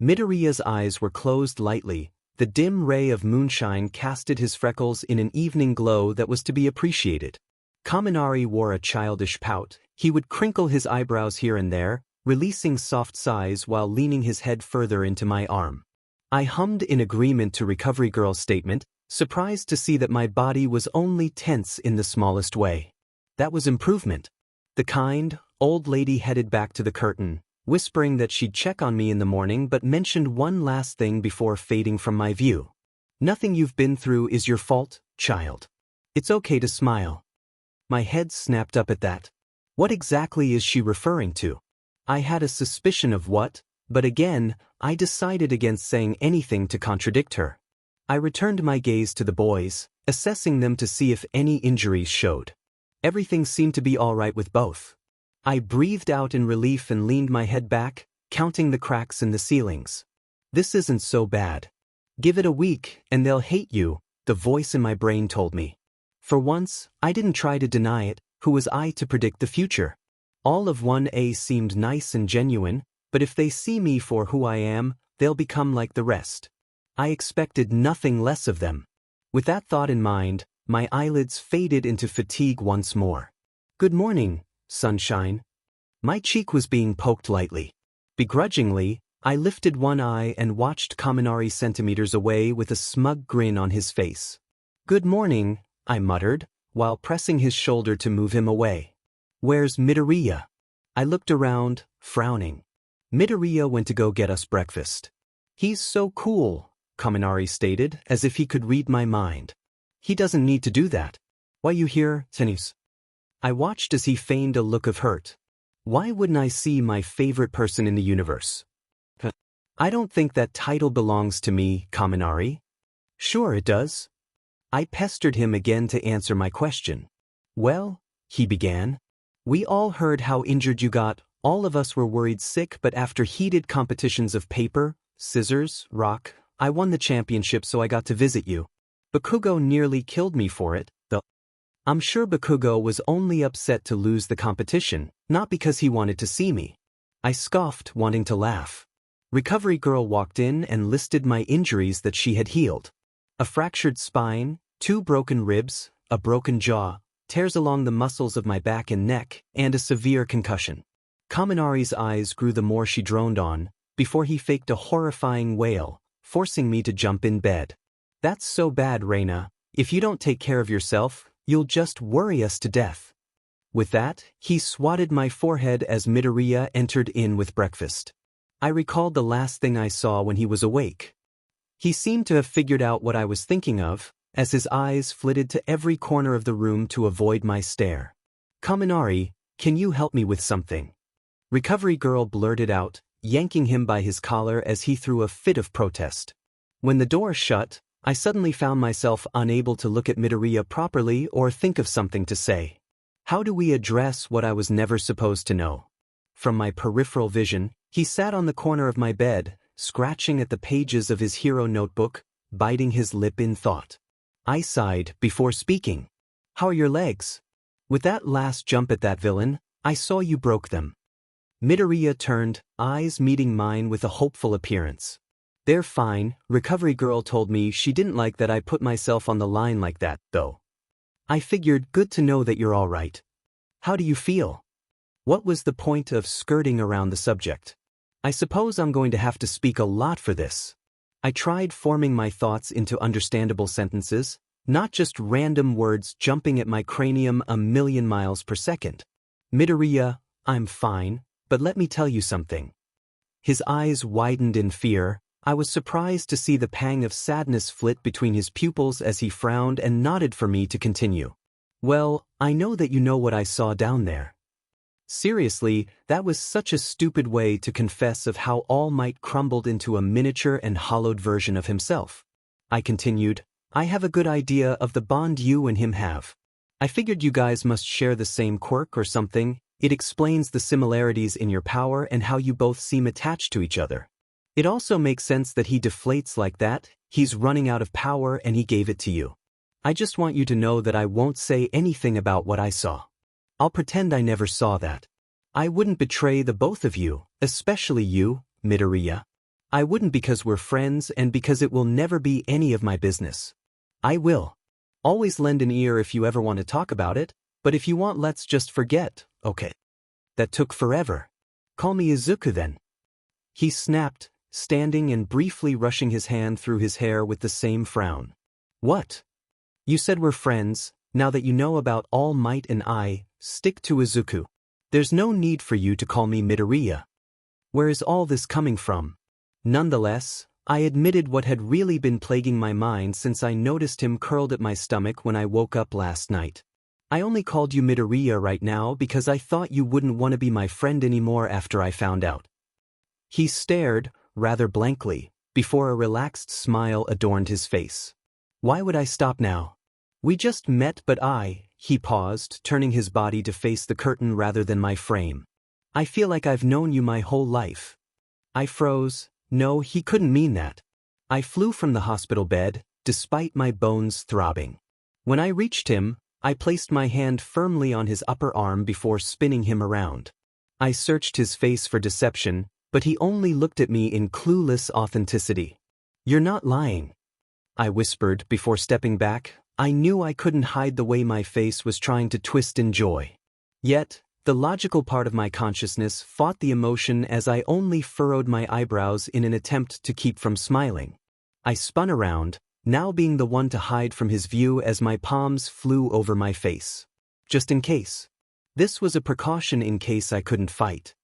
Midoriya's eyes were closed lightly. The dim ray of moonshine casted his freckles in an evening glow that was to be appreciated. Kaminari wore a childish pout. He would crinkle his eyebrows here and there, releasing soft sighs while leaning his head further into my arm. I hummed in agreement to Recovery Girl's statement, surprised to see that my body was only tense in the smallest way. That was improvement. The kind, old lady headed back to the curtain, whispering that she'd check on me in the morning but mentioned one last thing before fading from my view. Nothing you've been through is your fault, child. It's okay to smile. My head snapped up at that. What exactly is she referring to? I had a suspicion of what, but again, I decided against saying anything to contradict her. I returned my gaze to the boys, assessing them to see if any injuries showed. Everything seemed to be all right with both. I breathed out in relief and leaned my head back, counting the cracks in the ceilings. This isn't so bad. Give it a week and they'll hate you, the voice in my brain told me. For once, I didn't try to deny it. Who was I to predict the future? All of 1A seemed nice and genuine, but if they see me for who I am, they'll become like the rest. I expected nothing less of them. With that thought in mind, my eyelids faded into fatigue once more. Good morning, sunshine. My cheek was being poked lightly. Begrudgingly, I lifted one eye and watched Kaminari centimeters away with a smug grin on his face. Good morning, I muttered, while pressing his shoulder to move him away. Where's Midoriya? I looked around, frowning. Midoriya went to go get us breakfast. He's so cool, Kaminari stated, as if he could read my mind. He doesn't need to do that. Why you here, 𝐶𝐻𝐼𝐻? I watched as he feigned a look of hurt. Why wouldn't I see my favorite person in the universe? I don't think that title belongs to me, Kaminari. Sure it does. I pestered him again to answer my question. Well, he began. We all heard how injured you got. All of us were worried sick, but after heated competitions of paper, scissors, rock, I won the championship, so I got to visit you. Bakugo nearly killed me for it, though. I'm sure Bakugo was only upset to lose the competition, not because he wanted to see me. I scoffed, wanting to laugh. Recovery Girl walked in and listed my injuries that she had healed. A fractured spine, 2 broken ribs, a broken jaw, tears along the muscles of my back and neck, and a severe concussion. Kaminari's eyes grew the more she droned on, before he faked a horrifying wail, forcing me to jump in bed. That's so bad, Reyna. If you don't take care of yourself, you'll just worry us to death. With that, he swatted my forehead as Midoriya entered in with breakfast. I recalled the last thing I saw when he was awake. He seemed to have figured out what I was thinking of, as his eyes flitted to every corner of the room to avoid my stare. Kaminari, can you help me with something? Recovery Girl blurted out, yanking him by his collar as he threw a fit of protest. When the door shut, I suddenly found myself unable to look at Midoriya properly or think of something to say. How do we address what I was never supposed to know? From my peripheral vision, he sat on the corner of my bed, scratching at the pages of his hero notebook, biting his lip in thought. I sighed before speaking. How are your legs? With that last jump at that villain, I saw you broke them. Midoriya turned, eyes meeting mine with a hopeful appearance. They're fine. Recovery Girl told me she didn't like that I put myself on the line like that, though. I figured, good to know that you're all right. How do you feel? What was the point of skirting around the subject? I suppose I'm going to have to speak a lot for this. I tried forming my thoughts into understandable sentences, not just random words jumping at my cranium a million miles per second. Midoriya, I'm fine, but let me tell you something. His eyes widened in fear. I was surprised to see the pang of sadness flit between his pupils as he frowned and nodded for me to continue. Well, I know that you know what I saw down there. Seriously, that was such a stupid way to confess of how All Might crumbled into a miniature and hollowed version of himself. I continued, I have a good idea of the bond you and him have. I figured you guys must share the same quirk or something. It explains the similarities in your power and how you both seem attached to each other. It also makes sense that he deflates like that. He's running out of power and he gave it to you. I just want you to know that I won't say anything about what I saw. I'll pretend I never saw that. I wouldn't betray the both of you, especially you, Midoriya. I wouldn't because we're friends and because it will never be any of my business. I will. Always lend an ear if you ever want to talk about it, but if you want, let's just forget, okay? That took forever. Call me Izuku then. He snapped, standing and briefly rushing his hand through his hair with the same frown. What? You said we're friends. Now that you know about All Might and I, stick to Izuku. There's no need for you to call me Midoriya. Where is all this coming from? Nonetheless, I admitted what had really been plaguing my mind since I noticed him curled at my stomach when I woke up last night. I only called you Midoriya right now because I thought you wouldn't want to be my friend anymore after I found out. He stared, rather blankly, before a relaxed smile adorned his face. Why would I stop now? We just met but he paused, turning his body to face the curtain rather than my frame. I feel like I've known you my whole life. I froze. No, he couldn't mean that. I flew from the hospital bed, despite my bones throbbing. When I reached him, I placed my hand firmly on his upper arm before spinning him around. I searched his face for deception, but he only looked at me in clueless authenticity. You're not lying, I whispered before stepping back. I knew I couldn't hide the way my face was trying to twist in joy. Yet, the logical part of my consciousness fought the emotion as I only furrowed my eyebrows in an attempt to keep from smiling. I spun around, now being the one to hide from his view as my palms flew over my face. Just in case. This was a precaution in case I couldn't fight.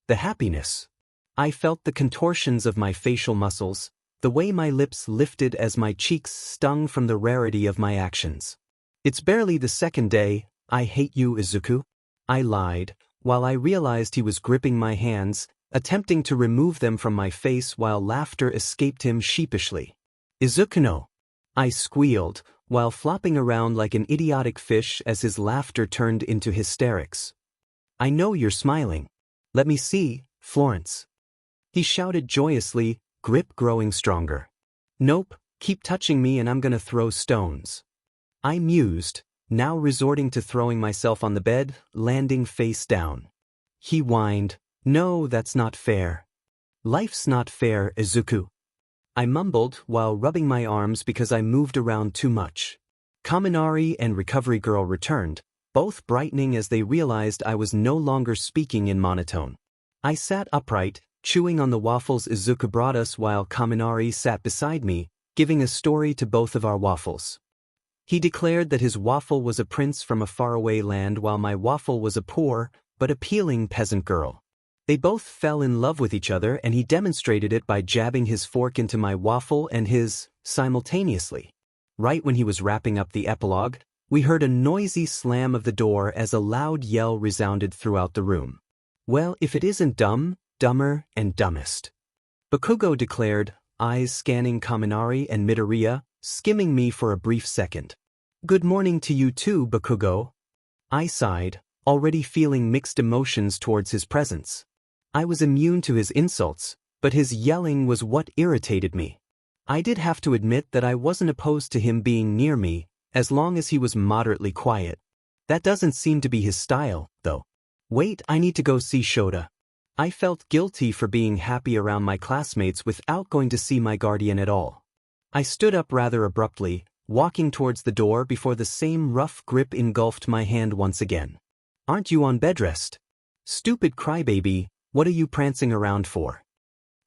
The happiness. I felt the contortions of my facial muscles, the way my lips lifted as my cheeks stung from the rarity of my actions. It's barely the second day. I hate you, Izuku. I lied, while I realized he was gripping my hands, attempting to remove them from my face while laughter escaped him sheepishly. Izuku no. I squealed, while flopping around like an idiotic fish as his laughter turned into hysterics. I know you're smiling. Let me see, Florence. He shouted joyously, grip growing stronger. Nope, keep touching me and I'm gonna throw stones. I mused, now resorting to throwing myself on the bed, landing face down. He whined, no, that's not fair. Life's not fair, Izuku. I mumbled while rubbing my arms because I moved around too much. Kaminari and Recovery Girl returned, both brightening as they realized I was no longer speaking in monotone. I sat upright, chewing on the waffles Izuku brought us while Kaminari sat beside me, giving a story to both of our waffles. He declared that his waffle was a prince from a faraway land while my waffle was a poor, but appealing peasant girl. They both fell in love with each other and he demonstrated it by jabbing his fork into my waffle and his, simultaneously. Right when he was wrapping up the epilogue, we heard a noisy slam of the door as a loud yell resounded throughout the room. Well, if it isn't dumb, dumber, and dumbest. Bakugo declared, eyes scanning Kaminari and Midoriya, skimming me for a brief second. Good morning to you too, Bakugo. I sighed, already feeling mixed emotions towards his presence. I was immune to his insults, but his yelling was what irritated me. I did have to admit that I wasn't opposed to him being near me, as long as he was moderately quiet. That doesn't seem to be his style, though. Wait, I need to go see 𝐀𝐮𝐱. I felt guilty for being happy around my classmates without going to see my guardian at all. I stood up rather abruptly, walking towards the door before the same rough grip engulfed my hand once again. Aren't you on bed rest? "Stupid crybaby, what are you prancing around for?"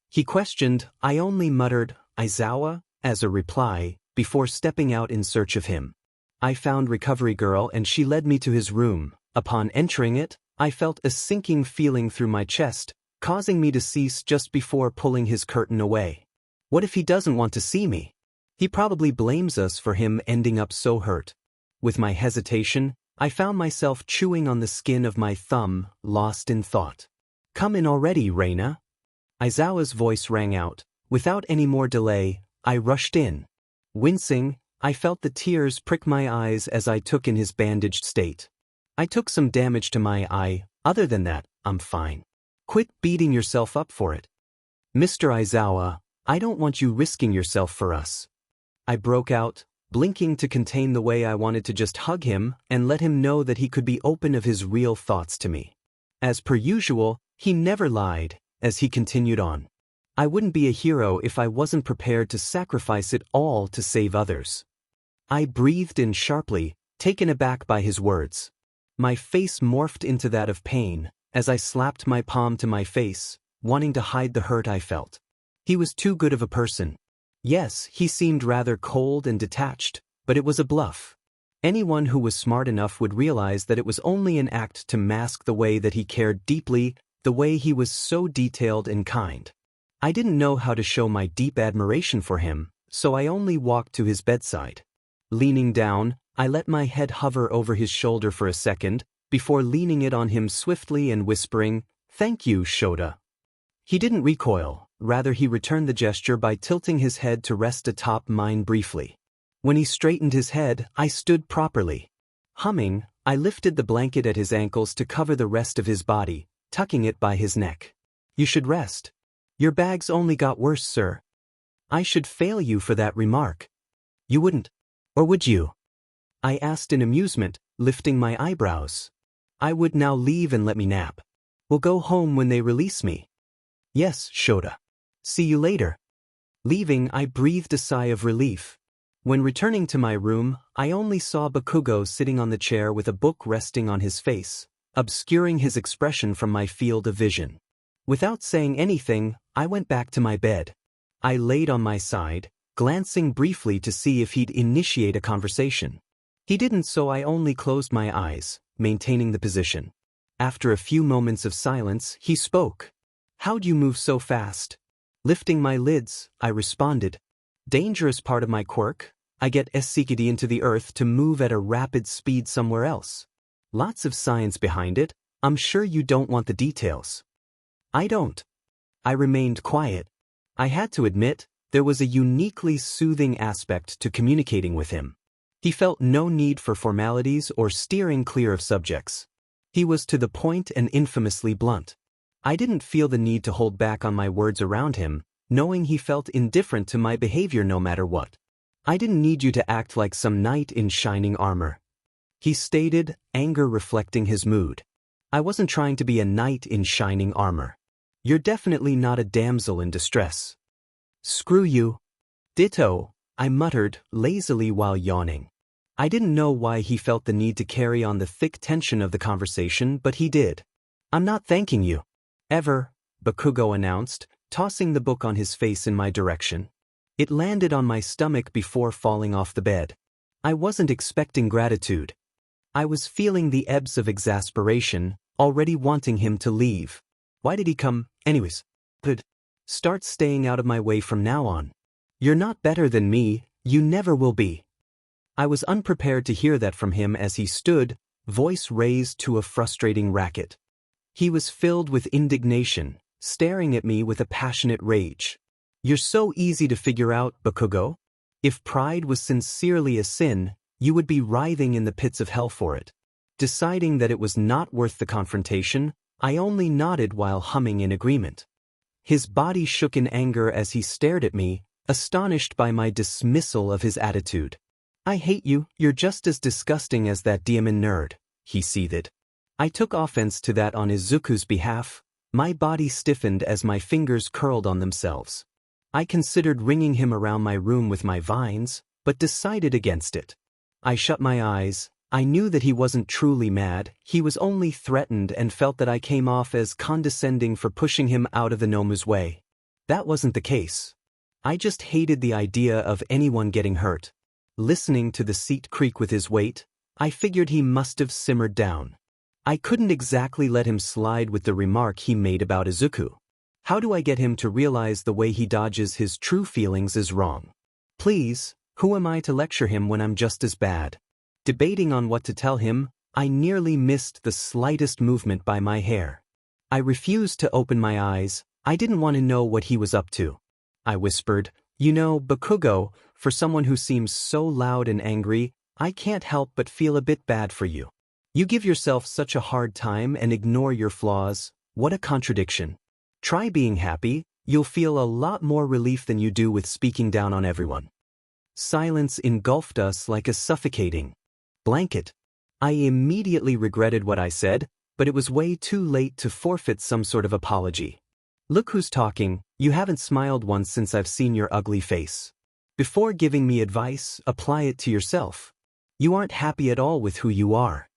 he questioned. I only muttered, "Aizawa," as a reply, before stepping out in search of him. I found Recovery Girl and she led me to his room. Upon entering it, I felt a sinking feeling through my chest, causing me to cease just before pulling his curtain away. What if he doesn't want to see me? He probably blames us for him ending up so hurt. With my hesitation, I found myself chewing on the skin of my thumb, lost in thought. "Come in already, Reyna." Aizawa's voice rang out. Without any more delay, I rushed in. Wincing, I felt the tears prick my eyes as I took in his bandaged state. "I took some damage to my eye, other than that, I'm fine. Quit beating yourself up for it." "Mr. Aizawa, I don't want you risking yourself for us." I broke out, blinking to contain the way I wanted to just hug him and let him know that he could be open of his real thoughts to me. As per usual, he never lied, as he continued on. "I wouldn't be a hero if I wasn't prepared to sacrifice it all to save others." I breathed in sharply, taken aback by his words. My face morphed into that of pain, as I slapped my palm to my face, wanting to hide the hurt I felt. He was too good of a person. Yes, he seemed rather cold and detached, but it was a bluff. Anyone who was smart enough would realize that it was only an act to mask the way that he cared deeply, the way he was so detailed and kind. I didn't know how to show my deep admiration for him, so I only walked to his bedside. Leaning down, I let my head hover over his shoulder for a second, before leaning it on him swiftly and whispering, "Thank you, 𝐀𝐮𝐱𝐿." He didn't recoil, rather he returned the gesture by tilting his head to rest atop mine briefly. When he straightened his head, I stood properly. Humming, I lifted the blanket at his ankles to cover the rest of his body, tucking it by his neck. "You should rest. Your bag's only got worse, sir." "I should fail you for that remark." "You wouldn't. Or would you?" I asked in amusement, lifting my eyebrows. "I would now leave and let me nap. We'll go home when they release me." "Yes, 𝐀𝐮𝐱𝐿. See you later." Leaving, I breathed a sigh of relief. When returning to my room, I only saw Bakugo sitting on the chair with a book resting on his face, obscuring his expression from my field of vision. Without saying anything, I went back to my bed. I laid on my side, glancing briefly to see if he'd initiate a conversation. He didn't, so I only closed my eyes, maintaining the position. After a few moments of silence, he spoke. "How'd you move so fast?" Lifting my lids, I responded. "Dangerous part of my quirk. I get 𝐬𝐶𝐾D into the earth to move at a rapid speed somewhere else. Lots of science behind it. I'm sure you don't want the details." "I don't." I remained quiet. I had to admit, there was a uniquely soothing aspect to communicating with him. He felt no need for formalities or steering clear of subjects. He was to the point and infamously blunt. I didn't feel the need to hold back on my words around him, knowing he felt indifferent to my behavior no matter what. "I didn't need you to act like some knight in shining armor," he stated, anger reflecting his mood. "I wasn't trying to be a knight in shining armor. You're definitely not a damsel in distress." "Screw you." "Ditto," I muttered, lazily while yawning. I didn't know why he felt the need to carry on the thick tension of the conversation, but he did. "I'm not thanking you." "Ever," Bakugo announced, tossing the book on his face in my direction. It landed on my stomach before falling off the bed. I wasn't expecting gratitude. I was feeling the ebbs of exasperation, already wanting him to leave. Why did he come, anyways? Good. Start staying out of my way from now on. You're not better than me, you never will be. I was unprepared to hear that from him as he stood, voice raised to a frustrating racket. He was filled with indignation, staring at me with a passionate rage. "You're so easy to figure out, Bakugo. If pride was sincerely a sin, you would be writhing in the pits of hell for it." Deciding that it was not worth the confrontation, I only nodded while humming in agreement. His body shook in anger as he stared at me, astonished by my dismissal of his attitude. "I hate you, you're just as disgusting as that demon nerd," he seethed. I took offense to that on Izuku's behalf. My body stiffened as my fingers curled on themselves. I considered ringing him around my room with my vines, but decided against it. I shut my eyes, I knew that he wasn't truly mad, he was only threatened and felt that I came off as condescending for pushing him out of the 𝐻𝐻𝐽𝐻 way. That wasn't the case. I just hated the idea of anyone getting hurt. Listening to the seat creak with his weight, I figured he must have simmered down. I couldn't exactly let him slide with the remark he made about Izuku. How do I get him to realize the way he dodges his true feelings is wrong? Please, who am I to lecture him when I'm just as bad? Debating on what to tell him, I nearly missed the slightest movement by my hair. I refused to open my eyes. I didn't want to know what he was up to. I whispered, "You know, Bakugo, for someone who seems so loud and angry, I can't help but feel a bit bad for you. You give yourself such a hard time and ignore your flaws. What a contradiction. Try being happy, you'll feel a lot more relief than you do with speaking down on everyone." Silence engulfed us like a suffocating blanket. I immediately regretted what I said, but it was way too late to forfeit some sort of apology. "Look who's talking, you haven't smiled once since I've seen your ugly face. Before giving me advice, apply it to yourself. You aren't happy at all with who you are."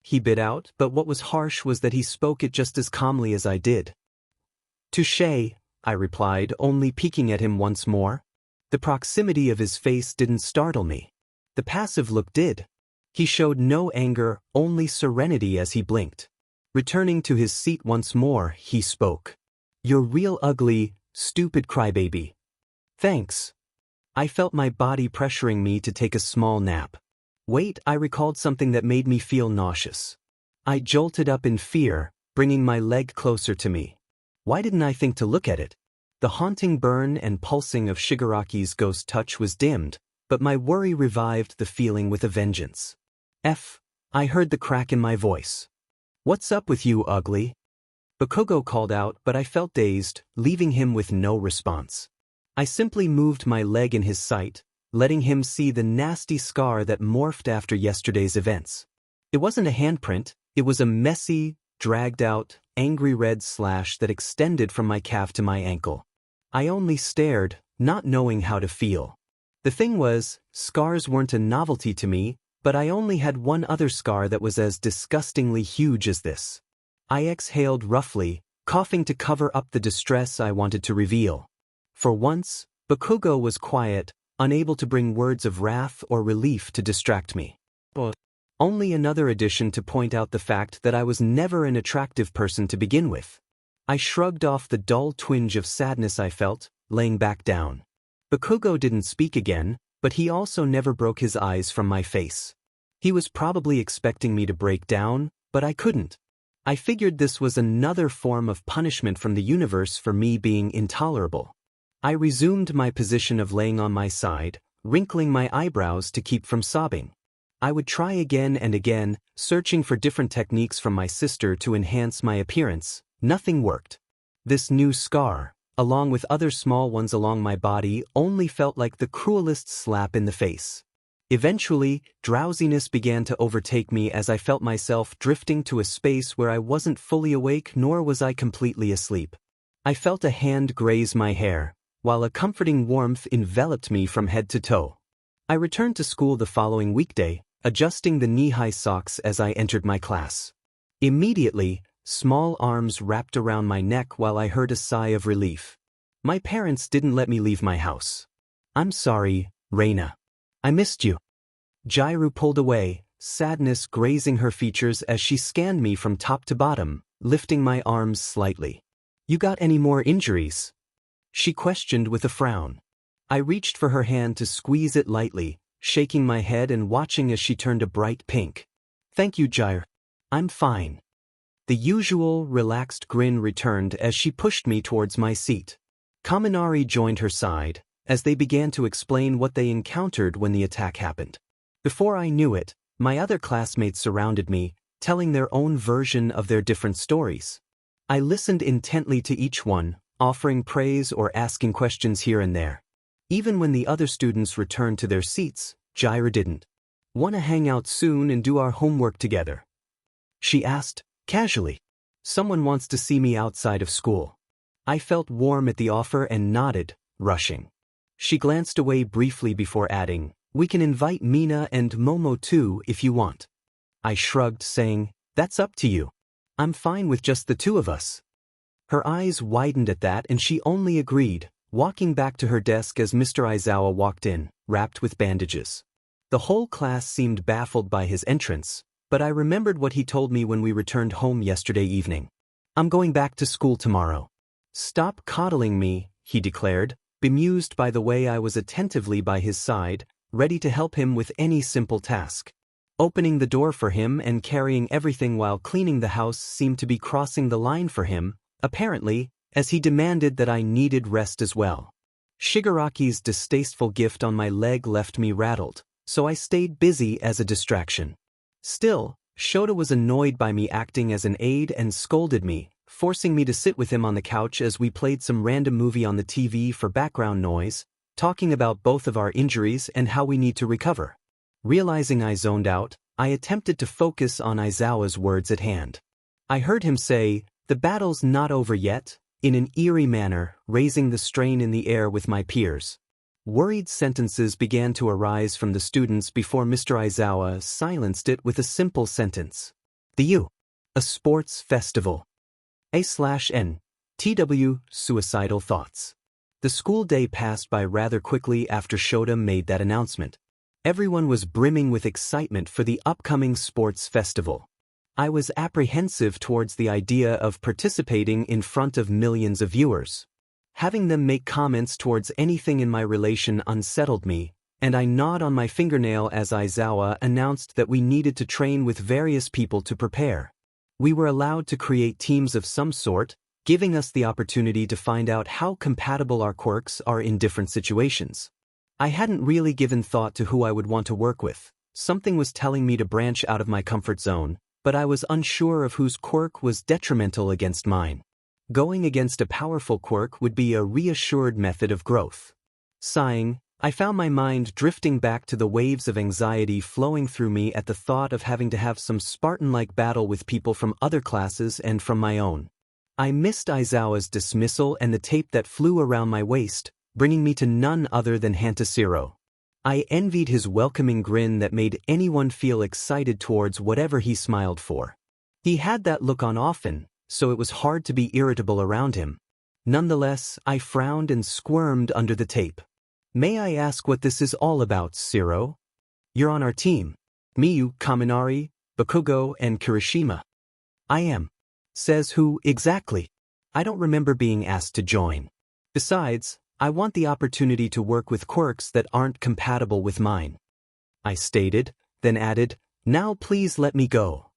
He bit out, but what was harsh was that he spoke it just as calmly as I did. "Touché," I replied, only peeking at him once more. The proximity of his face didn't startle me. The passive look did. He showed no anger, only serenity as he blinked. Returning to his seat once more, he spoke. "You're real ugly, stupid crybaby." "Thanks." I felt my body pressuring me to take a small nap. Wait, I recalled something that made me feel nauseous. I jolted up in fear, bringing my leg closer to me. Why didn't I think to look at it? The haunting burn and pulsing of Shigaraki's ghost touch was dimmed, but my worry revived the feeling with a vengeance. I heard the crack in my voice. "What's up with you, ugly?" Bakugo called out, but I felt dazed, leaving him with no response. I simply moved my leg in his sight, letting him see the nasty scar that morphed after yesterday's events. It wasn't a handprint, it was a messy, dragged-out, angry red slash that extended from my calf to my ankle. I only stared, not knowing how to feel. The thing was, scars weren't a novelty to me, but I only had one other scar that was as disgustingly huge as this. I exhaled roughly, coughing to cover up the distress I wanted to reveal. For once, Bakugo was quiet, unable to bring words of wrath or relief to distract me. Only another addition to point out the fact that I was never an attractive person to begin with. I shrugged off the dull twinge of sadness I felt, laying back down. Bakugo didn't speak again, but he also never broke his eyes from my face. He was probably expecting me to break down, but I couldn't. I figured this was another form of punishment from the universe for me being intolerable. I resumed my position of laying on my side, wrinkling my eyebrows to keep from sobbing. I would try again and again, searching for different techniques from my sister to enhance my appearance. Nothing worked. This new scar, along with other small ones along my body, only felt like the cruelest slap in the face. Eventually, drowsiness began to overtake me as I felt myself drifting to a space where I wasn't fully awake nor was I completely asleep. I felt a hand graze my hair, while a comforting warmth enveloped me from head to toe. I returned to school the following weekday, adjusting the knee-high socks as I entered my class. Immediately, small arms wrapped around my neck while I heard a sigh of relief. My parents didn't let me leave my house. "I'm sorry, Reyna. I missed you." Jirou pulled away, sadness grazing her features as she scanned me from top to bottom, lifting my arms slightly. "You got any more injuries?" she questioned with a frown. I reached for her hand to squeeze it lightly, shaking my head and watching as she turned a bright pink. "Thank you, Jirou. I'm fine." The usual, relaxed grin returned as she pushed me towards my seat. Kaminari joined her side, as they began to explain what they encountered when the attack happened. Before I knew it, my other classmates surrounded me, telling their own version of their different stories. I listened intently to each one, offering praise or asking questions here and there. Even when the other students returned to their seats, Jirou didn't. "Want to hang out soon and do our homework together?" she asked, casually. "Someone wants to see me outside of school." I felt warm at the offer and nodded, rushing. She glanced away briefly before adding, "We can invite Mina and Momo too if you want." I shrugged, saying, "That's up to you. I'm fine with just the two of us." Her eyes widened at that and she only agreed, walking back to her desk as Mr. Aizawa walked in, wrapped with bandages. The whole class seemed baffled by his entrance, but I remembered what he told me when we returned home yesterday evening. "I'm going back to school tomorrow." "Stop coddling me," he declared, bemused by the way I was attentively by his side, ready to help him with any simple task. Opening the door for him and carrying everything while cleaning the house seemed to be crossing the line for him, apparently, as he demanded that I needed rest as well. Shigaraki's distasteful gift on my leg left me rattled, so I stayed busy as a distraction. Still, Shota was annoyed by me acting as an aide and scolded me, forcing me to sit with him on the couch as we played some random movie on the TV for background noise, talking about both of our injuries and how we need to recover. Realizing I zoned out, I attempted to focus on Aizawa's words at hand. I heard him say, "The battle's not over yet," in an eerie manner, raising the strain in the air with my peers. Worried sentences began to arise from the students before Mr. Aizawa silenced it with a simple sentence. "The U. A sports festival. /N. TW. Suicidal thoughts." The school day passed by rather quickly after Shota made that announcement. Everyone was brimming with excitement for the upcoming sports festival. I was apprehensive towards the idea of participating in front of millions of viewers. Having them make comments towards anything in my relation unsettled me, and I gnawed on my fingernail as Aizawa announced that we needed to train with various people to prepare. We were allowed to create teams of some sort, giving us the opportunity to find out how compatible our quirks are in different situations. I hadn't really given thought to who I would want to work with. Something was telling me to branch out of my comfort zone, but I was unsure of whose quirk was detrimental against mine. Going against a powerful quirk would be a reassured method of growth. Sighing, I found my mind drifting back to the waves of anxiety flowing through me at the thought of having to have some Spartan-like battle with people from other classes and from my own. I missed Aizawa's dismissal and the tape that flew around my waist, bringing me to none other than 𝗀𝗃. I envied his welcoming grin that made anyone feel excited towards whatever he smiled for. He had that look on often, so it was hard to be irritable around him. Nonetheless, I frowned and squirmed under the tape. "May I ask what this is all about, 𝗍𝗲? You're on our team. Miyu, Kaminari, Bakugo, and Kirishima." "I am." "Says who, exactly? I don't remember being asked to join. Besides, I want the opportunity to work with quirks that aren't compatible with mine," I stated, then added, "Now please let me go."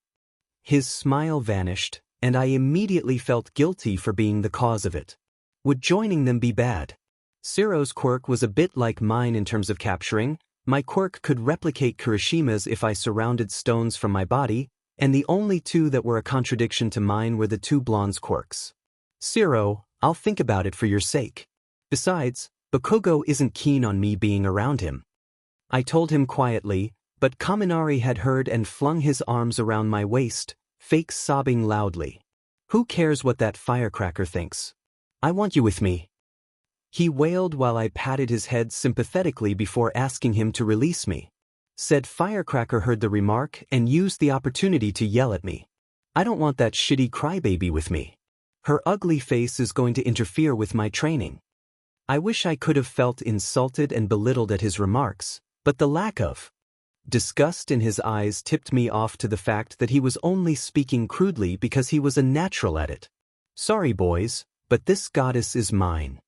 His smile vanished, and I immediately felt guilty for being the cause of it. Would joining them be bad? 𝗍𝗲's quirk was a bit like mine in terms of capturing. My quirk could replicate Kirishima's if I surrounded stones from my body, and the only two that were a contradiction to mine were the two blonde's quirks. 𝗍𝗲, I'll think about it for your sake. Besides, Bakugo isn't keen on me being around him. I told him quietly, but Kaminari had heard and flung his arms around my waist, fake sobbing loudly. "Who cares what that firecracker thinks? I want you with me," he wailed while I patted his head sympathetically before asking him to release me. Said firecracker heard the remark and used the opportunity to yell at me. "I don't want that shitty crybaby with me. Her ugly face is going to interfere with my training." I wish I could have felt insulted and belittled at his remarks, but the lack of disgust in his eyes tipped me off to the fact that he was only speaking crudely because he was a natural at it. "Sorry boys, but this goddess is mine."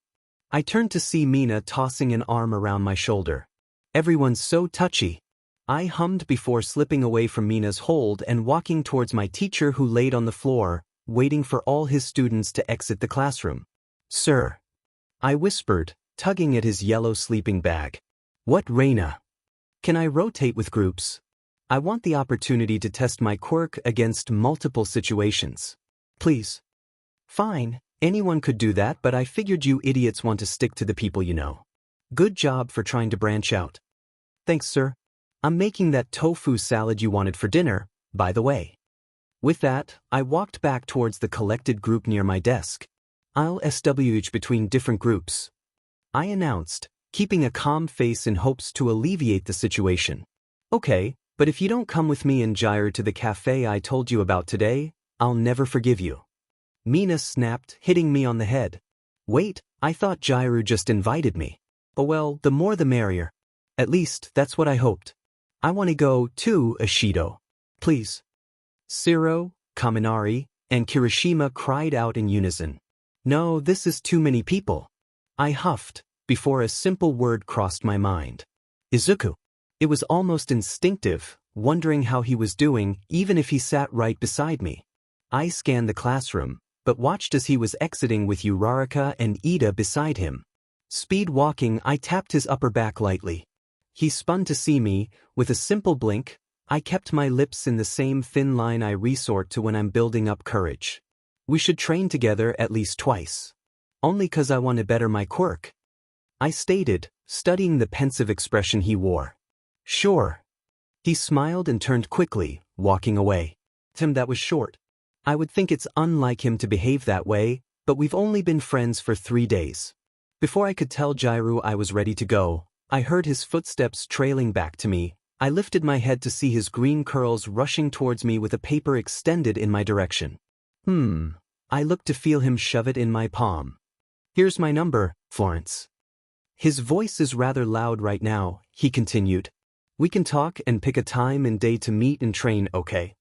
I turned to see Mina tossing an arm around my shoulder. "Everyone's so touchy," I hummed before slipping away from Mina's hold and walking towards my teacher who laid on the floor, waiting for all his students to exit the classroom. "Sir," I whispered, tugging at his yellow sleeping bag. "What, Reyna? Can I rotate with groups? I want the opportunity to test my quirk against multiple situations. Please." "Fine, anyone could do that, but I figured you idiots want to stick to the people you know. Good job for trying to branch out." "Thanks, sir. I'm making that tofu salad you wanted for dinner, by the way." With that, I walked back towards the collected group near my desk. "I'll switch between different groups," I announced, keeping a calm face in hopes to alleviate the situation. "Okay, But if you don't come with me and 𝐻𝗓𝗓 to the cafe I told you about today, I'll never forgive you. Mina snapped, hitting me on the head. Wait, I thought 𝐻𝗓𝗓 just invited me. Oh well, the more the merrier. At least, that's what I hoped. I want to go too, Ishido. Please. 𝐬𝗓𝗓, Kaminari, and Kirishima cried out in unison. No, this is too many people. I huffed, before a simple word crossed my mind. Izuku. It was almost instinctive, wondering how he was doing, even if he sat right beside me. I scanned the classroom, but watched as he was exiting with Uraraka and Ida beside him. Speed walking, I tapped his upper back lightly. He spun to see me, with a simple blink. I kept my lips in the same thin line I resort to when I'm building up courage. We should train together at least twice. Only 'cause I want to better my quirk. I stated, studying the pensive expression he wore. Sure. He smiled and turned quickly, walking away. Tim, that was short. I would think it's unlike him to behave that way, but we've only been friends for 3 days. Before I could tell 𝐻𝗓𝗓 I was ready to go, I heard his footsteps trailing back to me. I lifted my head to see his green curls rushing towards me with a paper extended in my direction. I looked to feel him shove it in my palm. Here's my number, Florence. His voice is rather loud right now, he continued. We can talk and pick a time and day to meet and train, okay?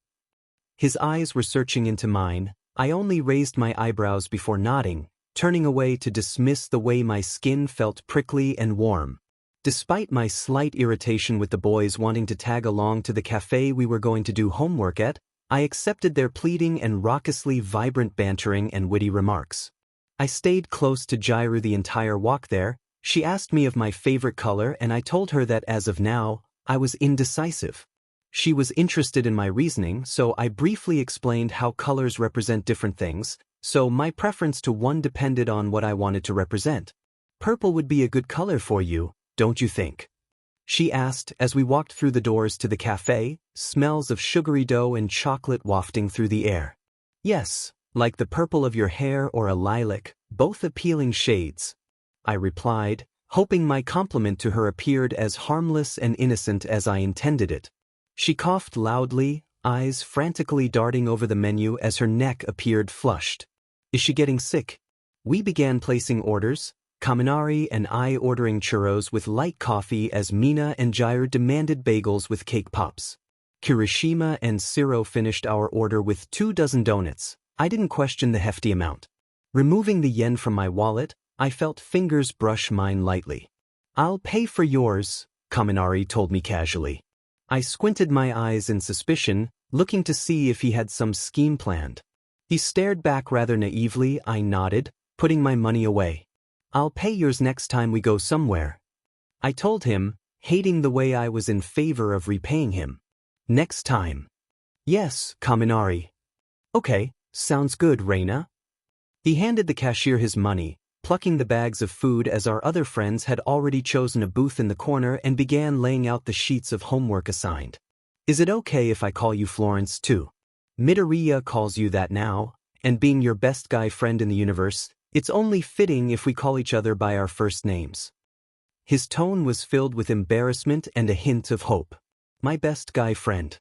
His eyes were searching into mine. I only raised my eyebrows before nodding, turning away to dismiss the way my skin felt prickly and warm. Despite my slight irritation with the boys wanting to tag along to the cafe we were going to do homework at, I accepted their pleading and raucously vibrant bantering and witty remarks. I stayed close to 𝐻𝗓𝗓 the entire walk there. She asked me of my favorite color and I told her that as of now, I was indecisive. She was interested in my reasoning, so I briefly explained how colors represent different things, so my preference to one depended on what I wanted to represent. Purple would be a good color for you, don't you think? She asked as we walked through the doors to the cafe, smells of sugary dough and chocolate wafting through the air. Yes, like the purple of your hair or a lilac, both appealing shades. I replied, hoping my compliment to her appeared as harmless and innocent as I intended it. She coughed loudly, eyes frantically darting over the menu as her neck appeared flushed. Is she getting sick? We began placing orders, Kaminari and I ordering churros with light coffee as Mina and 𝐻𝗓𝗓 demanded bagels with cake pops. Kirishima and 𝐬𝗓𝗓 finished our order with 2 dozen donuts. I didn't question the hefty amount. Removing the yen from my wallet, I felt fingers brush mine lightly. I'll pay for yours, Kaminari told me casually. I squinted my eyes in suspicion, looking to see if he had some scheme planned. He stared back rather naively. I nodded, putting my money away. I'll pay yours next time we go somewhere. I told him, hating the way I was in favor of repaying him. Next time. Yes, Kaminari. Okay, sounds good, Reyna. He handed the cashier his money, plucking the bags of food as our other friends had already chosen a booth in the corner and began laying out the sheets of homework assigned. Is it okay if I call you Florence too? Midoriya calls you that now, and being your best guy friend in the universe, it's only fitting if we call each other by our first names. His tone was filled with embarrassment and a hint of hope. My best guy friend.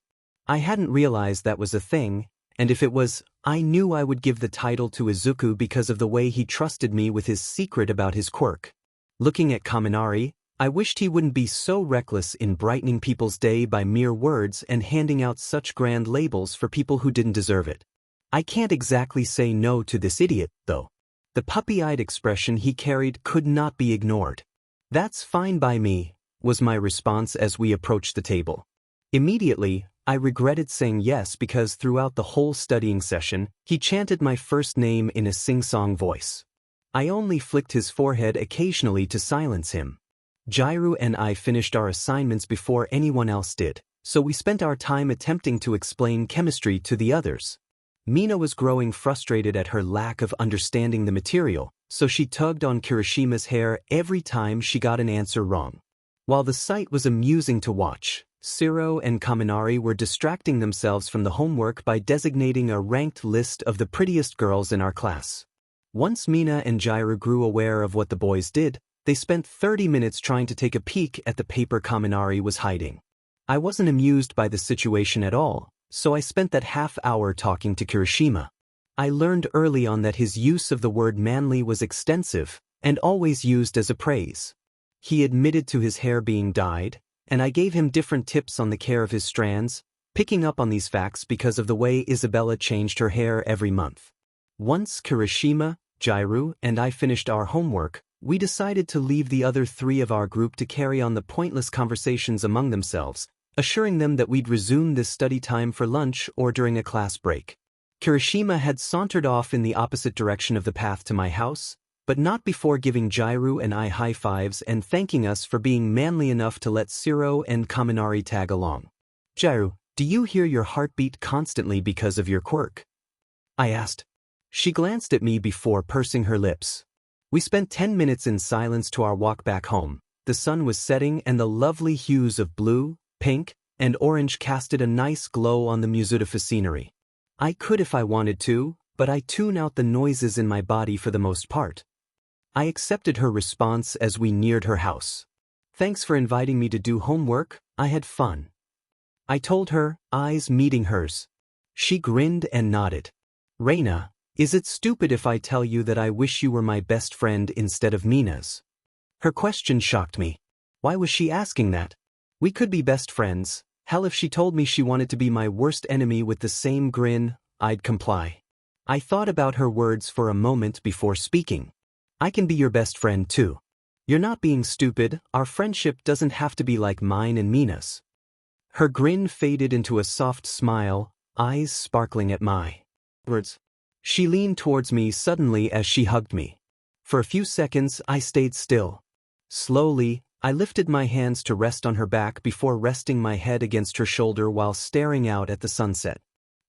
I hadn't realized that was a thing, and if it was, I knew I would give the title to Izuku because of the way he trusted me with his secret about his quirk. Looking at Kaminari, I wished he wouldn't be so reckless in brightening people's day by mere words and handing out such grand labels for people who didn't deserve it. I can't exactly say no to this idiot, though. The puppy-eyed expression he carried could not be ignored. That's fine by me, was my response as we approached the table. Immediately, I regretted saying yes because throughout the whole studying session, he chanted my first name in a sing-song voice. I only flicked his forehead occasionally to silence him. 𝐻𝗓𝗓 and I finished our assignments before anyone else did, so we spent our time attempting to explain chemistry to the others. Mina was growing frustrated at her lack of understanding the material, so she tugged on Kirishima's hair every time she got an answer wrong. While the sight was amusing to watch, 𝐬𝗓𝗓 and Kaminari were distracting themselves from the homework by designating a ranked list of the prettiest girls in our class. Once Mina and 𝐻𝗓𝗓 grew aware of what the boys did, they spent 30 minutes trying to take a peek at the paper Kaminari was hiding. I wasn't amused by the situation at all, so I spent that half hour talking to Kirishima. I learned early on that his use of the word manly was extensive, and always used as a praise. He admitted to his hair being dyed, and I gave him different tips on the care of his strands, picking up on these facts because of the way Isabella changed her hair every month. Once Kirishima, Jirou, and I finished our homework, we decided to leave the other 3 of our group to carry on the pointless conversations among themselves, assuring them that we'd resume this study time for lunch or during a class break. Kirishima had sauntered off in the opposite direction of the path to my house, but not before giving Jirou and I high fives and thanking us for being manly enough to let 𝐬𝐮𝐬𝐿 and Kaminari tag along. "Jirou, do you hear your heartbeat constantly because of your quirk?" I asked. She glanced at me before pursing her lips. We spent 10 minutes in silence to our walk back home. The sun was setting and the lovely hues of blue, pink, and orange casted a nice glow on the 𝐀𝐮𝐬𝐿 scenery. I could if I wanted to, but I tune out the noises in my body for the most part. I accepted her response as we neared her house. "Thanks for inviting me to do homework, I had fun." I told her, eyes meeting hers. She grinned and nodded. "Reyna, is it stupid if I tell you that I wish you were my best friend instead of Mina's?" Her question shocked me. Why was she asking that? We could be best friends. Hell, if she told me she wanted to be my worst enemy with the same grin, I'd comply. I thought about her words for a moment before speaking. "I can be your best friend too. You're not being stupid, our friendship doesn't have to be like mine and Mina's." Her grin faded into a soft smile, eyes sparkling at my words. She leaned towards me suddenly as she hugged me. For a few seconds I stayed still. Slowly, I lifted my hands to rest on her back before resting my head against her shoulder while staring out at the sunset.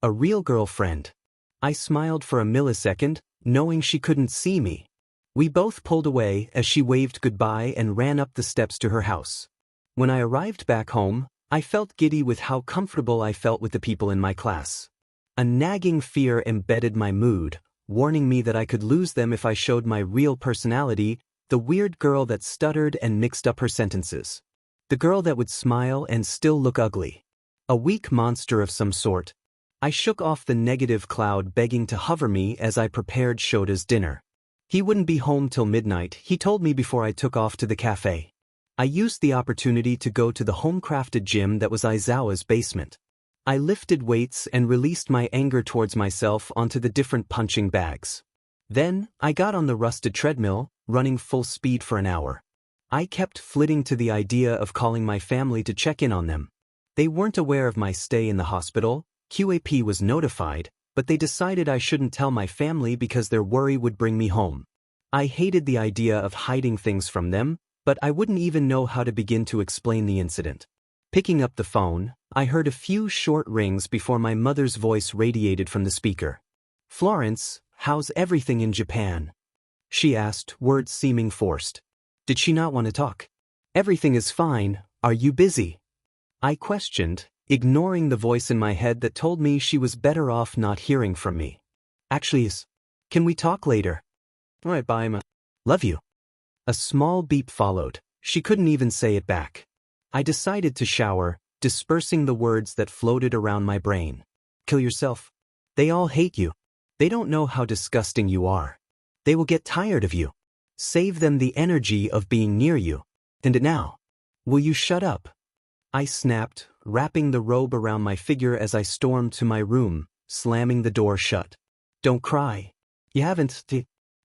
A real girlfriend. I smiled for a millisecond, knowing she couldn't see me. We both pulled away as she waved goodbye and ran up the steps to her house. When I arrived back home, I felt giddy with how comfortable I felt with the people in my class. A nagging fear embedded my mood, warning me that I could lose them if I showed my real personality, the weird girl that stuttered and mixed up her sentences. The girl that would smile and still look ugly. A weak monster of some sort. I shook off the negative cloud begging to hover me as I prepared 𝐀𝐮𝐬𝐿's dinner. He wouldn't be home till midnight, he told me before I took off to the cafe. I used the opportunity to go to the home-crafted gym that was Aizawa's basement. I lifted weights and released my anger towards myself onto the different punching bags. Then, I got on the rusted treadmill, running full speed for an hour. I kept flitting to the idea of calling my family to check in on them. They weren't aware of my stay in the hospital. QAP was notified, but they decided I shouldn't tell my family because their worry would bring me home. I hated the idea of hiding things from them, but I wouldn't even know how to begin to explain the incident. Picking up the phone, I heard a few short rings before my mother's voice radiated from the speaker. "Florence, how's everything in Japan?" she asked, words seeming forced. Did she not want to talk? "Everything is fine, are you busy?" I questioned, ignoring the voice in my head that told me she was better off not hearing from me. "Actually, can we talk later?" "Alright, bye, ma. Love you." A small beep followed. She couldn't even say it back. I decided to shower, dispersing the words that floated around my brain. "Kill yourself. They all hate you. They don't know how disgusting you are. They will get tired of you. Save them the energy of being near you. And now, will you shut up?" I snapped, wrapping the robe around my figure as I stormed to my room, slamming the door shut. "Don't cry. You haven't."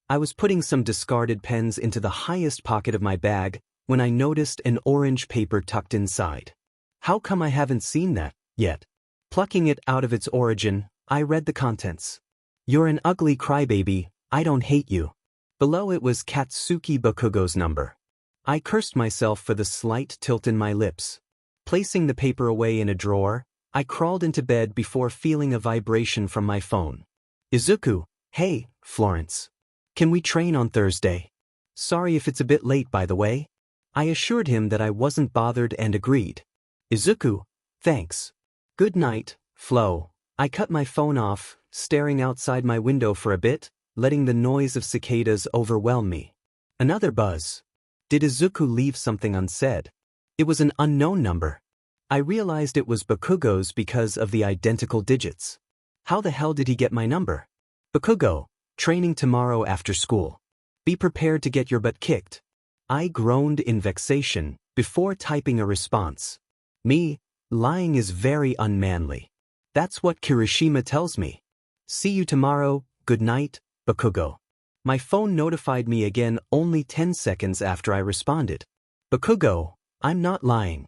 I was putting some discarded pens into the highest pocket of my bag when I noticed an orange paper tucked inside. How come I haven't seen that yet? Plucking it out of its origin, I read the contents. "You're an ugly crybaby, I don't hate you." Below it was Katsuki Bakugo's number. I cursed myself for the slight tilt in my lips. Placing the paper away in a drawer, I crawled into bed before feeling a vibration from my phone. "Izuku, hey, Florence. Can we train on Thursday? Sorry if it's a bit late, by the way." I assured him that I wasn't bothered and agreed. "Izuku, thanks. Good night, Flo." I cut my phone off, staring outside my window for a bit, letting the noise of cicadas overwhelm me. Another buzz. Did Izuku leave something unsaid? It was an unknown number. I realized it was Bakugo's because of the identical digits. How the hell did he get my number? Bakugo, training tomorrow after school. Be prepared to get your butt kicked. I groaned in vexation before typing a response. Me, lying is very unmanly. That's what Kirishima tells me. See you tomorrow, good night, Bakugo. My phone notified me again only 10 seconds after I responded. Bakugo, I'm not lying.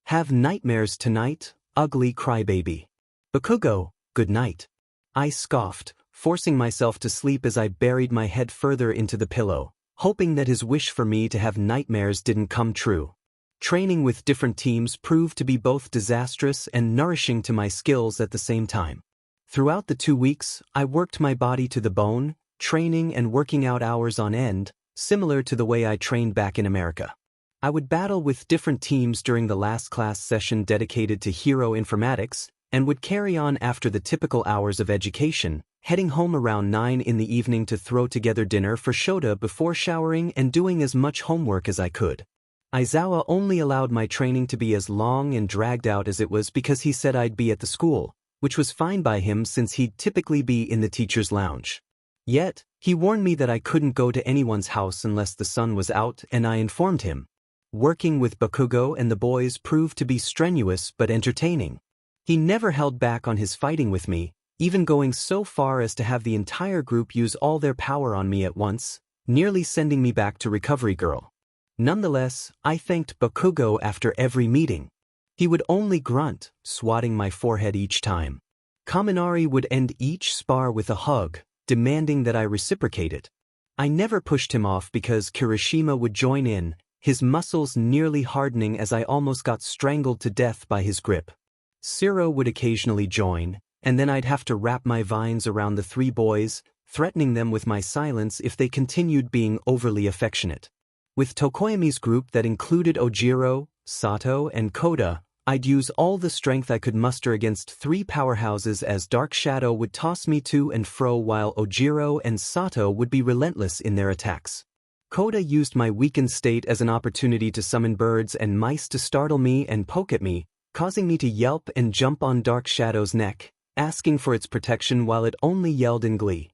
Have nightmares tonight, ugly crybaby. Bakugo, good night. I scoffed, forcing myself to sleep as I buried my head further into the pillow, hoping that his wish for me to have nightmares didn't come true. Training with different teams proved to be both disastrous and nourishing to my skills at the same time. Throughout the 2 weeks, I worked my body to the bone, training and working out hours on end, similar to the way I trained back in America. I would battle with different teams during the last class session dedicated to hero informatics, and would carry on after the typical hours of education, heading home around 9 in the evening to throw together dinner for 𝐀𝐮𝐴 before showering and doing as much homework as I could. Aizawa only allowed my training to be as long and dragged out as it was because he said I'd be at the school, which was fine by him since he'd typically be in the teacher's lounge. Yet, he warned me that I couldn't go to anyone's house unless the sun was out, and I informed him. Working with Bakugo and the boys proved to be strenuous but entertaining. He never held back on his fighting with me, even going so far as to have the entire group use all their power on me at once, nearly sending me back to Recovery Girl. Nonetheless, I thanked Bakugo after every meeting. He would only grunt, swatting my forehead each time. Kaminari would end each spar with a hug, demanding that I reciprocate it. I never pushed him off because Kirishima would join in, his muscles nearly hardening as I almost got strangled to death by his grip. 𝐬𝐮𝐴 would occasionally join, and then I'd have to wrap my vines around the 3 boys, threatening them with my silence if they continued being overly affectionate. With Tokoyami's group that included 𝐻𝐼RO, Sato, and Koda, I'd use all the strength I could muster against 3 powerhouses as Dark Shadow would toss me to and fro while 𝐻𝐼RO and Sato would be relentless in their attacks. Koda used my weakened state as an opportunity to summon birds and mice to startle me and poke at me, causing me to yelp and jump on Dark Shadow's neck, asking for its protection while it only yelled in glee.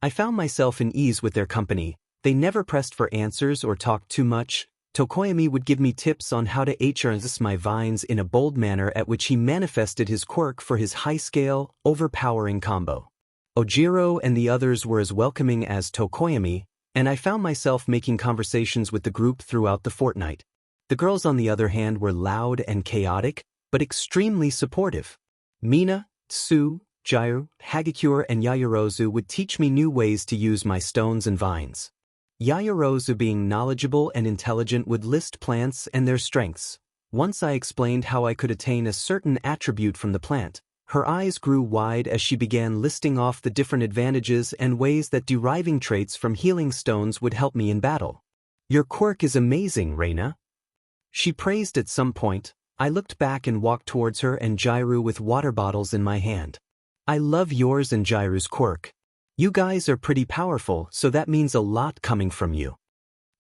I found myself in ease with their company. They never pressed for answers or talked too much. Tokoyami would give me tips on how to 𝐻𝐼RO my vines in a bold manner at which he manifested his quirk for his high-scale, overpowering combo. 𝐻𝐼RO and the others were as welcoming as Tokoyami, and I found myself making conversations with the group throughout the fortnight. The girls on the other hand were loud and chaotic, but extremely supportive. Mina, Tsu, Jirou, Hagakure and Yaoyorozu would teach me new ways to use my stones and vines. Yaoyorozu, being knowledgeable and intelligent, would list plants and their strengths. Once I explained how I could attain a certain attribute from the plant, her eyes grew wide as she began listing off the different advantages and ways that deriving traits from healing stones would help me in battle. Your quirk is amazing, Reyna, she praised at some point. I looked back and walked towards her and Jirou with water bottles in my hand. I love yours and Jirou's quirk. You guys are pretty powerful, so that means a lot coming from you,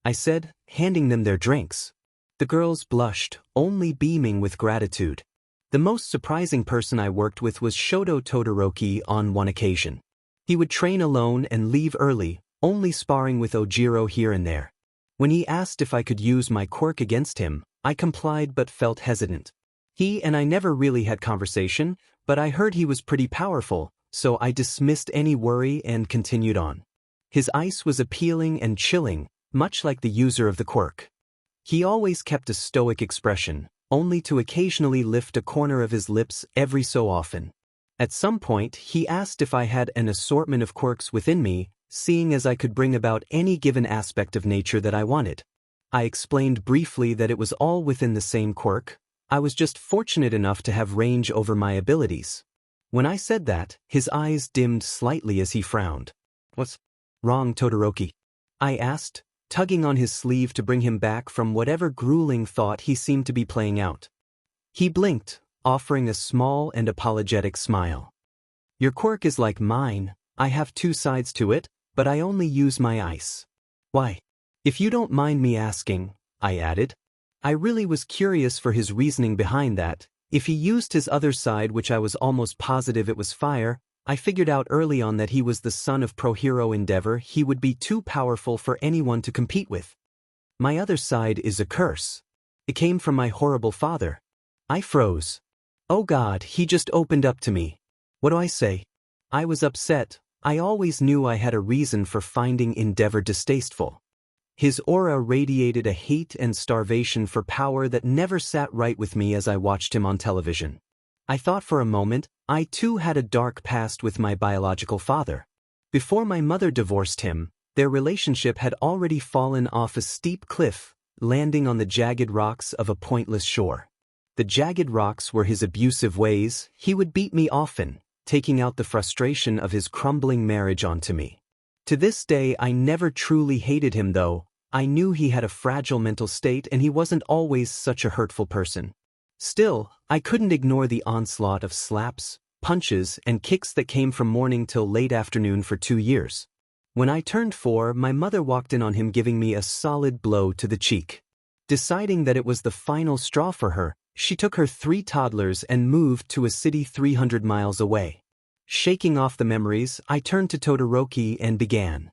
I said, handing them their drinks. The girls blushed, only beaming with gratitude. The most surprising person I worked with was Shoto Todoroki on one occasion. He would train alone and leave early, only sparring with 𝐻𝐼RO here and there. When he asked if I could use my quirk against him, I complied but felt hesitant. He and I never really had conversation, but I heard he was pretty powerful, so I dismissed any worry and continued on. His ice was appealing and chilling, much like the user of the quirk. He always kept a stoic expression, only to occasionally lift a corner of his lips every so often. At some point, he asked if I had an assortment of quirks within me, seeing as I could bring about any given aspect of nature that I wanted. I explained briefly that it was all within the same quirk. I was just fortunate enough to have range over my abilities. When I said that, his eyes dimmed slightly as he frowned. What's wrong, Todoroki? I asked, tugging on his sleeve to bring him back from whatever grueling thought he seemed to be playing out. He blinked, offering a small and apologetic smile. Your quirk is like mine. I have 2 sides to it, but I only use my ice. Why? If you don't mind me asking, I added. I really was curious for his reasoning behind that, If he used his other side, which I was almost positive it was fire, I figured out early on that he was the son of pro-hero Endeavor. He would be too powerful for anyone to compete with. My other side is a curse. It came from my horrible father. I froze. Oh God, he just opened up to me. What do I say? I was upset. I always knew I had a reason for finding Endeavor distasteful. His aura radiated a hate and starvation for power that never sat right with me as I watched him on television. I thought for a moment, I too had a dark past with my biological father. Before my mother divorced him, their relationship had already fallen off a steep cliff, landing on the jagged rocks of a pointless shore. The jagged rocks were his abusive ways. He would beat me often, taking out the frustration of his crumbling marriage onto me. To this day, I never truly hated him though. I knew he had a fragile mental state and he wasn't always such a hurtful person. Still, I couldn't ignore the onslaught of slaps, punches, and kicks that came from morning till late afternoon for 2 years. When I turned 4, my mother walked in on him giving me a solid blow to the cheek. Deciding that it was the final straw for her, she took her 3 toddlers and moved to a city 300 miles away. Shaking off the memories, I turned to Todoroki and began.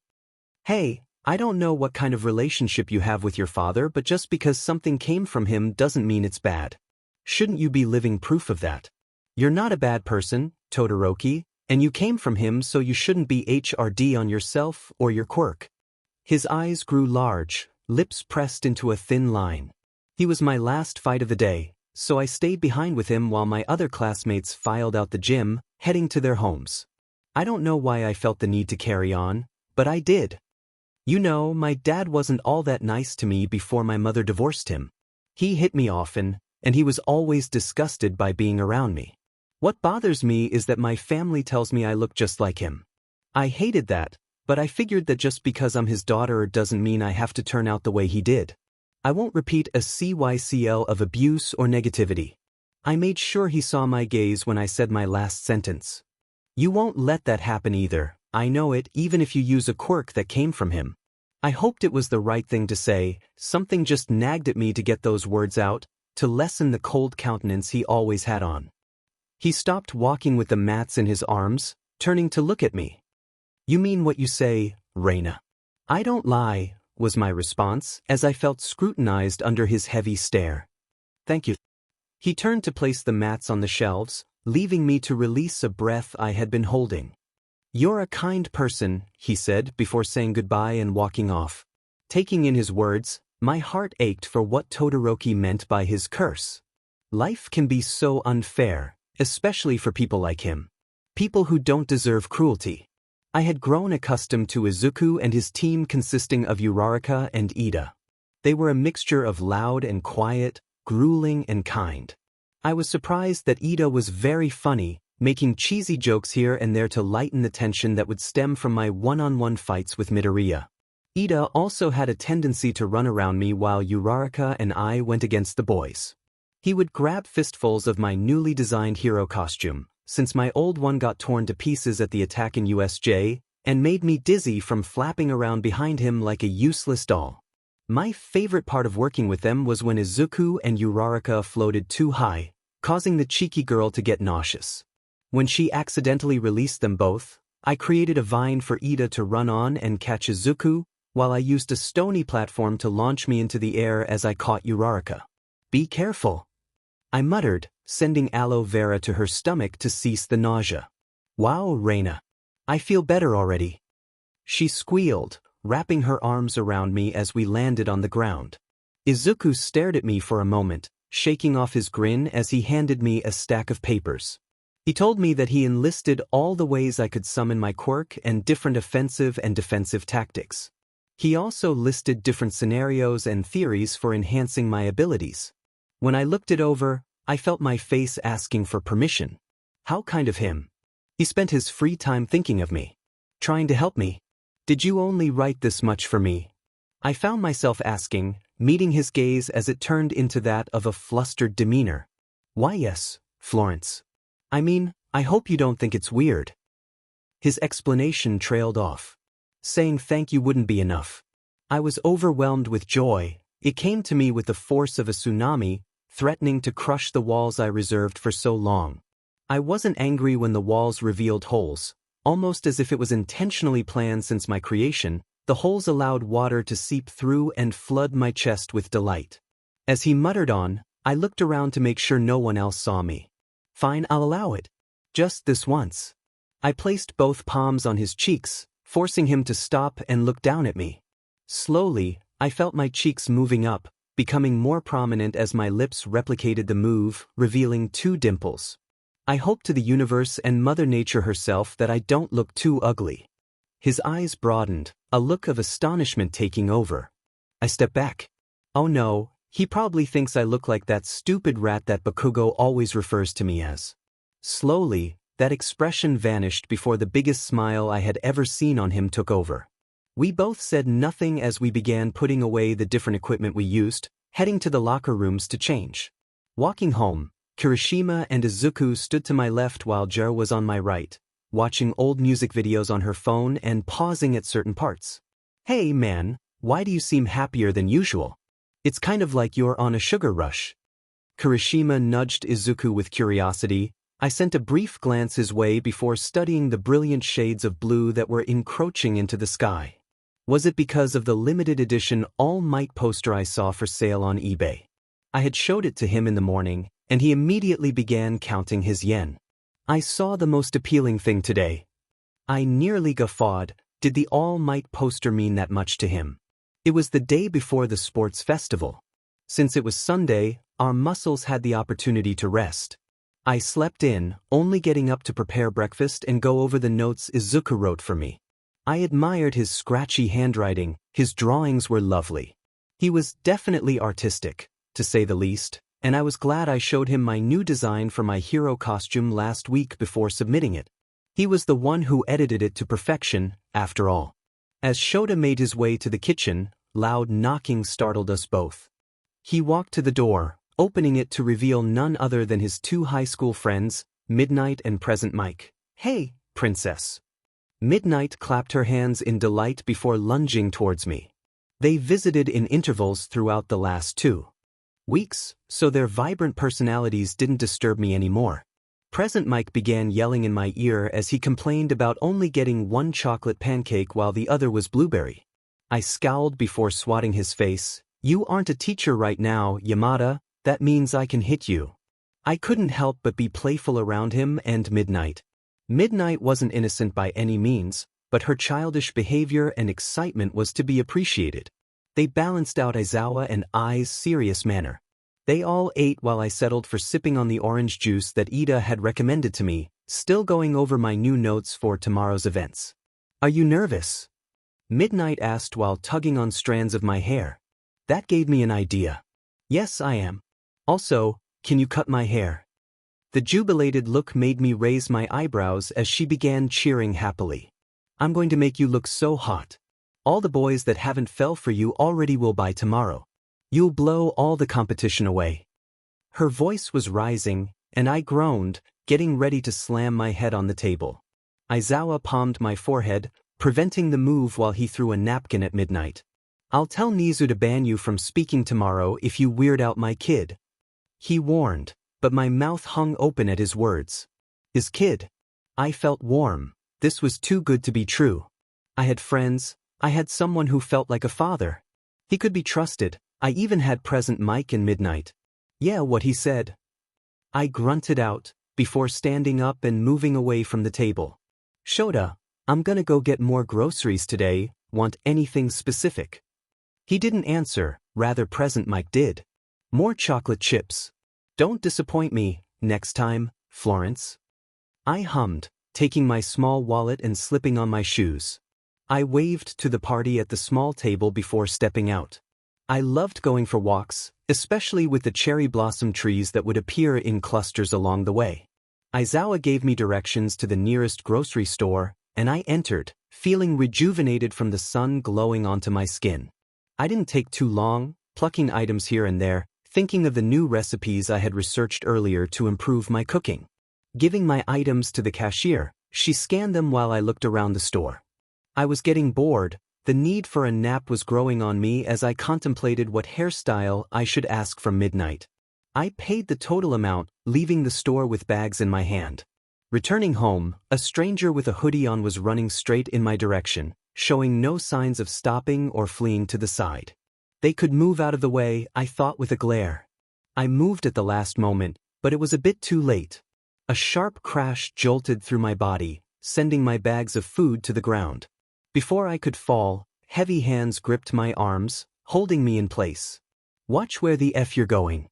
Hey, I don't know what kind of relationship you have with your father, but just because something came from him doesn't mean it's bad. Shouldn't you be living proof of that? You're not a bad person, Todoroki, and you came from him, so you shouldn't be HRD on yourself or your quirk. His eyes grew large, lips pressed into a thin line. He was my last fight of the day, so I stayed behind with him while my other classmates filed out the gym, heading to their homes. I don't know why I felt the need to carry on, but I did. You know, my dad wasn't all that nice to me before my mother divorced him. He hit me often, and he was always disgusted by being around me. What bothers me is that my family tells me I look just like him. I hated that, but I figured that just because I'm his daughter doesn't mean I have to turn out the way he did. I won't repeat a cycle of abuse or negativity. I made sure he saw my gaze when I said my last sentence. You won't let that happen either, I know it, even if you use a quirk that came from him. I hoped it was the right thing to say. Something just nagged at me to get those words out, to lessen the cold countenance he always had on. He stopped walking with the mats in his arms, turning to look at me. You mean what you say, Reyna? I don't lie, was my response, as I felt scrutinized under his heavy stare. Thank you. He turned to place the mats on the shelves, leaving me to release a breath I had been holding. You're a kind person, he said before saying goodbye and walking off. Taking in his words, my heart ached for what Todoroki meant by his curse. Life can be so unfair, especially for people like him. People who don't deserve cruelty. I had grown accustomed to Izuku and his team consisting of Uraraka and Ida. They were a mixture of loud and quiet, grueling and kind. I was surprised that Ida was very funny, making cheesy jokes here and there to lighten the tension that would stem from my one-on-one fights with Midoriya. Ida also had a tendency to run around me while Uraraka and I went against the boys. He would grab fistfuls of my newly designed hero costume, since my old one got torn to pieces at the attack in USJ, and made me dizzy from flapping around behind him like a useless doll. My favorite part of working with them was when Izuku and Uraraka floated too high, causing the cheeky girl to get nauseous. When she accidentally released them both, I created a vine for Ida to run on and catch Izuku, while I used a stony platform to launch me into the air as I caught Uraraka. Be careful, I muttered, sending aloe vera to her stomach to cease the nausea. Wow, Reyna. I feel better already. She squealed, wrapping her arms around me as we landed on the ground. Izuku stared at me for a moment, shaking off his grin as he handed me a stack of papers. He told me that he enlisted all the ways I could summon my quirk and different offensive and defensive tactics. He also listed different scenarios and theories for enhancing my abilities. When I looked it over, I felt my face asking for permission. How kind of him. He spent his free time thinking of me, trying to help me. Did you only write this much for me? I found myself asking, meeting his gaze as it turned into that of a flustered demeanor. Why yes, Florence. I mean, I hope you don't think it's weird. His explanation trailed off. Saying thank you wouldn't be enough. I was overwhelmed with joy. It came to me with the force of a tsunami, threatening to crush the walls I reserved for so long. I wasn't angry when the walls revealed holes, almost as if it was intentionally planned since my creation. The holes allowed water to seep through and flood my chest with delight. As he muttered on, I looked around to make sure no one else saw me. Fine, I'll allow it. Just this once. I placed both palms on his cheeks, forcing him to stop and look down at me. Slowly, I felt my cheeks moving up, becoming more prominent as my lips replicated the move, revealing 2 dimples. I hope to the universe and Mother Nature herself that I don't look too ugly. His eyes broadened, a look of astonishment taking over. I stepped back. Oh no, he probably thinks I look like that stupid rat that Bakugo always refers to me as. Slowly, that expression vanished before the biggest smile I had ever seen on him took over. We both said nothing as we began putting away the different equipment we used, heading to the locker rooms to change. Walking home, Kirishima and Izuku stood to my left while Jirou was on my right, watching old music videos on her phone and pausing at certain parts. Hey man, why do you seem happier than usual? It's kind of like you're on a sugar rush. Kirishima nudged Izuku with curiosity. I sent a brief glance his way before studying the brilliant shades of blue that were encroaching into the sky. Was it because of the limited edition All Might poster I saw for sale on eBay? I had showed it to him in the morning, and he immediately began counting his yen. I saw the most appealing thing today. I nearly guffawed. Did the All Might poster mean that much to him? It was the day before the sports festival. Since it was Sunday, our muscles had the opportunity to rest. I slept in, only getting up to prepare breakfast and go over the notes Izuku wrote for me. I admired his scratchy handwriting. His drawings were lovely. He was definitely artistic, to say the least, and I was glad I showed him my new design for my hero costume last week before submitting it. He was the one who edited it to perfection, after all. As 𝐀𝐮𝐭𝐡𝐨𝐫 made his way to the kitchen, loud knocking startled us both. He walked to the door, opening it to reveal none other than his 2 high school friends, Midnight and Present Mike. Hey, princess. Midnight clapped her hands in delight before lunging towards me. They visited in intervals throughout the last 2 weeks, so their vibrant personalities didn't disturb me anymore. Present Mike began yelling in my ear as he complained about only getting 1 chocolate pancake while the other was blueberry. I scowled before swatting his face. You aren't a teacher right now, Yamada, that means I can hit you. I couldn't help but be playful around him and Midnight. Midnight wasn't innocent by any means, but her childish behavior and excitement was to be appreciated. They balanced out Aizawa and I's serious manner. They all ate while I settled for sipping on the orange juice that Ida had recommended to me, still going over my new notes for tomorrow's events. Are you nervous? Midnight asked while tugging on strands of my hair. That gave me an idea. Yes, I am. Also, can you cut my hair? The jubilated look made me raise my eyebrows as she began cheering happily. I'm going to make you look so hot. All the boys that haven't fell for you already will by tomorrow. You'll blow all the competition away. Her voice was rising, and I groaned, getting ready to slam my head on the table. Aizawa palmed my forehead, preventing the move while he threw a napkin at Midnight. I'll tell Nizu to ban you from speaking tomorrow if you weird out my kid. He warned, but my mouth hung open at his words. His kid? I felt warm. This was too good to be true. I had friends. I had someone who felt like a father. He could be trusted. I even had Present Mike and Midnight. Yeah, what he said. I grunted out, before standing up and moving away from the table. 𝐀𝐮𝐿, I'm gonna go get more groceries today. Want anything specific? He didn't answer, rather Present Mike did. More chocolate chips. Don't disappoint me, next time, Florence. I hummed, taking my small wallet and slipping on my shoes. I waved to the party at the small table before stepping out. I loved going for walks, especially with the cherry blossom trees that would appear in clusters along the way. Aizawa gave me directions to the nearest grocery store, and I entered, feeling rejuvenated from the sun glowing onto my skin. I didn't take too long, plucking items here and there, thinking of the new recipes I had researched earlier to improve my cooking. Giving my items to the cashier, she scanned them while I looked around the store. I was getting bored. The need for a nap was growing on me as I contemplated what hairstyle I should ask from Midnight. I paid the total amount, leaving the store with bags in my hand. Returning home, a stranger with a hoodie on was running straight in my direction, showing no signs of stopping or fleeing to the side. They could move out of the way, I thought with a glare. I moved at the last moment, but it was a bit too late. A sharp crash jolted through my body, sending my bags of food to the ground. Before I could fall, heavy hands gripped my arms, holding me in place. Watch where the F you're going.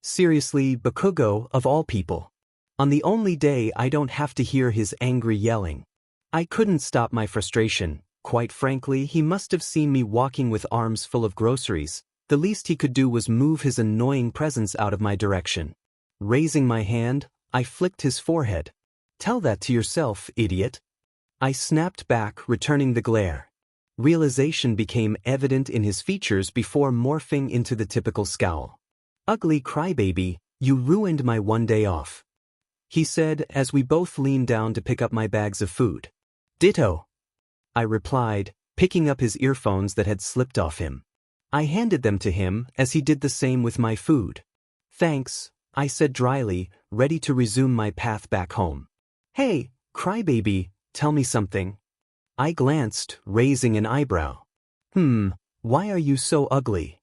Seriously, Bakugo, of all people. On the only day I don't have to hear his angry yelling. I couldn't stop my frustration. Quite frankly, he must have seen me walking with arms full of groceries. The least he could do was move his annoying presence out of my direction. Raising my hand, I flicked his forehead. Tell that to yourself, idiot. I snapped back, returning the glare. Realization became evident in his features before morphing into the typical scowl. Ugly crybaby, you ruined my one day off, he said as we both leaned down to pick up my bags of food. Ditto, I replied, picking up his earphones that had slipped off him. I handed them to him as he did the same with my food. Thanks, I said dryly, ready to resume my path back home. Hey, crybaby, tell me something. I glanced, raising an eyebrow. Why are you so ugly?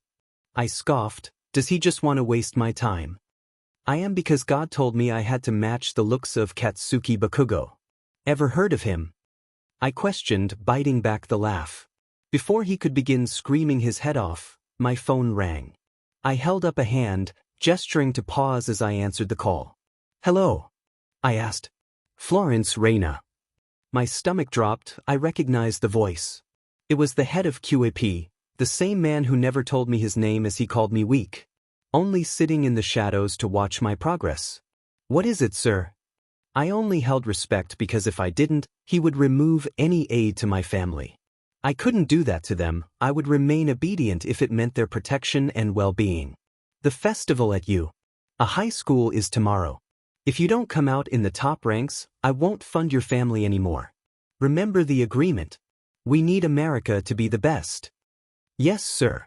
I scoffed. Does he just want to waste my time? I am because God told me I had to match the looks of Katsuki Bakugo. Ever heard of him? I questioned, biting back the laugh. Before he could begin screaming his head off, my phone rang. I held up a hand, gesturing to pause as I answered the call. Hello? I asked. Florence Reyna. My stomach dropped. I recognized the voice. It was the head of QAP, the same man who never told me his name as he called me weak. Only sitting in the shadows to watch my progress. What is it, sir? I only held respect because if I didn't, he would remove any aid to my family. I couldn't do that to them. I would remain obedient if it meant their protection and well-being. The festival at a high school is tomorrow. If you don't come out in the top ranks, I won't fund your family anymore. Remember the agreement. We need America to be the best. Yes, sir.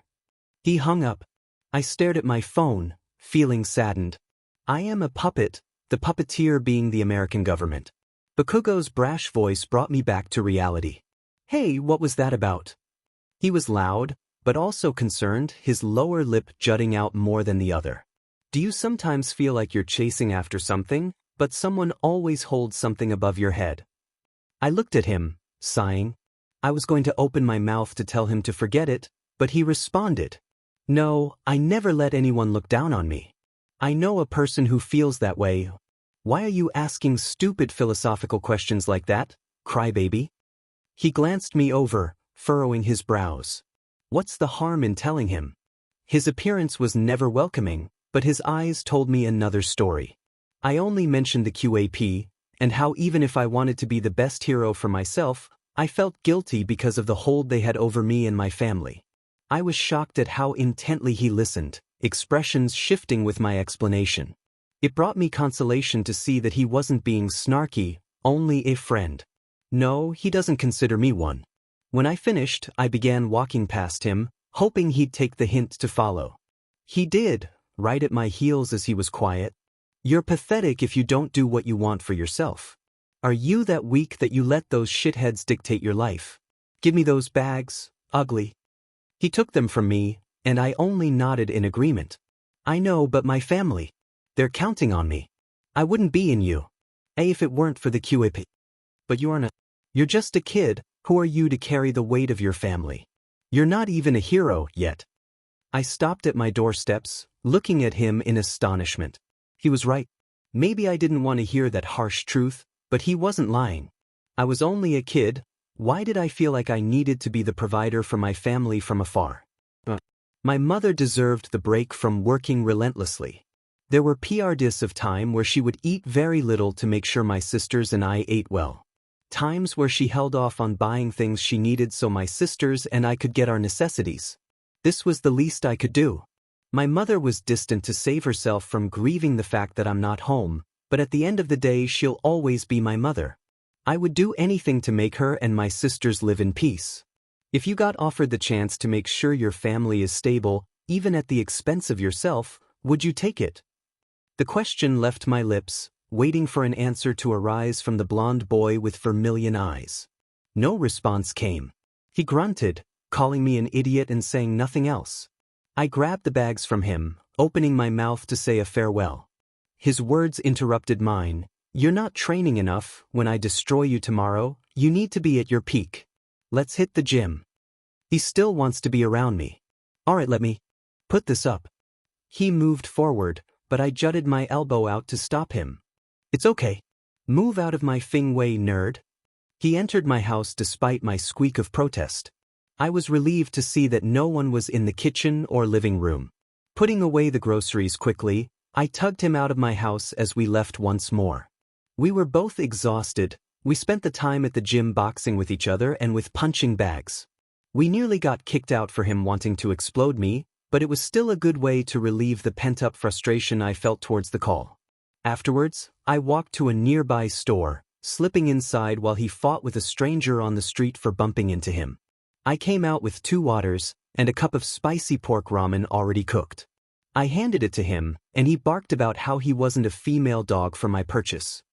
He hung up. I stared at my phone, feeling saddened. I am a puppet, the puppeteer being the American government. Bakugo's brash voice brought me back to reality. Hey, what was that about? He was loud, but also concerned, his lower lip jutting out more than the other. Do you sometimes feel like you're chasing after something, but someone always holds something above your head? I looked at him, sighing. I was going to open my mouth to tell him to forget it, but he responded. No, I never let anyone look down on me. I know a person who feels that way. Why are you asking stupid philosophical questions like that, crybaby? He glanced me over, furrowing his brows. What's the harm in telling him? His appearance was never welcoming, but his eyes told me another story. I only mentioned the QAP, and how even if I wanted to be the best hero for myself, I felt guilty because of the hold they had over me and my family. I was shocked at how intently he listened, expressions shifting with my explanation. It brought me consolation to see that he wasn't being snarky, only a friend. No, he doesn't consider me one. When I finished, I began walking past him, hoping he'd take the hint to follow. He did, right at my heels as he was quiet. You're pathetic if you don't do what you want for yourself. Are you that weak that you let those shitheads dictate your life? Give me those bags, ugly. He took them from me, and I only nodded in agreement. I know, but my family. They're counting on me. I wouldn't be in if it weren't for the QAP. But you're just a kid. Who are you to carry the weight of your family? You're not even a hero yet. I stopped at my doorsteps, looking at him in astonishment. He was right. Maybe I didn't want to hear that harsh truth, but he wasn't lying. I was only a kid. Why did I feel like I needed to be the provider for my family from afar? My mother deserved the break from working relentlessly. There were periods of time where she would eat very little to make sure my sisters and I ate well. Times where she held off on buying things she needed so my sisters and I could get our necessities. This was the least I could do. My mother was distant to save herself from grieving the fact that I'm not home, but at the end of the day she'll always be my mother. I would do anything to make her and my sisters live in peace. If you got offered the chance to make sure your family is stable, even at the expense of yourself, Would you take it? The question left my lips, waiting for an answer to arise from the blonde boy with vermilion eyes. No response came. He grunted, calling me an idiot and saying nothing else. I grabbed the bags from him, opening my mouth to say a farewell. His words interrupted mine. You're not training enough. When I destroy you tomorrow, you need to be at your peak. Let's hit the gym. He still wants to be around me. Alright, let me put this up. He moved forward, but I jutted my elbow out to stop him. It's okay. Move out of my way, nerd. He entered my house despite my squeak of protest. I was relieved to see that no one was in the kitchen or living room. Putting away the groceries quickly, I tugged him out of my house as we left once more. We were both exhausted. We spent the time at the gym boxing with each other and with punching bags. We nearly got kicked out for him wanting to explode me, but it was still a good way to relieve the pent-up frustration I felt towards the call. Afterwards, I walked to a nearby store, slipping inside while he fought with a stranger on the street for bumping into him. I came out with 2 waters and a cup of spicy pork ramen already cooked. I handed it to him, and he barked about how he wasn't a female dog for my purchase.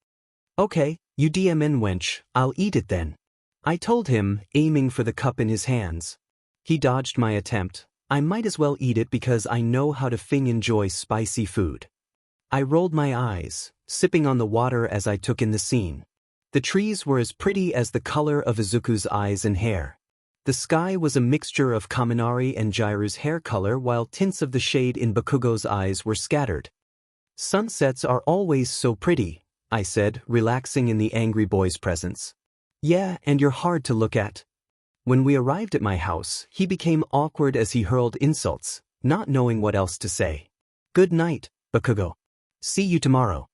Okay, you DMN wench, I'll eat it then. I told him, aiming for the cup in his hands. He dodged my attempt. I might as well eat it because I know how to enjoy spicy food. I rolled my eyes, sipping on the water as I took in the scene. The trees were as pretty as the color of Izuku's eyes and hair. The sky was a mixture of Kaminari and Jirou's hair color while tints of the shade in Bakugo's eyes were scattered. Sunsets are always so pretty, I said, relaxing in the angry boy's presence. Yeah, and you're hard to look at. When we arrived at my house, he became awkward as he hurled insults, not knowing what else to say. Good night, Bakugo. See you tomorrow.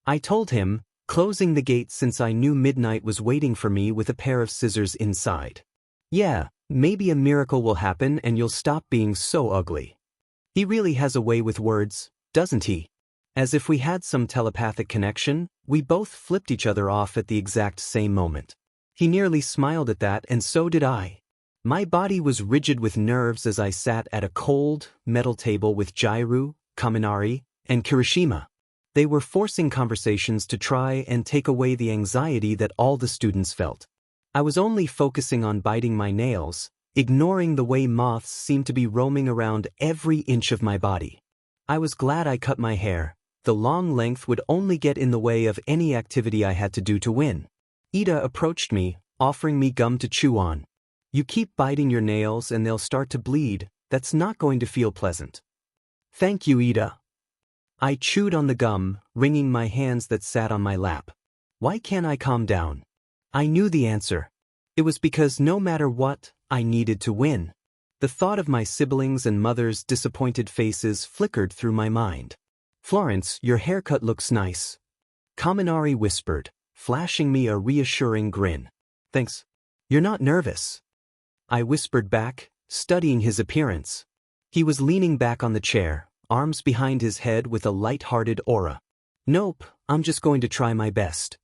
I told him, closing the gate since I knew midnight was waiting for me with a pair of scissors inside. Yeah, maybe a miracle will happen and you'll stop being so ugly. He really has a way with words, doesn't he? As if we had some telepathic connection, we both flipped each other off at the exact same moment. He nearly smiled at that, and so did I. My body was rigid with nerves as I sat at a cold, metal table with Jirou, Kaminari, and Kirishima. They were forcing conversations to try and take away the anxiety that all the students felt. I was only focusing on biting my nails, ignoring the way moths seemed to be roaming around every inch of my body. I was glad I cut my hair. The long length would only get in the way of any activity I had to do to win. Ida approached me, offering me gum to chew on. You keep biting your nails and they'll start to bleed. That's not going to feel pleasant. Thank you, Ida. I chewed on the gum, wringing my hands that sat on my lap. Why can't I calm down? I knew the answer. It was because no matter what, I needed to win. The thought of my siblings and mother's disappointed faces flickered through my mind. Florence, your haircut looks nice. Kaminari whispered, flashing me a reassuring grin. Thanks. You're not nervous. I whispered back, studying his appearance. He was leaning back on the chair, arms behind his head with a light-hearted aura. Nope, I'm just going to try my best.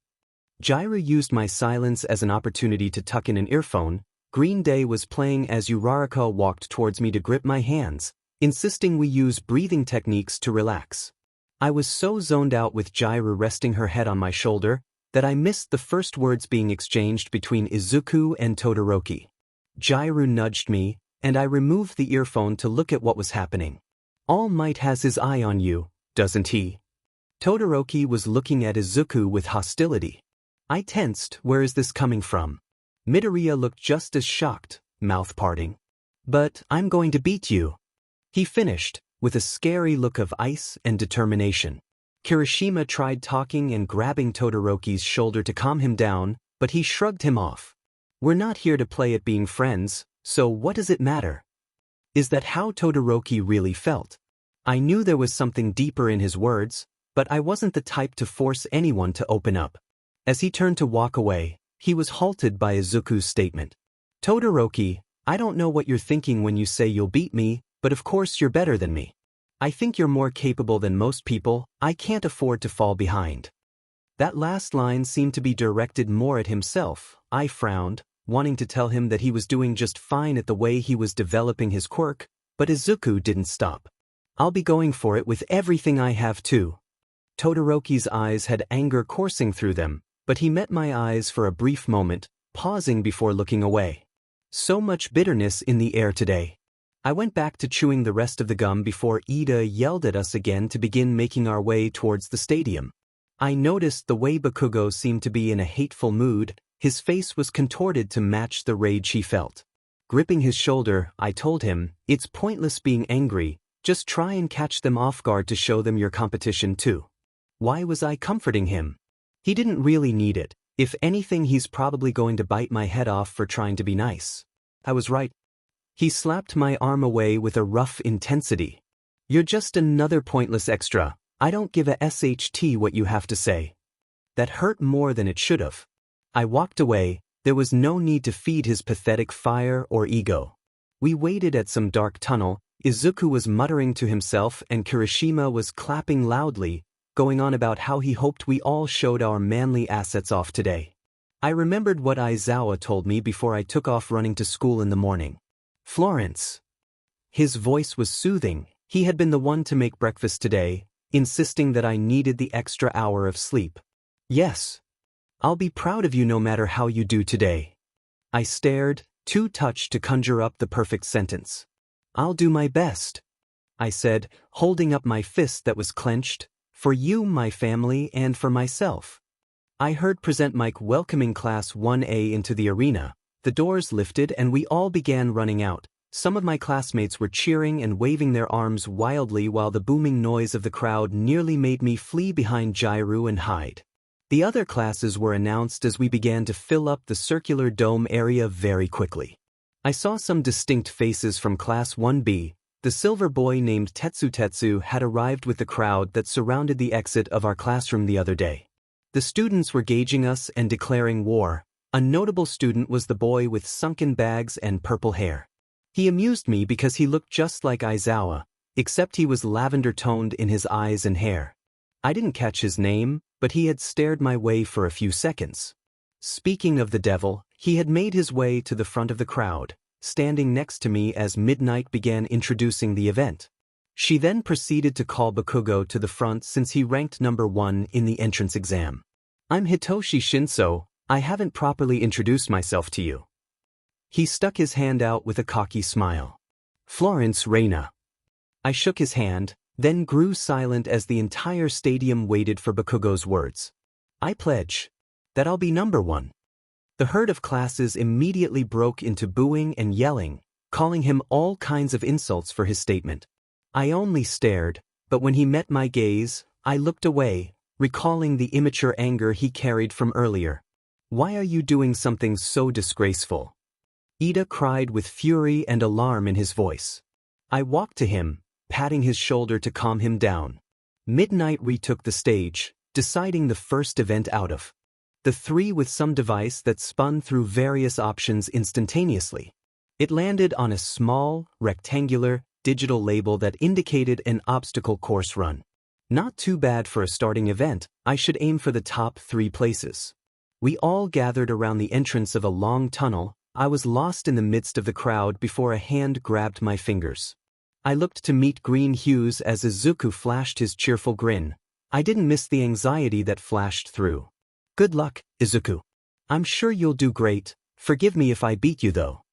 Jirou used my silence as an opportunity to tuck in an earphone. Green Day was playing as Uraraka walked towards me to grip my hands, insisting we use breathing techniques to relax. I was so zoned out with Jirou resting her head on my shoulder that I missed the first words being exchanged between Izuku and Todoroki. Jirou nudged me, and I removed the earphone to look at what was happening. All Might has his eye on you, doesn't he? Todoroki was looking at Izuku with hostility. I tensed, where is this coming from? Midoriya looked just as shocked, mouth parting. But I'm going to beat you. He finished, with a scary look of ice and determination. Kirishima tried talking and grabbing Todoroki's shoulder to calm him down, but he shrugged him off. We're not here to play at being friends, so what does it matter? Is that how Todoroki really felt? I knew there was something deeper in his words, but I wasn't the type to force anyone to open up. As he turned to walk away, he was halted by Izuku's statement. Todoroki, I don't know what you're thinking when you say you'll beat me, but of course you're better than me. I think you're more capable than most people. I can't afford to fall behind. That last line seemed to be directed more at himself. I frowned, wanting to tell him that he was doing just fine at the way he was developing his quirk, but Izuku didn't stop. I'll be going for it with everything I have too. Todoroki's eyes had anger coursing through them, but he met my eyes for a brief moment, pausing before looking away. So much bitterness in the air today. I went back to chewing the rest of the gum before Ida yelled at us again to begin making our way towards the stadium. I noticed the way Bakugo seemed to be in a hateful mood. His face was contorted to match the rage he felt. Gripping his shoulder, I told him, "It's pointless being angry, just try and catch them off guard to show them your competition too." Why was I comforting him? He didn't really need it. If anything, he's probably going to bite my head off for trying to be nice. I was right. He slapped my arm away with a rough intensity. "You're just another pointless extra. I don't give a SHT what you have to say." That hurt more than it should have. I walked away. There was no need to feed his pathetic fire or ego. We waited at some dark tunnel. Izuku was muttering to himself and Kirishima was clapping loudly, going on about how he hoped we all showed our manly assets off today. I remembered what Aizawa told me before I took off running to school in the morning. "Florence." His voice was soothing. He had been the one to make breakfast today, insisting that I needed the extra hour of sleep. "Yes. I'll be proud of you no matter how you do today." I stared, too touched to conjure up the perfect sentence. "I'll do my best," I said, holding up my fist that was clenched, "for you, my family, and for myself." I heard Present Mike welcoming Class 1A into the arena. The doors lifted and we all began running out. Some of my classmates were cheering and waving their arms wildly while the booming noise of the crowd nearly made me flee behind Jirou and hide. The other classes were announced as we began to fill up the circular dome area very quickly. I saw some distinct faces from Class 1B. The silver boy named Tetsu had arrived with the crowd that surrounded the exit of our classroom the other day. The students were gauging us and declaring war. A notable student was the boy with sunken bags and purple hair. He amused me because he looked just like Aizawa, except he was lavender-toned in his eyes and hair. I didn't catch his name, but he had stared my way for a few seconds. Speaking of the devil, he had made his way to the front of the crowd, standing next to me as Midnight began introducing the event. She then proceeded to call Bakugo to the front since he ranked number 1 in the entrance exam. "I'm Hitoshi Shinso, I haven't properly introduced myself to you." He stuck his hand out with a cocky smile. "Florence Reyna." I shook his hand, then grew silent as the entire stadium waited for Bakugo's words. "I pledge that I'll be number 1. The herd of classes immediately broke into booing and yelling, calling him all kinds of insults for his statement. I only stared, but when he met my gaze, I looked away, recalling the immature anger he carried from earlier. "Why are you doing something so disgraceful?" Ida cried with fury and alarm in his voice. I walked to him, patting his shoulder to calm him down. Midnight retook the stage, deciding the first event out of the 3 with some device that spun through various options instantaneously. It landed on a small, rectangular, digital label that indicated an obstacle course run. Not too bad for a starting event. I should aim for the top 3 places. We all gathered around the entrance of a long tunnel. I was lost in the midst of the crowd before a hand grabbed my fingers. I looked to meet green hues as Izuku flashed his cheerful grin. I didn't miss the anxiety that flashed through. "Good luck, Izuku. I'm sure you'll do great. Forgive me if I beat you though."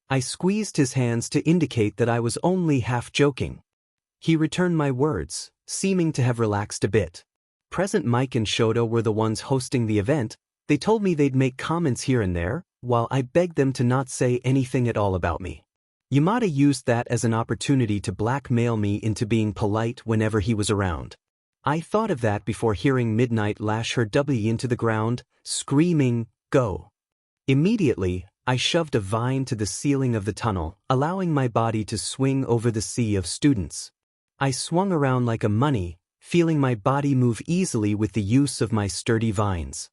I squeezed his hands to indicate that I was only half joking. He returned my words, seeming to have relaxed a bit. Present Mike and Shoto were the ones hosting the event. They told me they'd make comments here and there, while I begged them to not say anything at all about me. Yamada used that as an opportunity to blackmail me into being polite whenever he was around. I thought of that before hearing Midnight lash her W into the ground, screaming, "Go!" Immediately, I shoved a vine to the ceiling of the tunnel, allowing my body to swing over the sea of students. I swung around like a munny, feeling my body move easily with the use of my sturdy vines.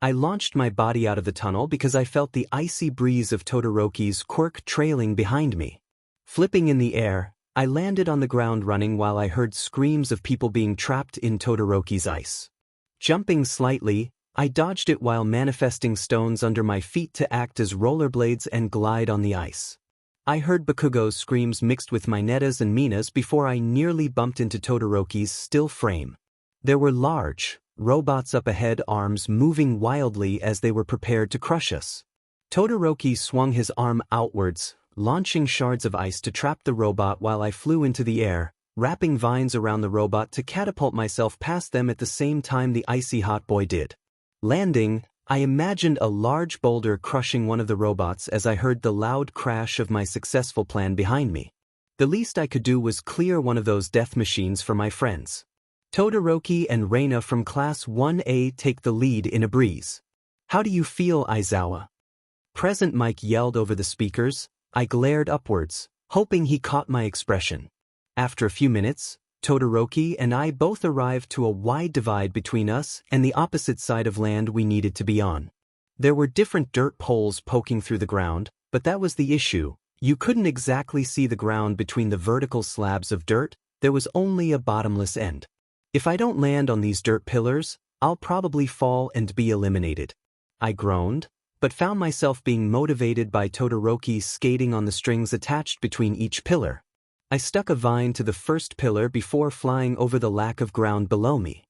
I launched my body out of the tunnel because I felt the icy breeze of Todoroki's quirk trailing behind me. Flipping in the air, I landed on the ground running while I heard screams of people being trapped in Todoroki's ice. Jumping slightly, I dodged it while manifesting stones under my feet to act as rollerblades and glide on the ice. I heard Bakugo's screams mixed with Mina's and Mina's before I nearly bumped into Todoroki's still frame. There were large robots up ahead, arms moving wildly as they were prepared to crush us. Todoroki swung his arm outwards, launching shards of ice to trap the robot while I flew into the air, wrapping vines around the robot to catapult myself past them at the same time the icy hot boy did. Landing, I imagined a large boulder crushing one of the robots as I heard the loud crash of my successful plan behind me. The least I could do was clear one of those death machines for my friends. Todoroki and Reyna from Class 1A take the lead in a breeze. "How do you feel, Aizawa?" Present Mike yelled over the speakers. I glared upwards, hoping he caught my expression. After a few minutes, Todoroki and I both arrived to a wide divide between us and the opposite side of land we needed to be on. There were different dirt poles poking through the ground, but that was the issue. You couldn't exactly see the ground between the vertical slabs of dirt. There was only a bottomless end. If I don't land on these dirt pillars, I'll probably fall and be eliminated. I groaned, but found myself being motivated by Todoroki skating on the strings attached between each pillar. I stuck a vine to the first pillar before flying over the lack of ground below me.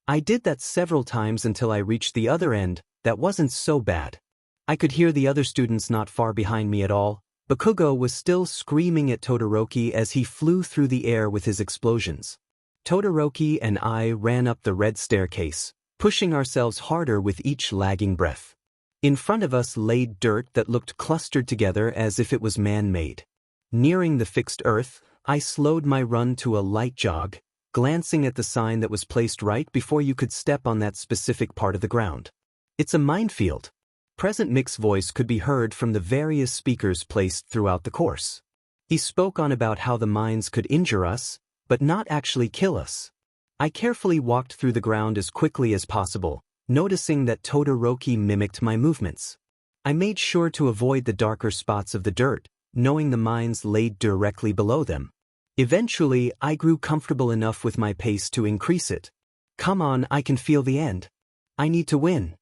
I did that several times until I reached the other end. That wasn't so bad. I could hear the other students not far behind me at all. Bakugo was still screaming at Todoroki as he flew through the air with his explosions. Todoroki and I ran up the red staircase, pushing ourselves harder with each lagging breath. In front of us lay dirt that looked clustered together as if it was man-made. Nearing the fixed earth, I slowed my run to a light jog, glancing at the sign that was placed right before you could step on that specific part of the ground. "It's a minefield." Present Mick's voice could be heard from the various speakers placed throughout the course. He spoke on about how the mines could injure us, but not actually kill us. I carefully walked through the ground as quickly as possible, noticing that Todoroki mimicked my movements. I made sure to avoid the darker spots of the dirt, knowing the mines lay directly below them. Eventually, I grew comfortable enough with my pace to increase it. "Come on, I can feel the end. I need to win."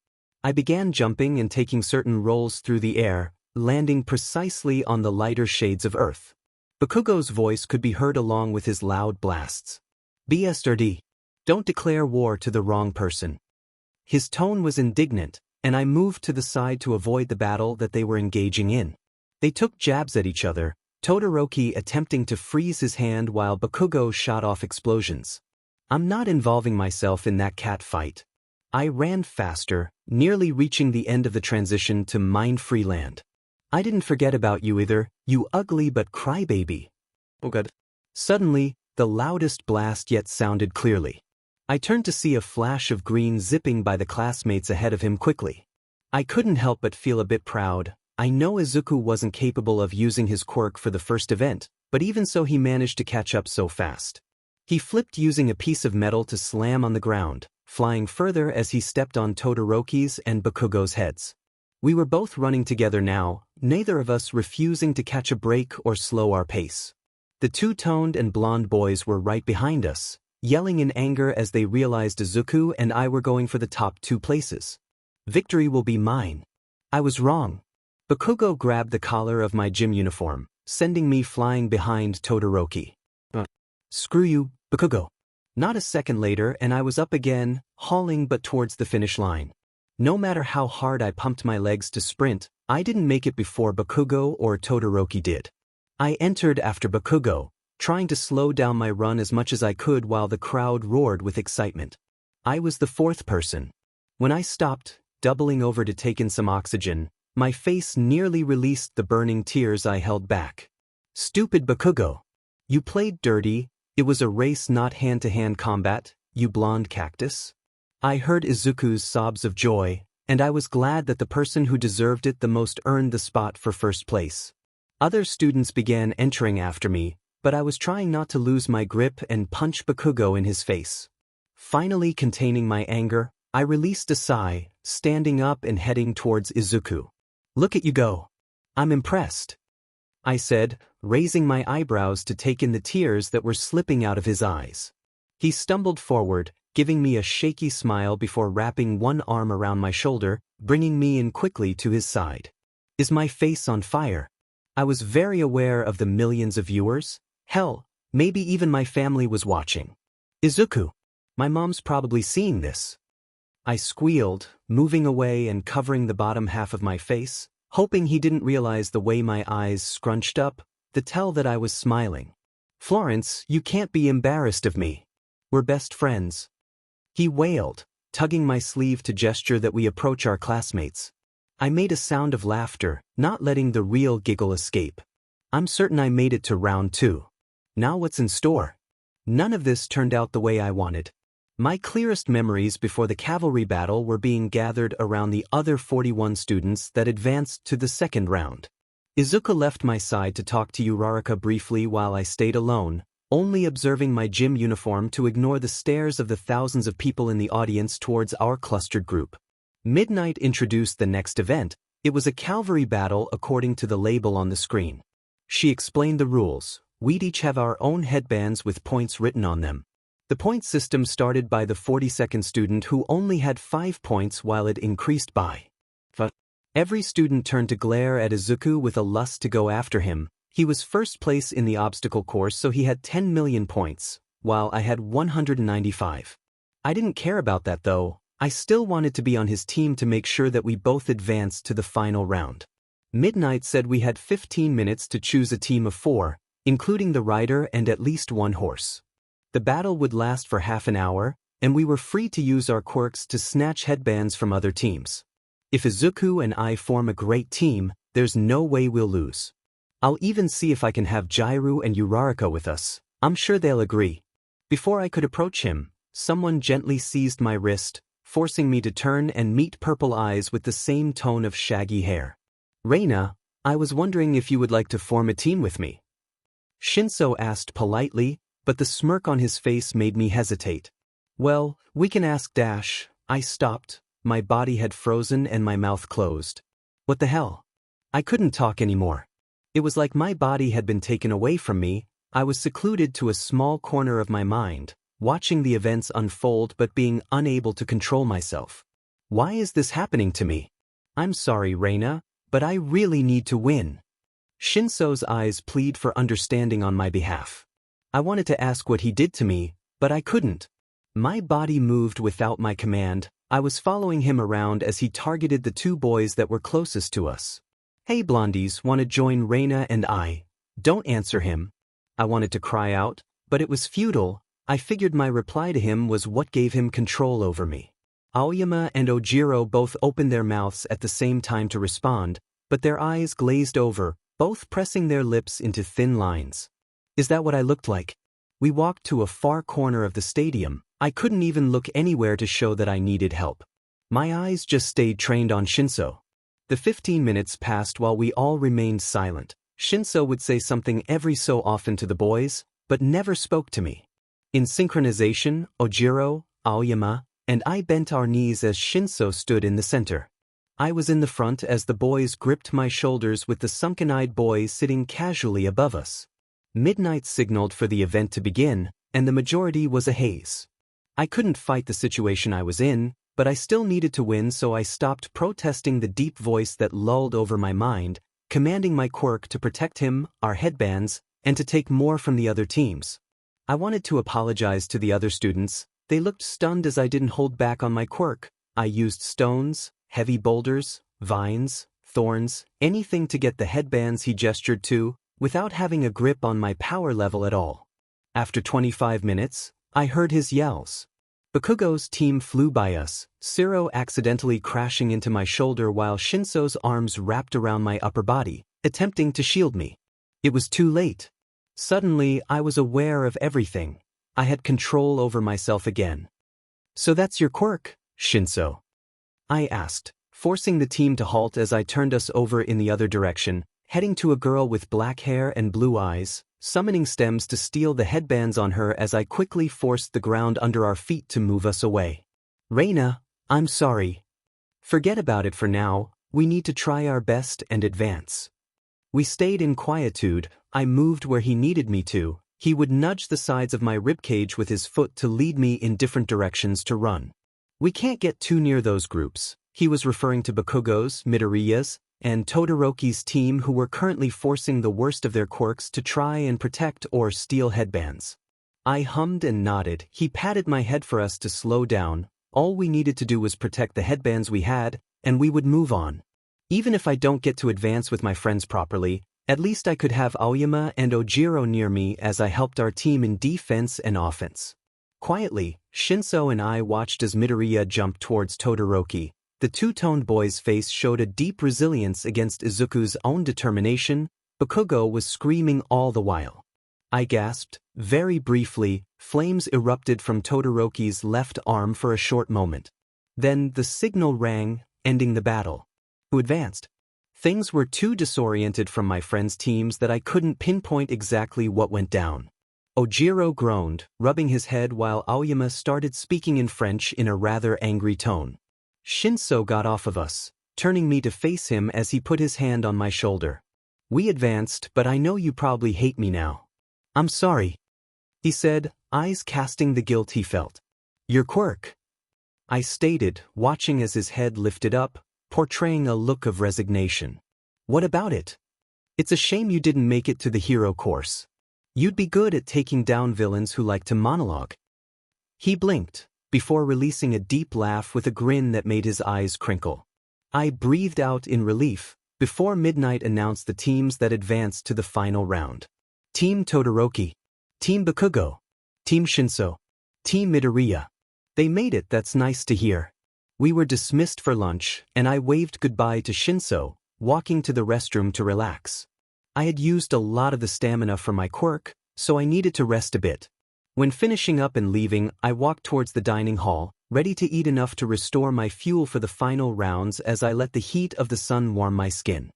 I began jumping and taking certain rolls through the air, landing precisely on the lighter shades of earth. Bakugo's voice could be heard along with his loud blasts. "BSRD. Don't declare war to the wrong person." His tone was indignant, and I moved to the side to avoid the battle that they were engaging in. They took jabs at each other, Todoroki attempting to freeze his hand while Bakugo shot off explosions. I'm not involving myself in that cat fight. I ran faster, nearly reaching the end of the transition to mine-free land. "I didn't forget about you either, you ugly but crybaby." Oh God. Suddenly, the loudest blast yet sounded clearly. I turned to see a flash of green zipping by the classmates ahead of him quickly. I couldn't help but feel a bit proud. I know Izuku wasn't capable of using his quirk for the first event, but even so he managed to catch up so fast. He flipped using a piece of metal to slam on the ground, flying further as he stepped on Todoroki's and Bakugo's heads. We were both running together now, neither of us refusing to catch a break or slow our pace. The two-toned and blonde boys were right behind us, yelling in anger as they realized Izuku and I were going for the top 2 places. "Victory will be mine." I was wrong. Bakugo grabbed the collar of my gym uniform, sending me flying behind Todoroki. "Screw you, Bakugo." Not a second later and I was up again, hauling but towards the finish line. No matter how hard I pumped my legs to sprint, I didn't make it before Bakugo or Todoroki did. I entered after Bakugo, trying to slow down my run as much as I could while the crowd roared with excitement. I was the 4th person. When I stopped, doubling over to take in some oxygen, my face nearly released the burning tears I held back. "Stupid Bakugo. You played dirty. It was a race, not hand-to-hand combat, you blonde cactus." I heard Izuku's sobs of joy, and I was glad that the person who deserved it the most earned the spot for first place. Other students began entering after me, but I was trying not to lose my grip and punch Bakugo in his face. Finally containing my anger, I released a sigh, standing up and heading towards Izuku. "Look at you go. I'm impressed," I said, raising my eyebrows to take in the tears that were slipping out of his eyes. He stumbled forward, giving me a shaky smile before wrapping one arm around my shoulder, bringing me in quickly to his side. "Is my face on fire?" I was very aware of the millions of viewers. Hell, maybe even my family was watching. Izuku. My mom's probably seeing this. I squealed, moving away and covering the bottom half of my face, hoping he didn't realize the way my eyes scrunched up, to tell that I was smiling. Florence, you can't be embarrassed of me. We're best friends. He wailed, tugging my sleeve to gesture that we approach our classmates. I made a sound of laughter, not letting the real giggle escape. I'm certain I made it to round 2. Now what's in store? None of this turned out the way I wanted. My clearest memories before the cavalry battle were being gathered around the other 41 students that advanced to the second round. Izuku left my side to talk to Uraraka briefly while I stayed alone, only observing my gym uniform to ignore the stares of the thousands of people in the audience towards our clustered group. Midnight introduced the next event. It was a cavalry battle according to the label on the screen. She explained the rules. We'd each have our own headbands with points written on them. The point system started by the 42nd student who only had 5 points while it increased by 5. Every student turned to glare at Izuku with a lust to go after him. He was first place in the obstacle course, so he had 10 million points, while I had 195. I didn't care about that though. I still wanted to be on his team to make sure that we both advanced to the final round. Midnight said we had 15 minutes to choose a team of 4, including the rider and at least 1 horse. The battle would last for half an hour, and we were free to use our quirks to snatch headbands from other teams. If Izuku and I form a great team, there's no way we'll lose. I'll even see if I can have Jirou and Uraraka with us. I'm sure they'll agree. Before I could approach him, someone gently seized my wrist, forcing me to turn and meet purple eyes with the same tone of shaggy hair. Reyna, I was wondering if you would like to form a team with me. 𝗀𝐿 asked politely, but the smirk on his face made me hesitate. Well, we can ask Dash. I stopped. My body had frozen and my mouth closed. What the hell? I couldn't talk anymore. It was like my body had been taken away from me. I was secluded to a small corner of my mind, watching the events unfold but being unable to control myself. Why is this happening to me? I'm sorry, Reyna, but I really need to win. 𝗀𝐿's eyes plead for understanding on my behalf. I wanted to ask what he did to me, but I couldn't. My body moved without my command. I was following him around as he targeted the 2 boys that were closest to us. Hey blondies, wanna join Reyna and I? Don't answer him. I wanted to cry out, but it was futile. I figured my reply to him was what gave him control over me. Aoyama and Ojiro both opened their mouths at the same time to respond, but their eyes glazed over, both pressing their lips into thin lines. Is that what I looked like? We walked to a far corner of the stadium. I couldn't even look anywhere to show that I needed help. My eyes just stayed trained on 𝗀𝐿. The 15 minutes passed while we all remained silent. 𝗀𝐿 would say something every so often to the boys, but never spoke to me. In synchronization, Ojiro, Aoyama, and I bent our knees as 𝗀𝐿 stood in the center. I was in the front as the boys gripped my shoulders with the sunken-eyed boy sitting casually above us. Midnight signaled for the event to begin, and the majority was a haze. I couldn't fight the situation I was in, but I still needed to win, so I stopped protesting the deep voice that lulled over my mind, commanding my quirk to protect him, our headbands, and to take more from the other teams. I wanted to apologize to the other students. They looked stunned as I didn't hold back on my quirk. I used stones, heavy boulders, vines, thorns, anything to get the headbands he gestured to, without having a grip on my power level at all. After 25 minutes, I heard his yells. Bakugo's team flew by us, 𝗂𝐿 accidentally crashing into my shoulder while 𝗀𝐿's arms wrapped around my upper body, attempting to shield me. It was too late. Suddenly, I was aware of everything. I had control over myself again. So that's your quirk, 𝗀𝐿? I asked, forcing the team to halt as I turned us over in the other direction, heading to a girl with black hair and blue eyes, summoning stems to steal the headbands on her as I quickly forced the ground under our feet to move us away. Reyna, I'm sorry. Forget about it for now. We need to try our best and advance. We stayed in quietude. I moved where he needed me to. He would nudge the sides of my ribcage with his foot to lead me in different directions to run. We can't get too near those groups. He was referring to Bakugo's, Midoriya's, and Todoroki's team who were currently forcing the worst of their quirks to try and protect or steal headbands. I hummed and nodded. He patted my head for us to slow down. All we needed to do was protect the headbands we had, and we would move on. Even if I don't get to advance with my friends properly, at least I could have Aoyama and Ojiro near me as I helped our team in defense and offense. Quietly, 𝗀𝐿 and I watched as Midoriya jumped towards Todoroki. The two-toned boy's face showed a deep resilience against Izuku's own determination. Bakugo was screaming all the while. I gasped. Very briefly, flames erupted from Todoroki's left arm for a short moment. Then the signal rang, ending the battle. Who advanced? Things were too disoriented from my friends' teams that I couldn't pinpoint exactly what went down. Ojiro groaned, rubbing his head while Aoyama started speaking in French in a rather angry tone. 𝗀𝐿 got off of us, turning me to face him as he put his hand on my shoulder. We advanced, but I know you probably hate me now. I'm sorry, he said, eyes casting the guilt he felt. Your quirk, I stated, watching as his head lifted up, portraying a look of resignation. What about it? It's a shame you didn't make it to the hero course. You'd be good at taking down villains who like to monologue. He blinked, before releasing a deep laugh with a grin that made his eyes crinkle. I breathed out in relief, before Midnight announced the teams that advanced to the final round. Team Todoroki, Team Bakugo, Team 𝗀𝐿, Team Midoriya. They made it, that's nice to hear. We were dismissed for lunch, and I waved goodbye to 𝗀𝐿, walking to the restroom to relax. I had used a lot of the stamina from my quirk, so I needed to rest a bit. When finishing up and leaving, I walked towards the dining hall, ready to eat enough to restore my fuel for the final rounds as I let the heat of the sun warm my skin.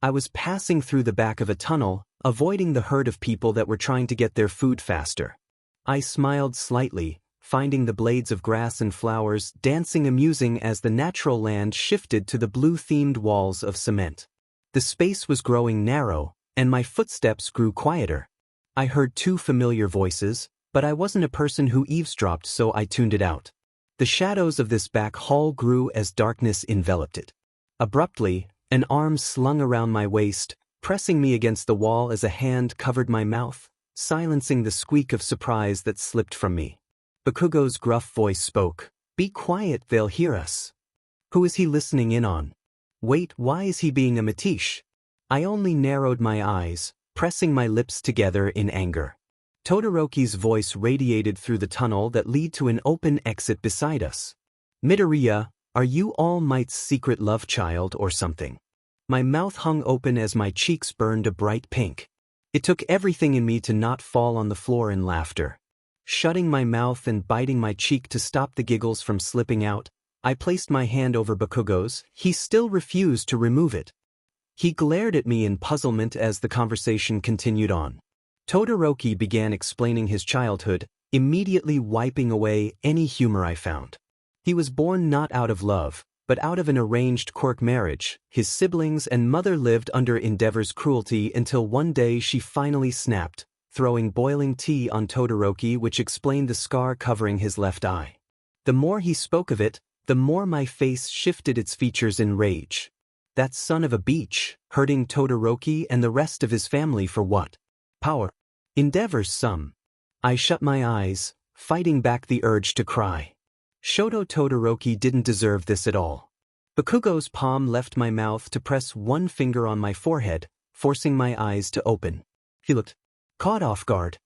I was passing through the back of a tunnel, avoiding the herd of people that were trying to get their food faster. I smiled slightly, finding the blades of grass and flowers dancing amusing as the natural land shifted to the blue-themed walls of cement. The space was growing narrow, and my footsteps grew quieter. I heard two familiar voices, but I wasn't a person who eavesdropped, so I tuned it out. The shadows of this back hall grew as darkness enveloped it. Abruptly, an arm slung around my waist, pressing me against the wall as a hand covered my mouth, silencing the squeak of surprise that slipped from me. Bakugo's gruff voice spoke. Be quiet, they'll hear us. Who is he listening in on? Wait, why is he being a metiche? I only narrowed my eyes, pressing my lips together in anger. Todoroki's voice radiated through the tunnel that led to an open exit beside us. Midoriya, are you All Might's secret love child or something? My mouth hung open as my cheeks burned a bright pink. It took everything in me to not fall on the floor in laughter. Shutting my mouth and biting my cheek to stop the giggles from slipping out, I placed my hand over Bakugo's. He still refused to remove it. He glared at me in puzzlement as the conversation continued on. Todoroki began explaining his childhood, immediately wiping away any humor I found. He was born not out of love, but out of an arranged quirk marriage. His siblings and mother lived under Endeavor's cruelty until one day she finally snapped, throwing boiling tea on Todoroki, which explained the scar covering his left eye. The more he spoke of it, the more my face shifted its features in rage. That son of a bitch, hurting Todoroki and the rest of his family for what? Power. Endeavor's son. I shut my eyes, fighting back the urge to cry. Shoto Todoroki didn't deserve this at all. Bakugo's palm left my mouth to press one finger on my forehead, forcing my eyes to open. He looked caught off guard.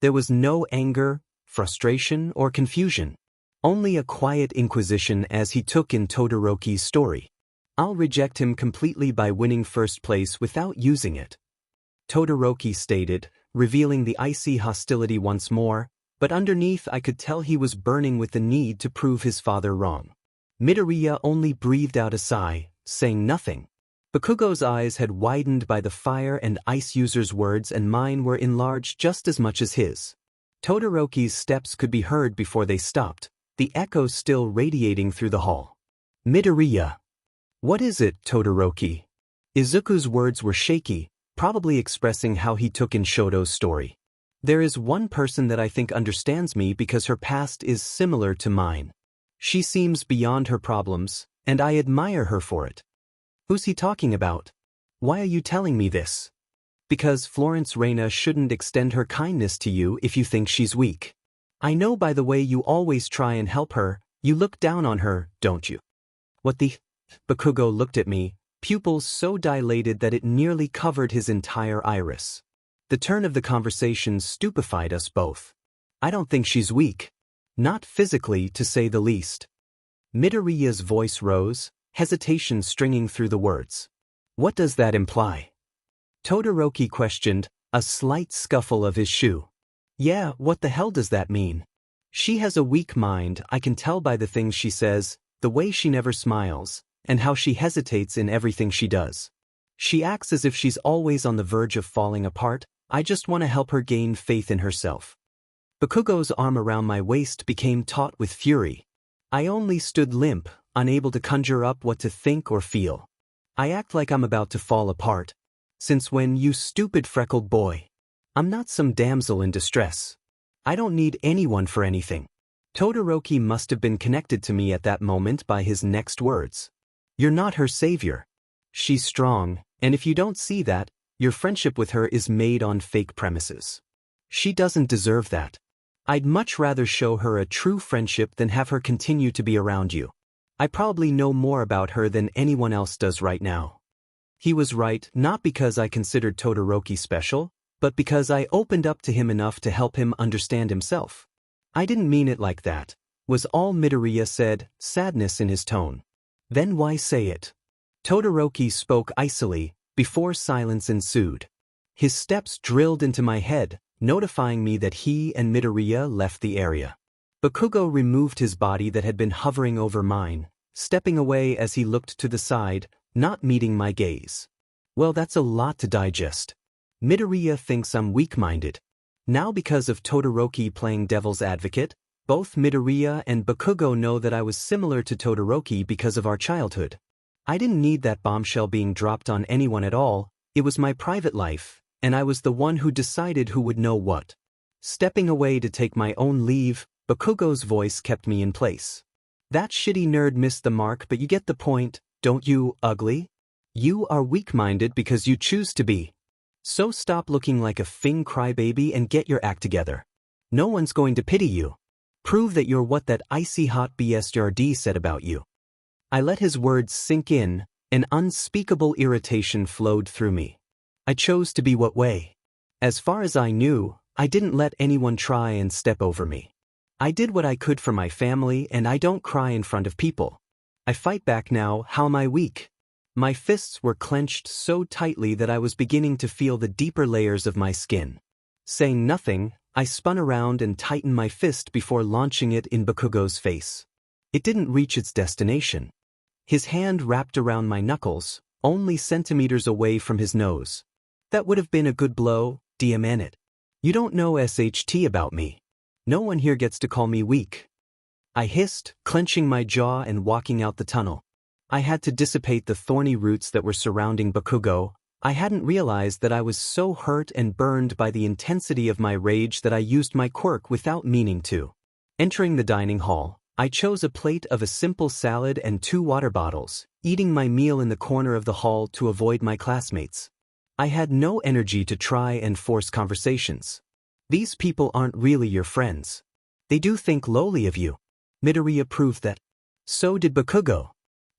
There was no anger, frustration, or confusion. Only a quiet inquisition as he took in Todoroki's story. I'll reject him completely by winning first place without using it, Todoroki stated, revealing the icy hostility once more, but underneath I could tell he was burning with the need to prove his father wrong. Midoriya only breathed out a sigh, saying nothing. Bakugo's eyes had widened by the fire and ice user's words, and mine were enlarged just as much as his. Todoroki's steps could be heard before they stopped, the echo still radiating through the hall. Midoriya. What is it, Todoroki? Izuku's words were shaky, probably expressing how he took in Shoto's story. There is one person that I think understands me because her past is similar to mine. She seems beyond her problems, and I admire her for it. Who's he talking about? Why are you telling me this? Because Florence Reyna shouldn't extend her kindness to you if you think she's weak. I know by the way you always try and help her, you look down on her, don't you? What the? Bakugo looked at me, pupils so dilated that it nearly covered his entire iris. The turn of the conversation stupefied us both. I don't think she's weak. Not physically, to say the least. Midoriya's voice rose, hesitation stringing through the words. What does that imply? Todoroki questioned, a slight scuffle of his shoe. Yeah, what the hell does that mean? She has a weak mind, I can tell by the things she says, the way she never smiles, and how she hesitates in everything she does. She acts as if she's always on the verge of falling apart. I just want to help her gain faith in herself. Bakugo's arm around my waist became taut with fury. I only stood limp, unable to conjure up what to think or feel. I act like I'm about to fall apart. Since when, you stupid freckled boy? I'm not some damsel in distress. I don't need anyone for anything. Todoroki must have been connected to me at that moment by his next words. You're not her savior. She's strong, and if you don't see that, your friendship with her is made on fake premises. She doesn't deserve that. I'd much rather show her a true friendship than have her continue to be around you. I probably know more about her than anyone else does right now. He was right, not because I considered Todoroki special, but because I opened up to him enough to help him understand himself. I didn't mean it like that, was all Midoriya said, sadness in his tone. Then why say it? Todoroki spoke icily, before silence ensued. His steps drilled into my head, notifying me that he and Midoriya left the area. Bakugo removed his body that had been hovering over mine, stepping away as he looked to the side, not meeting my gaze. Well, that's a lot to digest. Midoriya thinks I'm weak-minded. Now because of Todoroki playing devil's advocate, both Midoriya and Bakugo know that I was similar to Todoroki because of our childhood. I didn't need that bombshell being dropped on anyone at all, it was my private life, and I was the one who decided who would know what. Stepping away to take my own leave, Bakugo's voice kept me in place. That shitty nerd missed the mark, but you get the point, don't you, ugly? You are weak-minded because you choose to be. So stop looking like a fing crybaby and get your act together. No one's going to pity you. Prove that you're what that icy hot 𝐬𝗧𝗟𝗘 said about you. I let his words sink in, an unspeakable irritation flowed through me. I chose to be what way? As far as I knew, I didn't let anyone try and step over me. I did what I could for my family, and I don't cry in front of people. I fight back now, how am I weak? My fists were clenched so tightly that I was beginning to feel the deeper layers of my skin. Saying nothing, I spun around and tightened my fist before launching it in Bakugo's face. It didn't reach its destination. His hand wrapped around my knuckles, only centimeters away from his nose. That would have been a good blow, damn it. You don't know 𝐬𝗧𝗟𝗘 about me. No one here gets to call me weak. I hissed, clenching my jaw and walking out the tunnel. I had to dissipate the thorny roots that were surrounding Bakugo. I hadn't realized that I was so hurt and burned by the intensity of my rage that I used my quirk without meaning to. Entering the dining hall, I chose a plate of a simple salad and 2 water bottles, eating my meal in the corner of the hall to avoid my classmates. I had no energy to try and force conversations. These people aren't really your friends. They do think lowly of you. Midoriya proved that. So did Bakugo.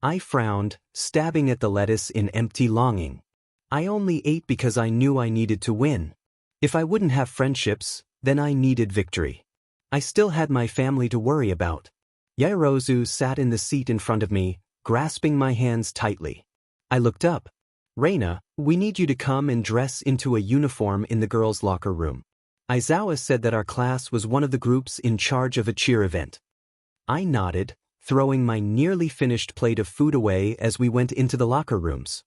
I frowned, stabbing at the lettuce in empty longing. I only ate because I knew I needed to win. If I wouldn't have friendships, then I needed victory. I still had my family to worry about. Yaoyorozu sat in the seat in front of me, grasping my hands tightly. I looked up. Reina, we need you to come and dress into a uniform in the girls' locker room. Aizawa said that our class was one of the groups in charge of a cheer event. I nodded, throwing my nearly finished plate of food away as we went into the locker rooms.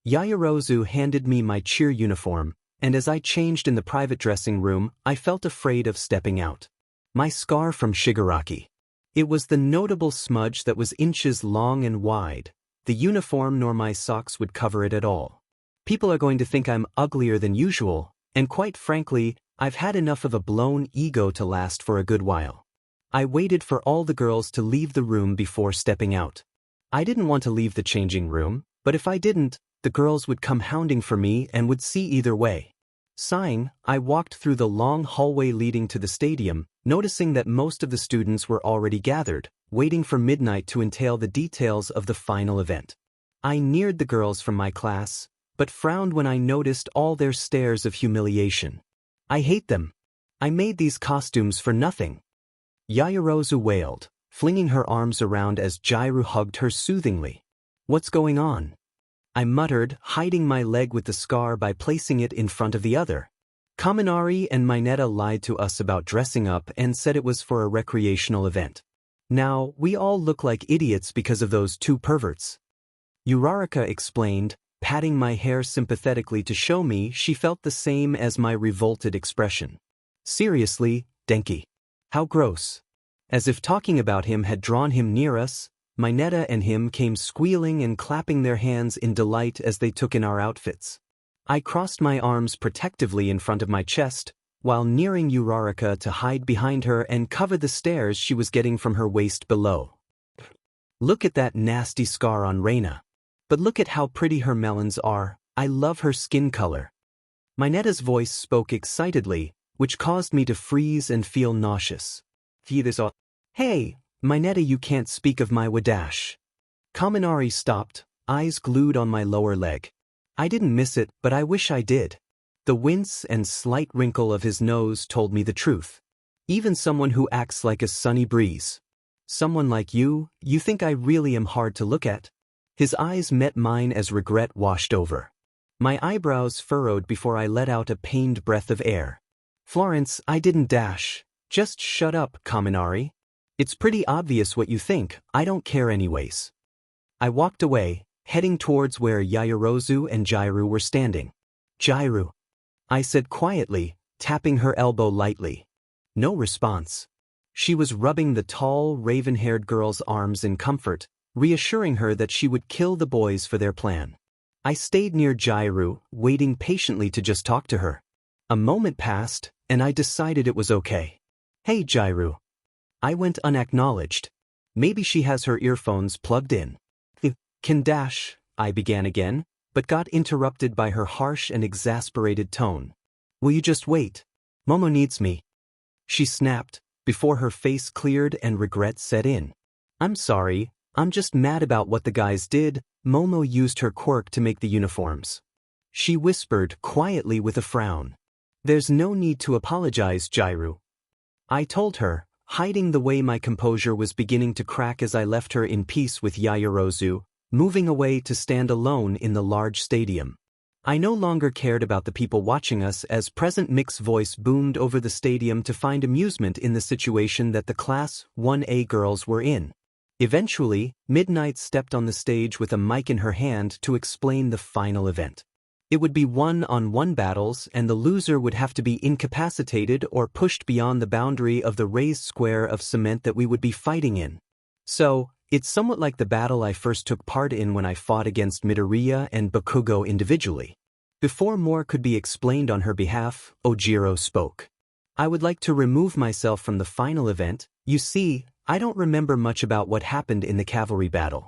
Yaoyorozu handed me my cheer uniform, and as I changed in the private dressing room, I felt afraid of stepping out. My scar from Shigaraki. It was the notable smudge that was inches long and wide. The uniform nor my socks would cover it at all. People are going to think I'm uglier than usual, and quite frankly, I've had enough of a blown ego to last for a good while. I waited for all the girls to leave the room before stepping out. I didn't want to leave the changing room, But if I didn't, the girls would come hounding for me and would see either way. Sighing, I walked through the long hallway leading to the stadium, noticing that most of the students were already gathered, waiting for midnight to entail the details of the final event. I neared the girls from my class, but frowned when I noticed all their stares of humiliation. I hate them. I made these costumes for nothing. 𝐻𝐻𝐻𝗧𝗟𝗘 wailed, flinging her arms around as Jirou hugged her soothingly. What's going on? I muttered, hiding my leg with the scar by placing it in front of the other. Kaminari and 𝐻𝐿𝐼𝐻 lied to us about dressing up and said it was for a recreational event. Now, we all look like idiots because of those two perverts. Uraraka explained, patting my hair sympathetically to show me she felt the same as my revolted expression. Seriously, Denki. How gross. As if talking about him had drawn him near us, 𝐻𝐿𝐼𝐻 and him came squealing and clapping their hands in delight as they took in our outfits. I crossed my arms protectively in front of my chest, while nearing Uraraka to hide behind her and cover the stares she was getting from her waist below. Look at that nasty scar on Reyna. But look at how pretty her melons are. I love her skin color. 𝐻𝐿𝐼𝐻's voice spoke excitedly, which caused me to freeze and feel nauseous. Hey, 𝐻𝐿𝐼𝐻, you can't speak of my 𝐻𝐻. Kaminari stopped, eyes glued on my lower leg. I didn't miss it, but I wish I did. The wince and slight wrinkle of his nose told me the truth. Even someone who acts like a sunny breeze. Someone like you think I really am hard to look at? His eyes met mine as regret washed over. My eyebrows furrowed before I let out a pained breath of air. Florence, I didn't dash. Just shut up, Kaminari. It's pretty obvious what you think, I don't care anyways. I walked away, heading towards where 𝐻𝐻𝐻𝗧𝗟𝗘 and Jirou were standing. Jirou, I said quietly, tapping her elbow lightly. No response. She was rubbing the tall, raven-haired girl's arms in comfort, reassuring her that she would kill the boys for their plan. I stayed near Jirou, waiting patiently to just talk to her. A moment passed, and I decided it was okay. Hey Jirou. I went unacknowledged. Maybe she has her earphones plugged in. Can dash, I began again, but got interrupted by her harsh and exasperated tone. Will you just wait? Momo needs me. She snapped, before her face cleared and regret set in. I'm sorry, I'm just mad about what the guys did. Momo used her quirk to make the uniforms. She whispered quietly with a frown. There's no need to apologize, Jirou. I told her, hiding the way my composure was beginning to crack as I left her in peace with 𝐻𝐻𝐻𝗧𝗟𝗘, moving away to stand alone in the large stadium. I no longer cared about the people watching us as President Mick's voice boomed over the stadium to find amusement in the situation that the Class 1A girls were in. Eventually, Midnight stepped on the stage with a mic in her hand to explain the final event. It would be one-on-one battles and the loser would have to be incapacitated or pushed beyond the boundary of the raised square of cement that we would be fighting in. So, it's somewhat like the battle I first took part in when I fought against Midoriya and Bakugo individually. Before more could be explained on her behalf, Ojiro spoke. I would like to remove myself from the final event. You see, I don't remember much about what happened in the cavalry battle.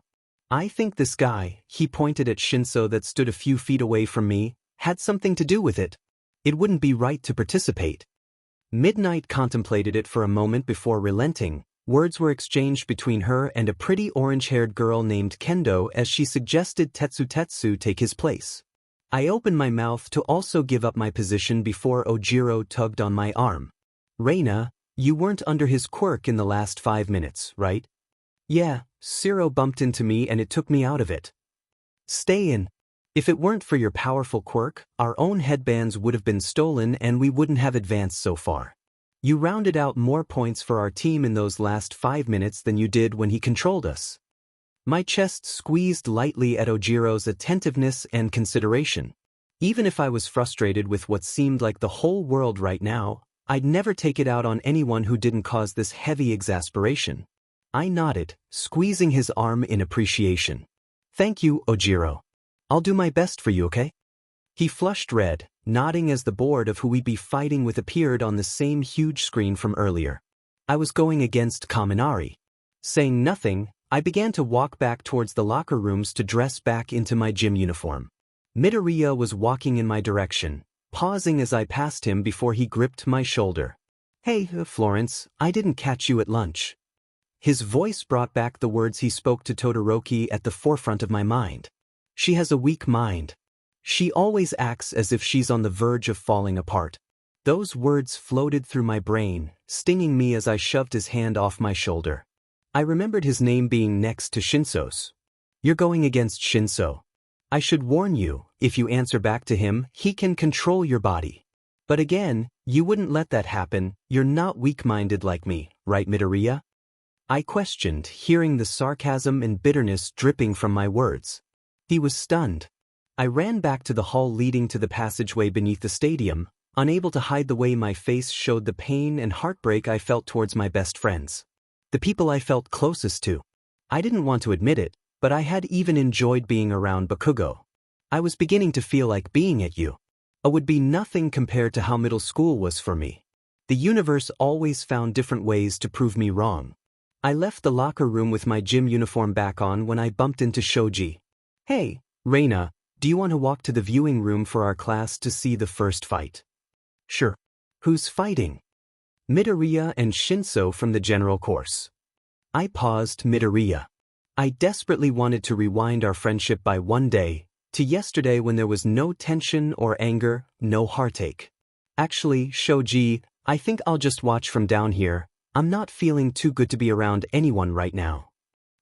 I think this guy, he pointed at 𝐀𝐮 that stood a few feet away from me, had something to do with it. It wouldn't be right to participate. Midnight contemplated it for a moment before relenting. Words were exchanged between her and a pretty orange-haired girl named Kendo as she suggested 𝐻𝗏𝗧𝗏 take his place. I opened my mouth to also give up my position before Ojiro tugged on my arm. Reyna, you weren't under his quirk in the last 5 minutes, right? Yeah, 𝐶𝐻𝗏 bumped into me and it took me out of it. Stay in. If it weren't for your powerful quirk, our own headbands would have been stolen and we wouldn't have advanced so far. You rounded out more points for our team in those last 5 minutes than you did when he controlled us. My chest squeezed lightly at Ojiro's attentiveness and consideration. Even if I was frustrated with what seemed like the whole world right now, I'd never take it out on anyone who didn't cause this heavy exasperation. I nodded, squeezing his arm in appreciation. Thank you, Ojiro. I'll do my best for you, okay? He flushed red, nodding as the board of who we'd be fighting with appeared on the same huge screen from earlier. I was going against Kaminari. Saying nothing, I began to walk back towards the locker rooms to dress back into my gym uniform. Midoriya was walking in my direction, pausing as I passed him before he gripped my shoulder. "Hey, Florence, I didn't catch you at lunch." His voice brought back the words he spoke to Todoroki at the forefront of my mind. "She has a weak mind. She always acts as if she's on the verge of falling apart." Those words floated through my brain, stinging me as I shoved his hand off my shoulder. I remembered his name being next to 𝗀𝐿. "You're going against 𝗀𝐿. I should warn you, if you answer back to him, he can control your body. But again, you wouldn't let that happen. You're not weak-minded like me, right, Midoriya?" I questioned, hearing the sarcasm and bitterness dripping from my words. He was stunned. I ran back to the hall leading to the passageway beneath the stadium, unable to hide the way my face showed the pain and heartbreak I felt towards my best friends. The people I felt closest to. I didn't want to admit it, but I had even enjoyed being around Bakugo. I was beginning to feel like being at U. Would be nothing compared to how middle school was for me. The universe always found different ways to prove me wrong. I left the locker room with my gym uniform back on when I bumped into Shoji. "Hey, Reyna, do you want to walk to the viewing room for our class to see the first fight?" "Sure." "Who's fighting?" "Midoriya and 𝗀𝐿 from the general course." I paused. Midoriya. I desperately wanted to rewind our friendship by one day, to yesterday when there was no tension or anger, no heartache. "Actually, Shoji, I think I'll just watch from down here. I'm not feeling too good to be around anyone right now."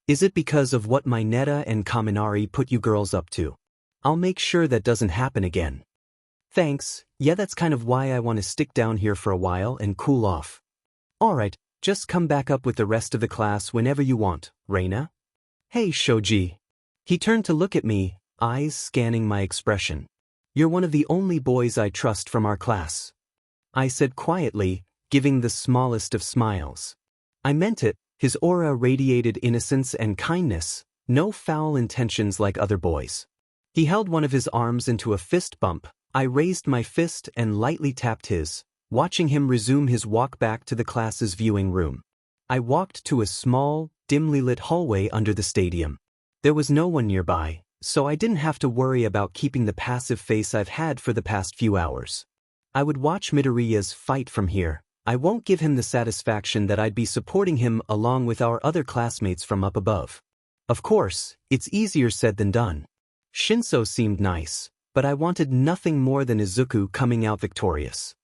"Is it because of what my Neta and Kaminari put you girls up to?" "I'll make sure that doesn't happen again." "Thanks, yeah, that's kind of why I want to stick down here for a while and cool off." "Alright, just come back up with the rest of the class whenever you want, Reyna." "Hey, Shoji." He turned to look at me, eyes scanning my expression. "You're one of the only boys I trust from our class," I said quietly, giving the smallest of smiles. I meant it. His aura radiated innocence and kindness, no foul intentions like other boys. He held one of his arms into a fist bump. I raised my fist and lightly tapped his, watching him resume his walk back to the class's viewing room. I walked to a small, dimly lit hallway under the stadium. There was no one nearby, so I didn't have to worry about keeping the passive face I've had for the past few hours. I would watch Midoriya's fight from here. I won't give him the satisfaction that I'd be supporting him along with our other classmates from up above. Of course, it's easier said than done. 𝗀𝐿 seemed nice, but I wanted nothing more than Izuku coming out victorious.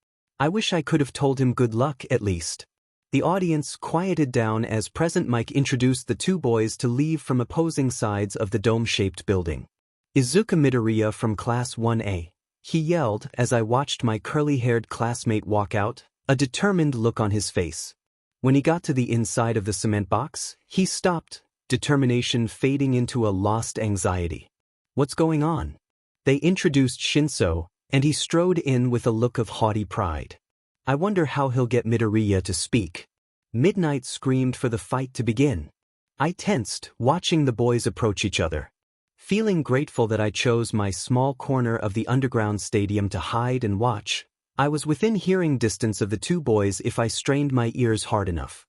I wish I could have told him good luck at least. The audience quieted down as President Mike introduced the two boys to leave from opposing sides of the dome-shaped building. "Izuku Midoriya from Class 1A, he yelled as I watched my curly-haired classmate walk out, a determined look on his face. When he got to the inside of the cement box, he stopped, determination fading into a lost anxiety. "What's going on?" They introduced 𝗀𝐿, and he strode in with a look of haughty pride. I wonder how he'll get Midoriya to speak. Midnight screamed for the fight to begin. I tensed, watching the boys approach each other. Feeling grateful that I chose my small corner of the underground stadium to hide and watch, I was within hearing distance of the two boys if I strained my ears hard enough.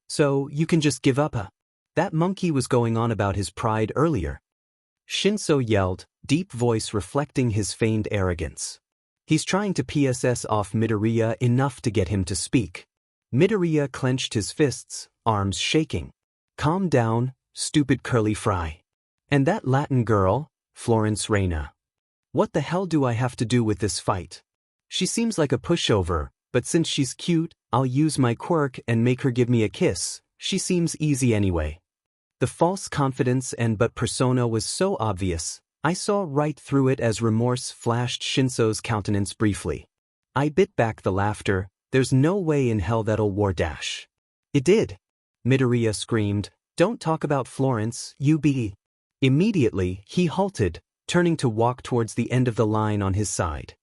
"So, you can just give up, huh?" That monkey was going on about his pride earlier. 𝗀𝐿 yelled, deep voice reflecting his feigned arrogance. "He's trying to PSS off Midoriya enough to get him to speak." Midoriya clenched his fists, arms shaking. "Calm down, stupid curly fry. And that Latin girl, Florence Reyna. What the hell do I have to do with this fight? She seems like a pushover, but since she's cute, I'll use my quirk and make her give me a kiss. She seems easy anyway." The false confidence and but persona was so obvious, I saw right through it as remorse flashed 𝗀𝐿's countenance briefly. I bit back the laughter. "There's no way in hell that'll war dash." "It did!" Midoriya screamed. "Don't talk about Florence, you be." Immediately, he halted, turning to walk towards the end of the line on his side.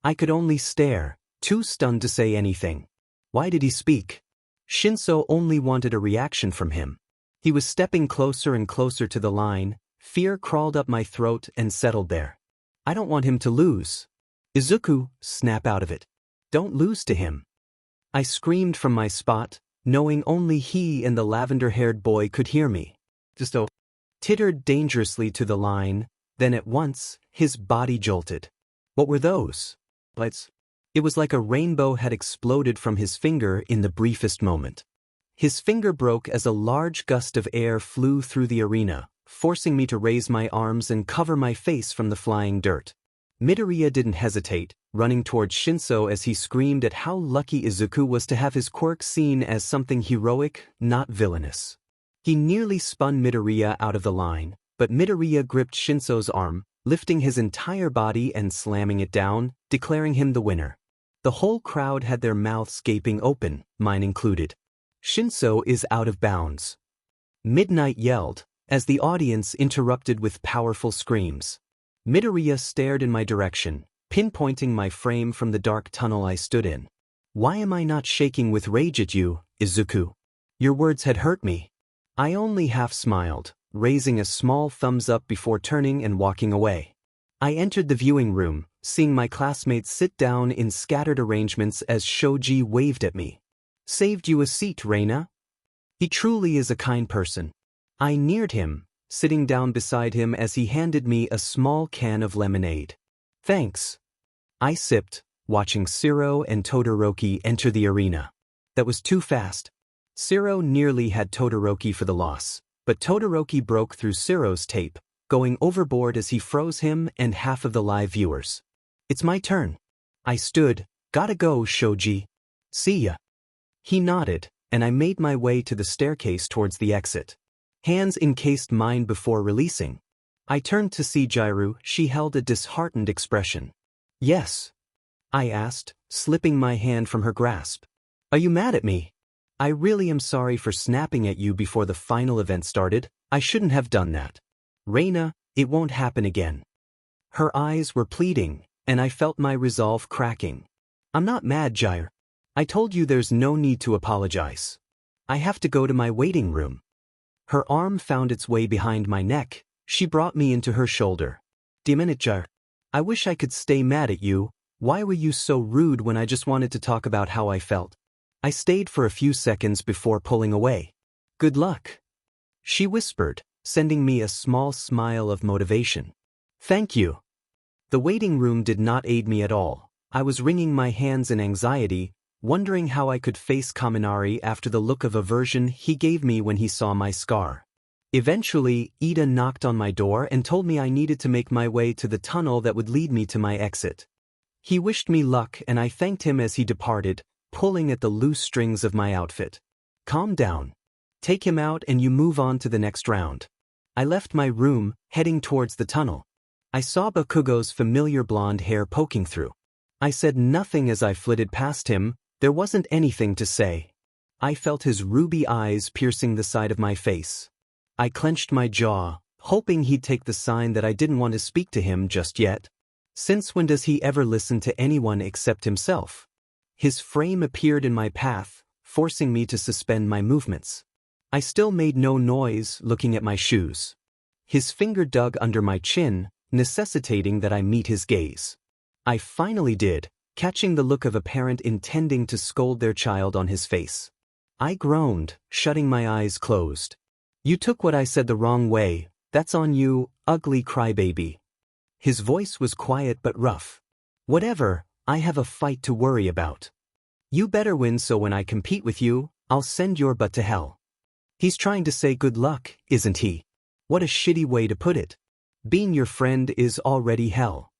I could only stare, too stunned to say anything. Why did he speak? 𝗀𝐿 only wanted a reaction from him. He was stepping closer and closer to the line. Fear crawled up my throat and settled there. I don't want him to lose. "Izuku, snap out of it. Don't lose to him." I screamed from my spot, knowing only he and the lavender-haired boy could hear me. Just tittered dangerously to the line, then at once, his body jolted. What were those? Lights? It was like a rainbow had exploded from his finger in the briefest moment. His finger broke as a large gust of air flew through the arena, forcing me to raise my arms and cover my face from the flying dirt. Midoriya didn't hesitate, running towards Shinso as he screamed at how lucky Izuku was to have his quirk seen as something heroic, not villainous. He nearly spun Midoriya out of the line, but Midoriya gripped Shinso's arm, lifting his entire body and slamming it down, declaring him the winner. The whole crowd had their mouths gaping open, mine included. Shinso is out of bounds. Midnight yelled, as the audience interrupted with powerful screams. Midoriya stared in my direction, pinpointing my frame from the dark tunnel I stood in. Why am I not shaking with rage at you, Izuku? Your words had hurt me. I only half smiled, raising a small thumbs up before turning and walking away. I entered the viewing room, seeing my classmates sit down in scattered arrangements as Shoji waved at me. Saved you a seat, Reyna? He truly is a kind person. I neared him, sitting down beside him as he handed me a small can of lemonade. Thanks. I sipped, watching 𝐬𝐻 and Todoroki enter the arena. That was too fast. 𝐬𝐻 nearly had Todoroki for the loss, but Todoroki broke through 𝐬𝐻's tape, going overboard as he froze him and half of the live viewers. It's my turn. I stood. Gotta go, Shoji. See ya. He nodded, and I made my way to the staircase towards the exit. Hands encased mine before releasing. I turned to see Jirou. She held a disheartened expression. Yes? I asked, slipping my hand from her grasp. Are you mad at me? I really am sorry for snapping at you before the final event started. I shouldn't have done that. Reyna, it won't happen again. Her eyes were pleading, and I felt my resolve cracking. I'm not mad, Jirou. I told you there's no need to apologize. I have to go to my waiting room. Her arm found its way behind my neck. She brought me into her shoulder. Jirou, I wish I could stay mad at you. Why were you so rude when I just wanted to talk about how I felt? I stayed for a few seconds before pulling away. Good luck. She whispered, sending me a small smile of motivation. Thank you. The waiting room did not aid me at all. I was wringing my hands in anxiety, wondering how I could face Kaminari after the look of aversion he gave me when he saw my scar. Eventually, Ida knocked on my door and told me I needed to make my way to the tunnel that would lead me to my exit. He wished me luck and I thanked him as he departed, pulling at the loose strings of my outfit. Calm down. Take him out and you move on to the next round. I left my room, heading towards the tunnel. I saw Bakugo's familiar blonde hair poking through. I said nothing as I flitted past him. There wasn't anything to say. I felt his ruby eyes piercing the side of my face. I clenched my jaw, hoping he'd take the sign that I didn't want to speak to him just yet. Since when does he ever listen to anyone except himself? His frame appeared in my path, forcing me to suspend my movements. I still made no noise, looking at my shoes. His finger dug under my chin, necessitating that I meet his gaze. I finally did, catching the look of a parent intending to scold their child on his face. I groaned, shutting my eyes closed. You took what I said the wrong way. That's on you, ugly crybaby. His voice was quiet but rough. Whatever, I have a fight to worry about. You better win so when I compete with you, I'll send your butt to hell. He's trying to say good luck, isn't he? What a shitty way to put it. Being your friend is already hell.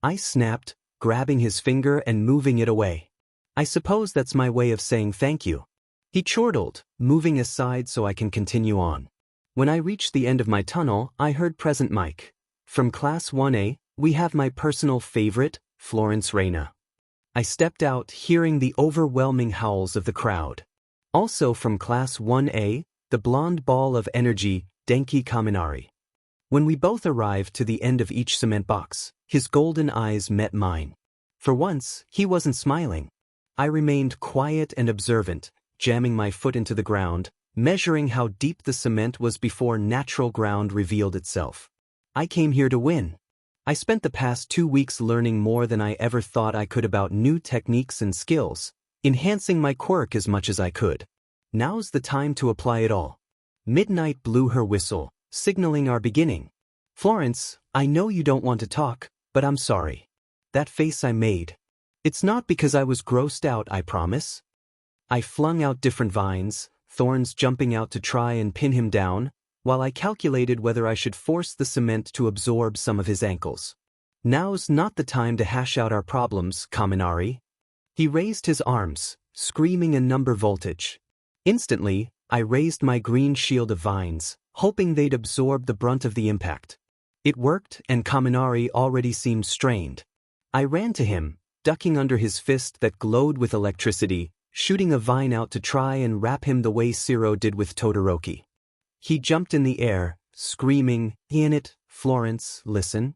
I snapped, grabbing his finger and moving it away. I suppose that's my way of saying thank you. He chortled, moving aside so I can continue on. When I reached the end of my tunnel, I heard Present Mic. From Class 1A, we have my personal favorite, Florence Reyna. I stepped out, hearing the overwhelming howls of the crowd. Also from Class 1A, the blonde ball of energy, Denki Kaminari. When we both arrived to the end of each cement box, his golden eyes met mine. For once, he wasn't smiling. I remained quiet and observant, jamming my foot into the ground, measuring how deep the cement was before natural ground revealed itself. I came here to win. I spent the past 2 weeks learning more than I ever thought I could about new techniques and skills, enhancing my quirk as much as I could. Now's the time to apply it all. Midnight blew her whistle, signaling our beginning. Florence, I know you don't want to talk, but I'm sorry. That face I made. It's not because I was grossed out, I promise. I flung out different vines, thorns jumping out to try and pin him down, while I calculated whether I should force the cement to absorb some of his ankles. Now's not the time to hash out our problems, Kaminari. He raised his arms, screaming a number voltage. Instantly, I raised my green shield of vines, hoping they'd absorb the brunt of the impact. It worked, and Kaminari already seemed strained. I ran to him, ducking under his fist that glowed with electricity, shooting a vine out to try and wrap him the way 𝐬𝐮𝐲 did with Todoroki. He jumped in the air, screaming, "In it, Florence, listen."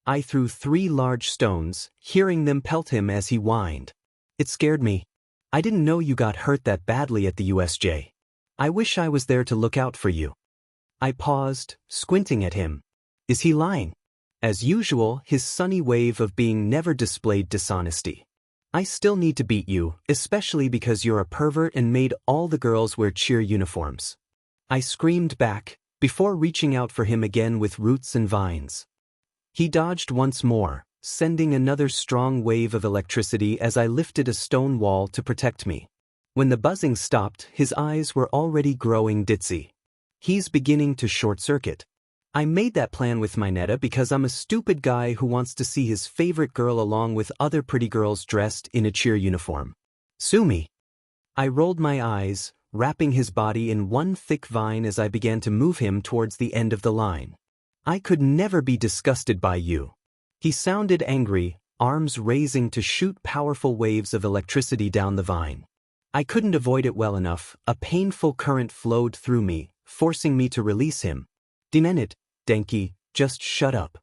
I threw 3 large stones, hearing them pelt him as he whined. It scared me. I didn't know you got hurt that badly at the USJ. I wish I was there to look out for you. I paused, squinting at him. Is he lying? As usual, his sunny wave of being never displayed dishonesty. I still need to beat you, especially because you're a pervert and made all the girls wear cheer uniforms. I screamed back, before reaching out for him again with roots and vines. He dodged once more, sending another strong wave of electricity as I lifted a stone wall to protect me. When the buzzing stopped, his eyes were already growing ditzy. He's beginning to short-circuit. I made that plan with my Netta because I'm a stupid guy who wants to see his favorite girl along with other pretty girls dressed in a cheer uniform. Sue me. I rolled my eyes, wrapping his body in one thick vine as I began to move him towards the end of the line. I could never be disgusted by you. He sounded angry, arms raising to shoot powerful waves of electricity down the vine. I couldn't avoid it well enough. A painful current flowed through me, forcing me to release him. Demon it, Denki, just shut up.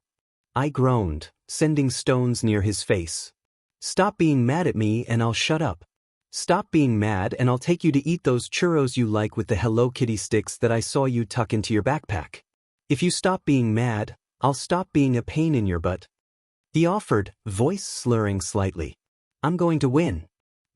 I groaned, sending stones near his face. Stop being mad at me and I'll shut up. Stop being mad and I'll take you to eat those churros you like with the Hello Kitty sticks that I saw you tuck into your backpack. If you stop being mad, I'll stop being a pain in your butt. He offered, voice slurring slightly. I'm going to win.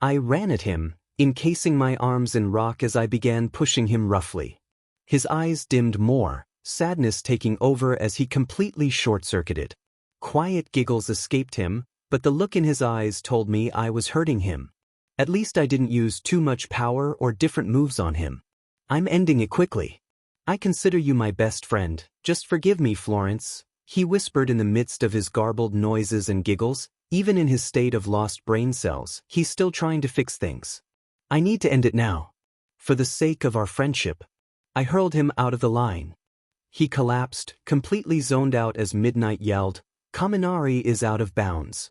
I ran at him, encasing my arms in rock as I began pushing him roughly. His eyes dimmed more, sadness taking over as he completely short-circuited. Quiet giggles escaped him, but the look in his eyes told me I was hurting him. At least I didn't use too much power or different moves on him. I'm ending it quickly. I consider you my best friend, just forgive me, Florence, he whispered in the midst of his garbled noises and giggles. Even in his state of lost brain cells, he's still trying to fix things. I need to end it now. For the sake of our friendship. I hurled him out of the line. He collapsed, completely zoned out as Midnight yelled, "Kaminari is out of bounds."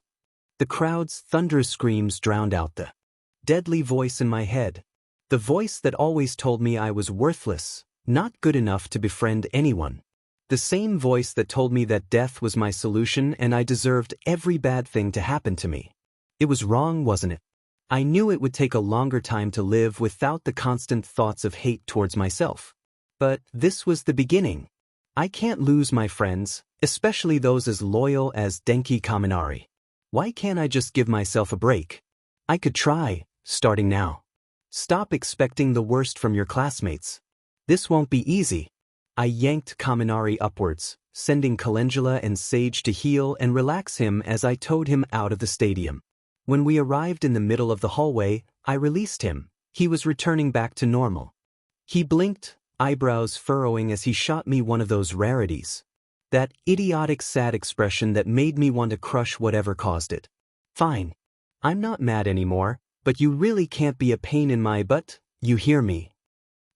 The crowd's thunderous screams drowned out the deadly voice in my head. The voice that always told me I was worthless, not good enough to befriend anyone. The same voice that told me that death was my solution and I deserved every bad thing to happen to me. It was wrong, wasn't it? I knew it would take a longer time to live without the constant thoughts of hate towards myself. But this was the beginning. I can't lose my friends, especially those as loyal as Denki Kaminari. Why can't I just give myself a break? I could try, starting now. Stop expecting the worst from your classmates. This won't be easy. I yanked Kaminari upwards, sending 𝐀𝐮𝐭𝐡𝐨 and 𝐶𝐮𝐴gE to heal and relax him as I towed him out of the stadium. When we arrived in the middle of the hallway, I released him. He was returning back to normal. He blinked, eyebrows furrowing as he shot me one of those rarities. That idiotic sad expression that made me want to crush whatever caused it. Fine. I'm not mad anymore, but you really can't be a pain in my butt, you hear me?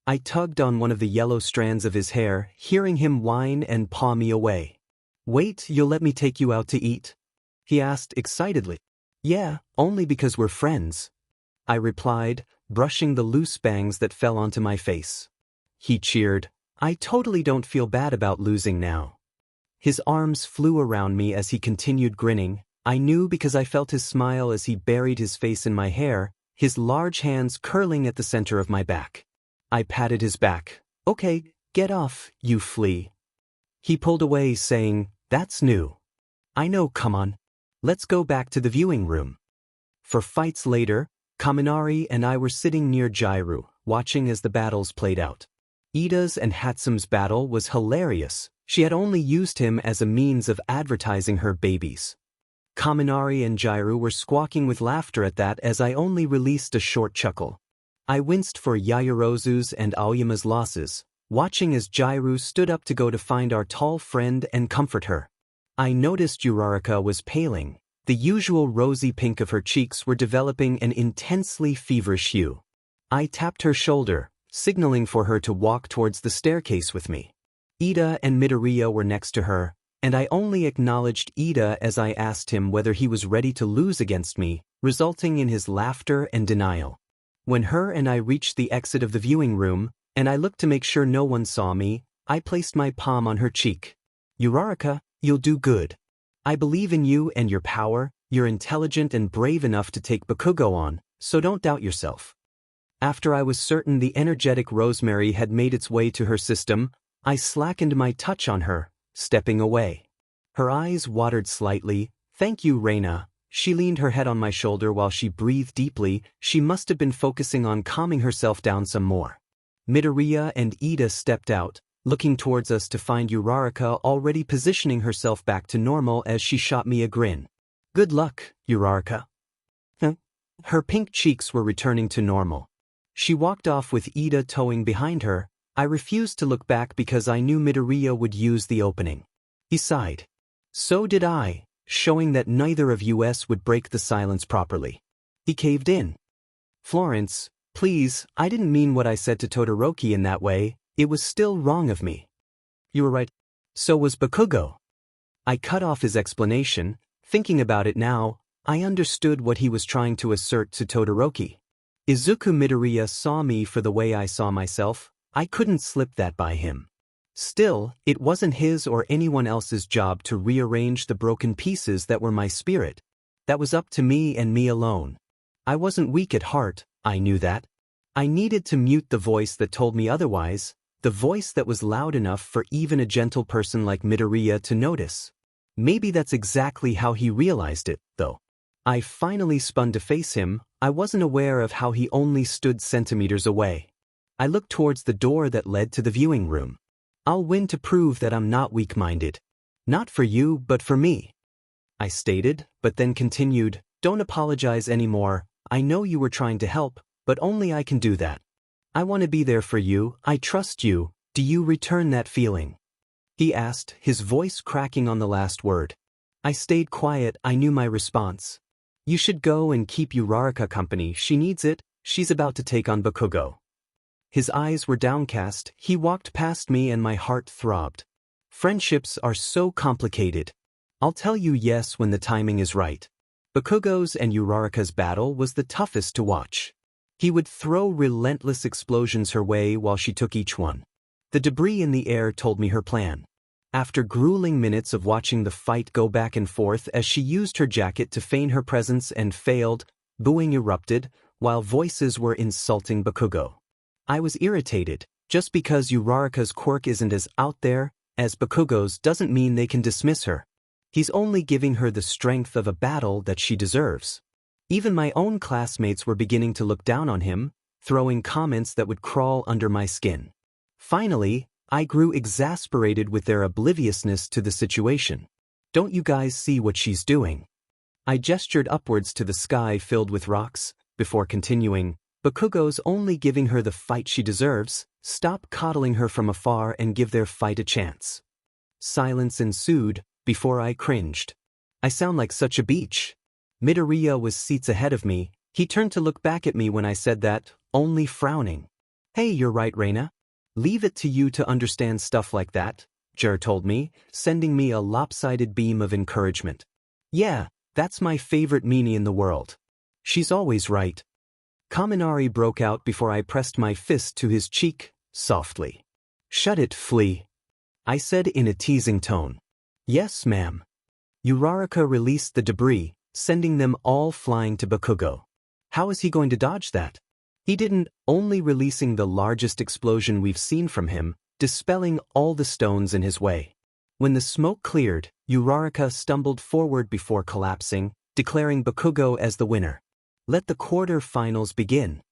I tugged on one of the yellow strands of his hair, hearing him whine and paw me away. Wait, you'll let me take you out to eat? He asked excitedly. Yeah, only because we're friends. I replied, brushing the loose bangs that fell onto my face. He cheered. I totally don't feel bad about losing now. His arms flew around me as he continued grinning. I knew because I felt his smile as he buried his face in my hair, his large hands curling at the center of my back. I patted his back. Okay, get off, you flea. He pulled away saying, that's new. I know, come on. Let's go back to the viewing room. For fights later, Kaminari and I were sitting near Jirou, watching as the battles played out. Ida's and Hatsume's battle was hilarious. She had only used him as a means of advertising her babies. Kaminari and Jirou were squawking with laughter at that as I only released a short chuckle. I winced for Yaoyorozu's and Aoyama's losses, watching as Jirou stood up to go to find our tall friend and comfort her. I noticed Uraraka was paling. The usual rosy pink of her cheeks were developing an intensely feverish hue. I tapped her shoulder, signaling for her to walk towards the staircase with me. Ida and Midoriya were next to her, and I only acknowledged Ida as I asked him whether he was ready to lose against me, resulting in his laughter and denial. When her and I reached the exit of the viewing room, and I looked to make sure no one saw me, I placed my palm on her cheek. Uraraka, you'll do good. I believe in you and your power. You're intelligent and brave enough to take Bakugo on, so don't doubt yourself. After I was certain the energetic rosemary had made its way to her system, I slackened my touch on her, stepping away. Her eyes watered slightly. Thank you, Reyna. She leaned her head on my shoulder while she breathed deeply. She must have been focusing on calming herself down some more. Midoriya and Ida stepped out, looking towards us to find Uraraka already positioning herself back to normal as she shot me a grin. Good luck, Uraraka. Her pink cheeks were returning to normal. She walked off with Ida towing behind her. I refused to look back because I knew Midoriya would use the opening. He sighed. So did I, showing that neither of us would break the silence properly. He caved in. Florence, please, I didn't mean what I said to Todoroki in that way. It was still wrong of me. You were right. So was Bakugo. I cut off his explanation. Thinking about it now, I understood what he was trying to assert to Todoroki. Izuku Midoriya saw me for the way I saw myself. I couldn't slip that by him. Still, it wasn't his or anyone else's job to rearrange the broken pieces that were my spirit. That was up to me and me alone. I wasn't weak at heart, I knew that. I needed to mute the voice that told me otherwise, the voice that was loud enough for even a gentle person like Midoriya to notice. Maybe that's exactly how he realized it, though. I finally spun to face him. I wasn't aware of how he only stood centimeters away. I looked towards the door that led to the viewing room. I'll win to prove that I'm not weak-minded. Not for you, but for me. I stated, but then continued, don't apologize anymore. I know you were trying to help, but only I can do that. I want to be there for you. I trust you. Do you return that feeling? He asked, his voice cracking on the last word. I stayed quiet. I knew my response. You should go and keep Uraraka company. She needs it. She's about to take on Bakugo. His eyes were downcast. He walked past me and my heart throbbed. Friendships are so complicated. I'll tell you yes when the timing is right. Bakugo's and Uraraka's battle was the toughest to watch. He would throw relentless explosions her way while she took each one. The debris in the air told me her plan. After grueling minutes of watching the fight go back and forth as she used her jacket to feign her presence and failed, booing erupted, while voices were insulting Bakugo. I was irritated. Just because Uraraka's quirk isn't as out there as Bakugo's doesn't mean they can dismiss her. He's only giving her the strength of a battle that she deserves. Even my own classmates were beginning to look down on him, throwing comments that would crawl under my skin. Finally, I grew exasperated with their obliviousness to the situation. Don't you guys see what she's doing? I gestured upwards to the sky filled with rocks, before continuing, Bakugo's only giving her the fight she deserves. Stop coddling her from afar and give their fight a chance. Silence ensued, before I cringed. I sound like such a beach. Midoriya was seats ahead of me. He turned to look back at me when I said that, only frowning. Hey, you're right, Reyna. Leave it to you to understand stuff like that, 𝐀𝐮𝐭𝐡𝐨𝐫 told me, sending me a lopsided beam of encouragement. Yeah, that's my favorite meanie in the world. She's always right. Kaminari broke out before I pressed my fist to his cheek, softly. Shut it, flea. I said in a teasing tone. Yes, ma'am. Uraraka released the debris, sending them all flying to Bakugo. How is he going to dodge that? He didn't, only releasing the largest explosion we've seen from him, dispelling all the stones in his way. When the smoke cleared, Uraraka stumbled forward before collapsing, declaring Bakugo as the winner. Let the quarter-finals begin.